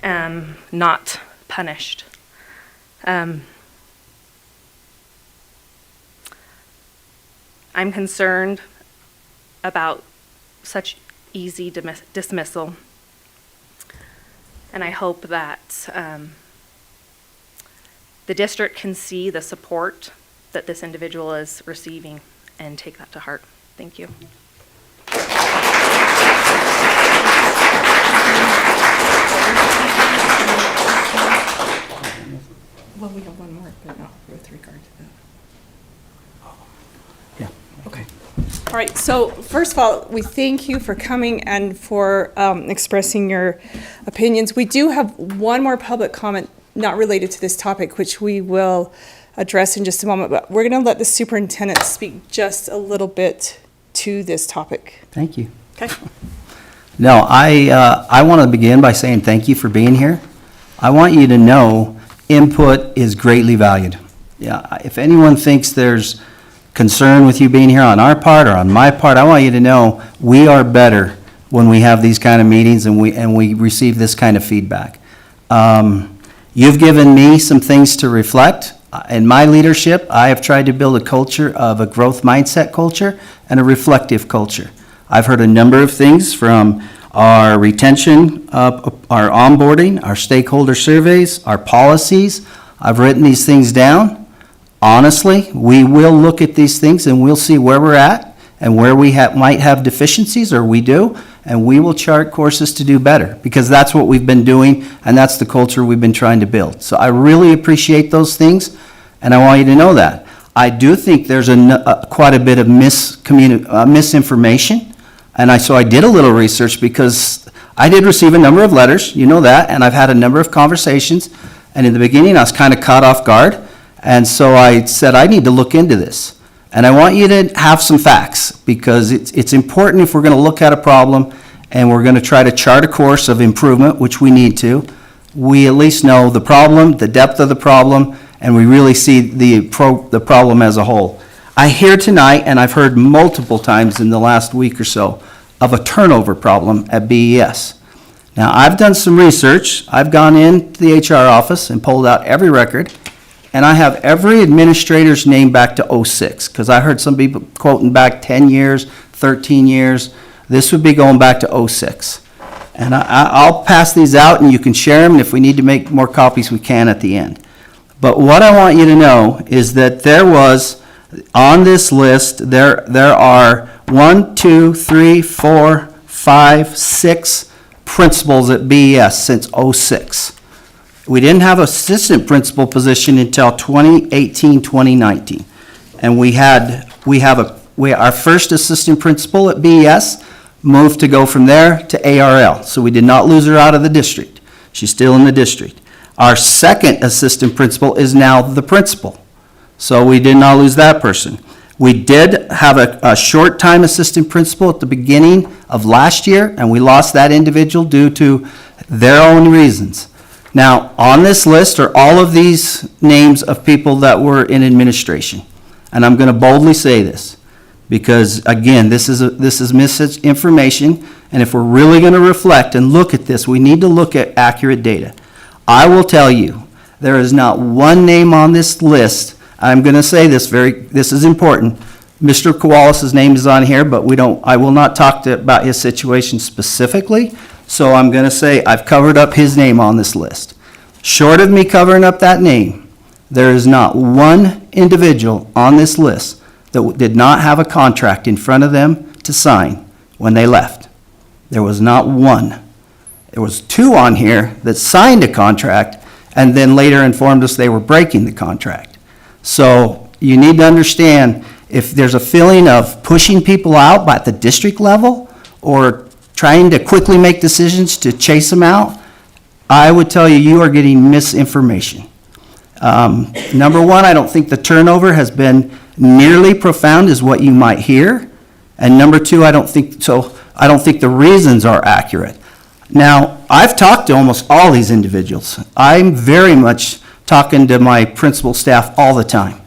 not punished. I'm concerned about such easy dismissal, and I hope that the district can see the support that this individual is receiving and take that to heart. Thank you. Well, we have one more, but not with regard to that. Yeah. Okay. All right, so first of all, we thank you for coming and for expressing your opinions. We do have one more public comment not related to this topic, which we will address in just a moment, but we're going to let the superintendent speak just a little bit to this topic. Thank you. Okay. No, I want to begin by saying thank you for being here. I want you to know input is greatly valued. Yeah, if anyone thinks there's concern with you being here on our part or on my part, I want you to know we are better when we have these kind of meetings and we receive this kind of feedback. You've given me some things to reflect. In my leadership, I have tried to build a culture of a growth mindset culture and a reflective culture. I've heard a number of things from our retention, our onboarding, our stakeholder surveys, our policies. I've written these things down. Honestly, we will look at these things and we'll see where we're at and where we might have deficiencies, or we do, and we will chart courses to do better, because that's what we've been doing and that's the culture we've been trying to build. So I really appreciate those things, and I want you to know that. I do think there's quite a bit of misinformation And so I did a little research because I did receive a number of letters, you know that, and I've had a number of conversations. And in the beginning, I was kind of caught off guard. And so I said, I need to look into this. And I want you to have some facts, because it's important if we're going to look at a problem and we're going to try to chart a course of improvement, which we need to. We at least know the problem, the depth of the problem, and we really see the problem as a whole. I hear tonight, and I've heard multiple times in the last week or so, of a turnover problem at BES. Now, I've done some research. I've gone into the HR office and pulled out every record, and I have every administrator's name back to '06, because I heard some people quoting back 10 years, 13 years. This would be going back to '06. And I'll pass these out, and you can share them, and if we need to make more copies, we can at the end. But what I want you to know is that there was, on this list, there are 1, 2, 3, 4, 5, 6 principals at BES since '06. We didn't have an assistant principal position until 2018, 2019. And our first assistant principal at BES moved to go from there to ARL. So we did not lose her out of the district. She's still in the district. Our second assistant principal is now the principal. So we did not lose that person. We did have a short-time assistant principal at the beginning of last year, and we lost that individual due to their own reasons. Now, on this list are all of these names of people that were in administration. And I'm going to boldly say this, because, again, this is misinformation, and if we're really going to reflect and look at this, we need to look at accurate data. I will tell you, there is not one name on this list. I'm going to say this this is important. Mr. Kowalas's name is on here, but I will not talk about his situation specifically. So I'm going to say I've covered up his name on this list. Short of me covering up that name, there is not one individual on this list that did not have a contract in front of them to sign when they left. There was not one. There was 2 on here that signed a contract and then later informed us they were breaking the contract. So you need to understand, if there's a feeling of pushing people out at the district level or trying to quickly make decisions to chase them out, I would tell you, you are getting misinformation. Number one, I don't think the turnover has been nearly profound as what you might hear. And number two, I don't think the reasons are accurate. Now, I've talked to almost all these individuals. I'm very much talking to my principal staff all the time.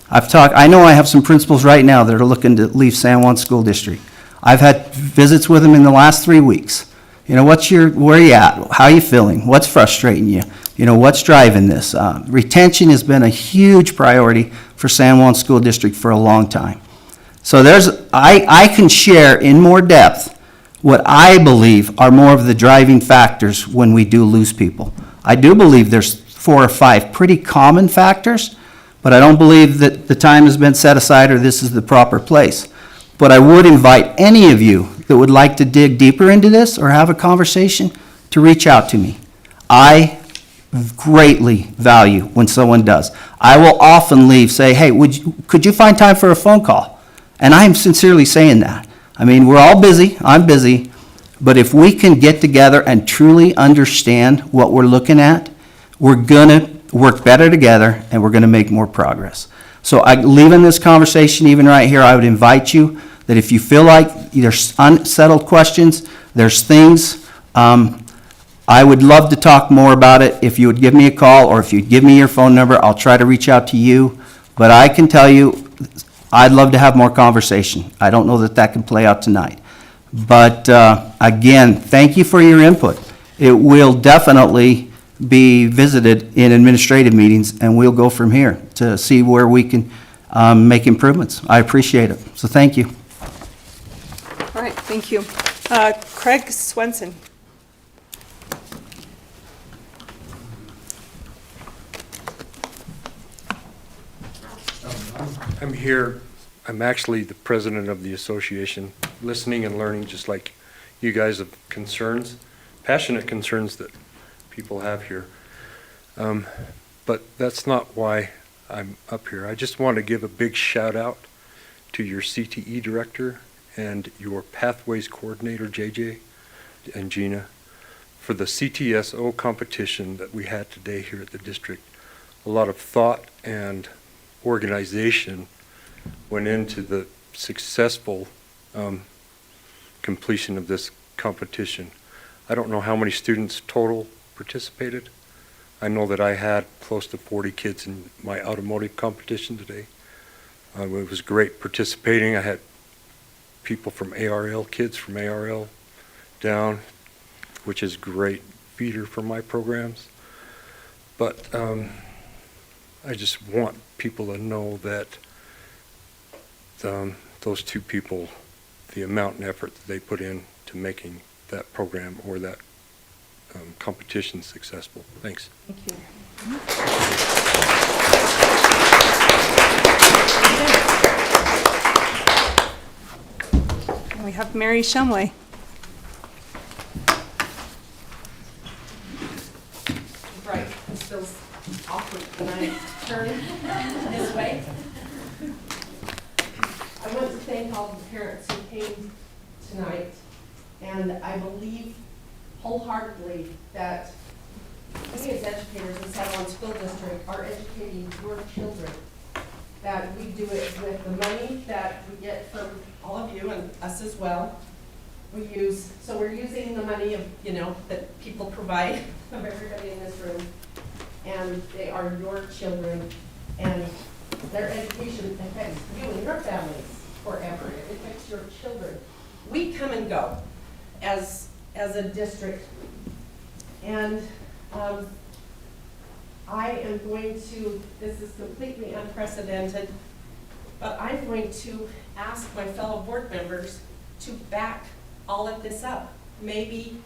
I know I have some principals right now that are looking to leave San Juan School District. I've had visits with them in the last 3 weeks. You know, where are you at? How are you feeling? What's frustrating you? You know, what's driving this? Retention has been a huge priority for San Juan School District for a long time. So I can share in more depth what I believe are more of the driving factors when we do lose people. I do believe there's 4 or 5 pretty common factors, but I don't believe that the time has been set aside or this is the proper place. But I would invite any of you that would like to dig deeper into this or have a conversation to reach out to me. I greatly value when someone does. I will often say, hey, could you find time for a phone call? And I'm sincerely saying that. I mean, we're all busy, I'm busy, but if we can get together and truly understand what we're looking at, we're gonna work better together and we're gonna make more progress. So leaving this conversation even right here, I would invite you that if you feel like there's unsettled questions, there's things, I would love to talk more about it. If you would give me a call or if you'd give me your phone number, I'll try to reach out to you. But I can tell you, I'd love to have more conversation. I don't know that can play out tonight. But again, thank you for your input. It will definitely be visited in administrative meetings, and we'll go from here to see where we can make improvements. I appreciate it. So thank you. All right, thank you. Craig Swenson. I'm here, I'm actually the president of the association, listening and learning just like you guys have concerns, passionate concerns that people have here. But that's not why I'm up here. I just want to give a big shout out to your CTE director and your Pathways Coordinator, JJ, and Gina, for the CTSO competition that we had today here at the district. A lot of thought and organization went into the successful completion of this competition. I don't know how many students total participated. I know that I had close to 40 kids in my automotive competition today. It was great participating. I had people from ARL, kids from ARL down, which is great feeder for my programs. But I just want people to know that those two people, the amount and effort that they put in to making that program or that competition successful. Thanks. Thank you. And we have Mary Shumway. Right, this feels awkward when I turn this way. I want to thank all the parents who came tonight, and I believe wholeheartedly that we as educators in San Juan School District are educating your children, that we do it with the money that we get from all of you and us as well. We're using the money of, that people provide of everybody in this room, and they are your children, and their education affects you and your families forever. It affects your children. We come and go as a district, and I am going to, this is completely unprecedented, but I'm going to ask my fellow board members to back all of this up. Maybe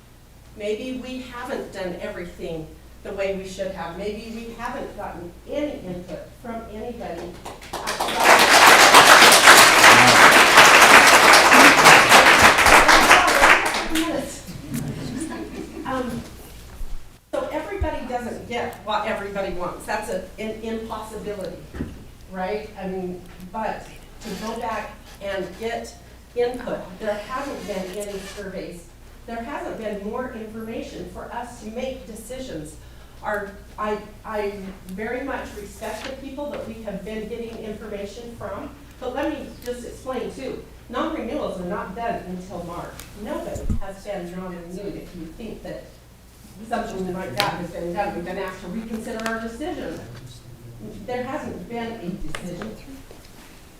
we haven't done everything the way we should have. Maybe we haven't gotten any input from anybody. So everybody doesn't get what everybody wants. That's an impossibility, right? I mean, but to go back and get input, there hasn't been any surveys. There hasn't been more information for us to make decisions. I very much respect the people that we have been getting information from, but let me just explain too. Non-renewals are not done until March. Nobody has been non-renewed. If you think that something like that has been done, we've been asked to reconsider our decision. There hasn't been a decision.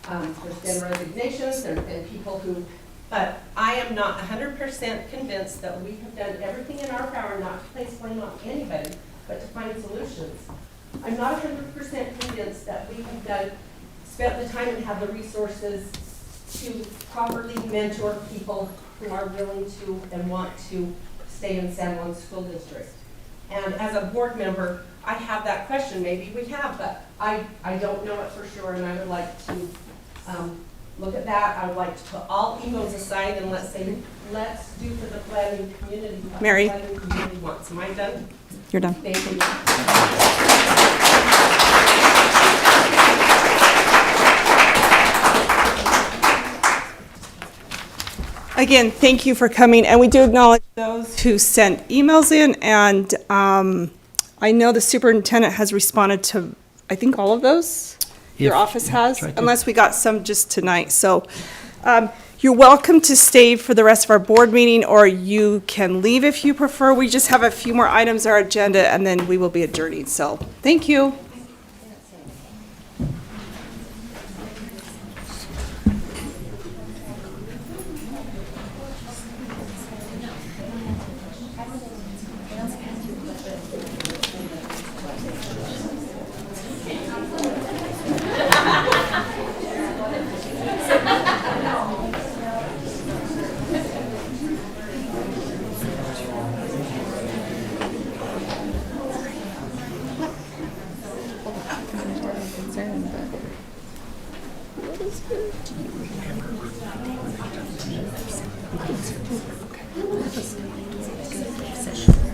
There's been resignations, there's been people who, but I am not 100% convinced that we have done everything in our power not to place blame on anybody, but to find solutions. I'm not 100% convinced that we have spent the time and have the resources to properly mentor people who are willing to and want to stay in San Juan School District. And as a board member, I have that question. Maybe we have, but I don't know it for sure, and I would like to look at that. I would like to put all egos aside and let's do for the planning community what Mary. the planning community wants. Am I done? You're done. Thank you. Again, thank you for coming, and we do acknowledge those who sent emails in, and I know the superintendent has responded to, I think, all of those. Your office has, unless we got some just tonight. So you're welcome to stay for the rest of our board meeting, or you can leave if you prefer. We just have a few more items on our agenda, and then we will be adjourning. So thank you.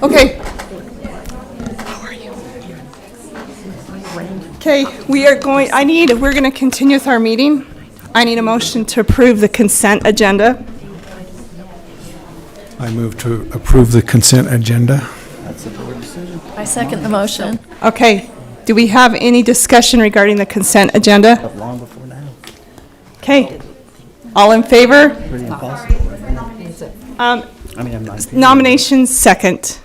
Okay. How are you? Okay, we're going to continue with our meeting. I need a motion to approve the consent agenda. I move to approve the consent agenda. I second the motion. Okay, do we have any discussion regarding the consent agenda? Long before now. Okay, all in favor? Pretty impossible. Um, I mean, I'm not. Nominations second.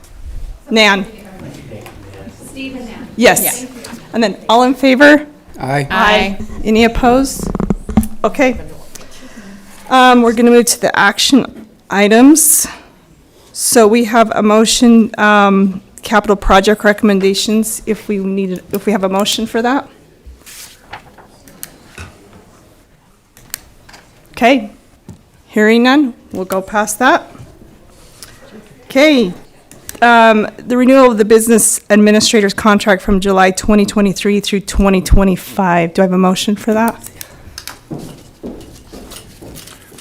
Nan? Yes. And then all in favor? Aye. Aye. Any opposed? Okay. We're going to move to the action items. So we have a motion, capital project recommendations, if we have a motion for that. Okay. Hearing none, we'll go past that. Okay. The renewal of the business administrator's contract from July 2023 through 2025. Do I have a motion for that?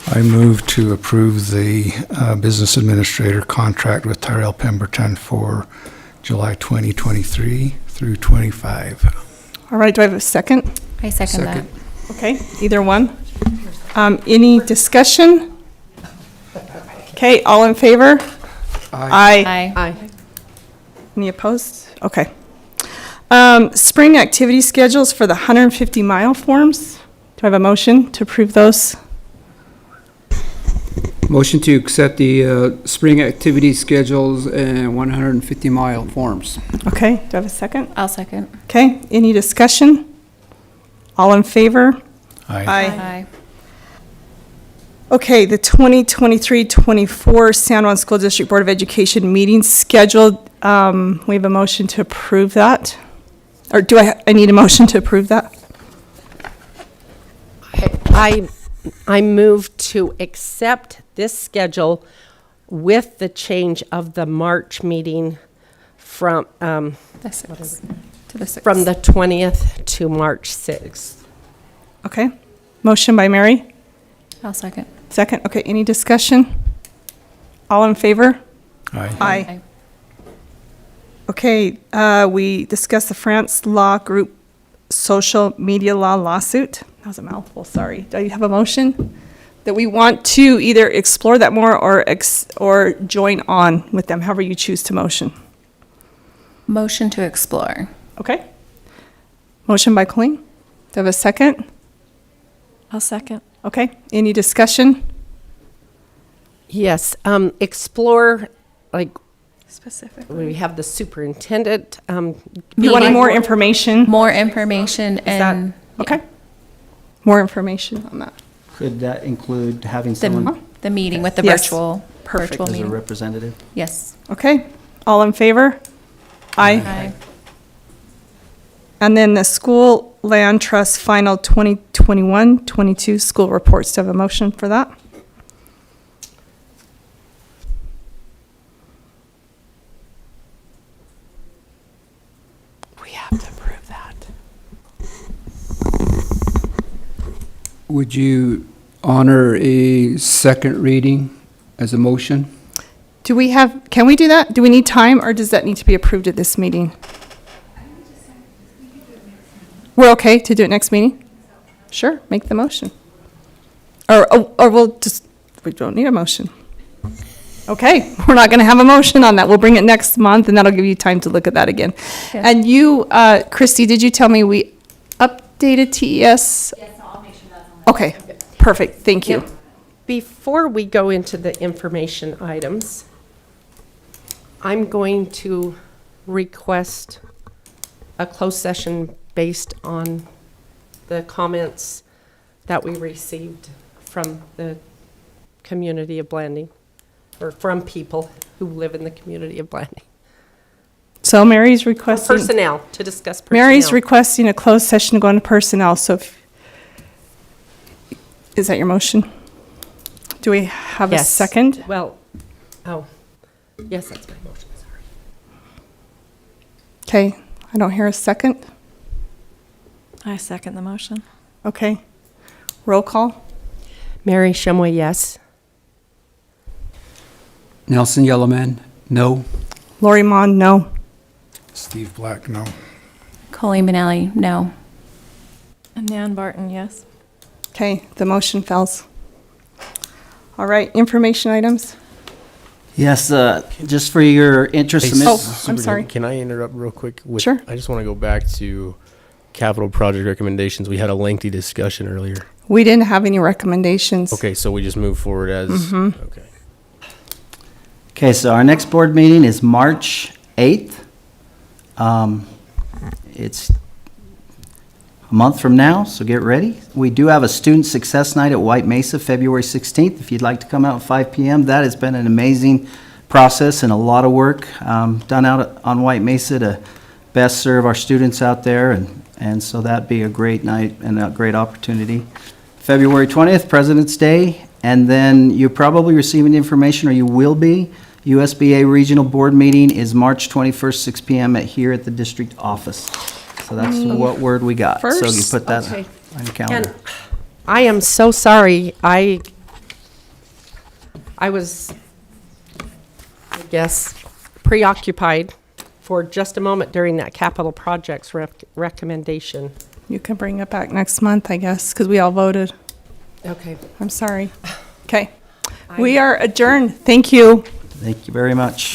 I move to approve the business administrator contract with Tyrell Pemberton for July 2023 through 25. All right, do I have a second? I second that. Okay, either one. Any discussion? Okay, all in favor? Aye. Aye. Any opposed? Okay. Spring activity schedules for the 150-mile forms. Do I have a motion to approve those? Motion to accept the spring activity schedules and 150-mile forms. Okay, do I have a second? I'll second. Okay, any discussion? All in favor? Aye. Okay, the 2023-24 San Juan School District Board of Education meeting scheduled. We have a motion to approve that. Or do I need a motion to approve that? I move to accept this schedule with the change of the March meeting from, The 6th to the 6th. from the 20th to March 6th. Okay, motion by Mary. I'll second. Second, okay, any discussion? All in favor? Aye. Aye. Okay, we discussed the France Law Group social media law lawsuit. That was a mouthful, sorry. Do you have a motion? That we want to either explore that more or join on with them, however you choose to motion. Motion to explore. Okay. Motion by Colleen. Do I have a second? I'll second. Okay, any discussion? Yes, explore, like, Specifically. we have the superintendent. You want more information? More information and. Okay. More information on that. Could that include having The, someone the meeting with the Yes. virtual as a meeting. representative? Yes. Okay, all in favor? Aye. And then the school land trust final 2021-22 school reports. Do I have a motion for that? We have to approve that. Would you honor a second reading as a motion? Do we have, can we do that? Do we need time, or does that need to be approved at this meeting? We're okay to do it next meeting? Sure, make the motion. Or we'll just, we don't need a motion. Okay, we're not going to have a motion on that. We'll bring it next month, and that'll give you time to look at that again. Yeah. And you, Christy, did you tell me we updated TES? Yes, I'll make sure that's on the. Okay, perfect, thank you. Yep. Before we go into the information items, I'm going to request a closed session based on the comments that we received from the community of Blanding, or from people who live in the community of Blanding. So Mary's requesting. Personnel, to discuss personnel. Mary's requesting a closed session to go into personnel, so is that your motion? Do we have a Yes. second? Well, yes, that's my motion, sorry. Okay, I don't hear a second. I second the motion. Okay, roll call. Mary Shumway, yes. Nelson Yellowman, no. Lori Mon, no. Steve Black, no. Colleen Benelli, no. And Nan Barton, yes. Okay, the motion fails. All right, information items? Yes, just for your interest. Hey, Oh, I'm Superintendent, sorry. Can I interrupt real quick? Sure. I just want to go back to capital project recommendations. We had a lengthy discussion earlier. We didn't have any recommendations. Okay, so we just move forward as, okay. Okay, so our next board meeting is March 8th. It's a month from now, so get ready. We do have a Student Success Night at White Mesa, February 16th. If you'd like to come out at 5 p.m., that has been an amazing process and a lot of work done out on White Mesa to best serve our students out there, and so that'd be a great night and a great opportunity. February 20th, President's Day, and then you're probably receiving information, or you will be. USBA Regional Board Meeting is March 21st, 6 p.m. here at the district office. So that's what word we got. So you First, put that okay. on your calendar. And I am so sorry. I was, I guess, preoccupied for just a moment during that capital projects recommendation. You can bring it back next month, I guess, because we all voted. Okay. I'm sorry. Okay. We are adjourned. Thank you. Thank you very much.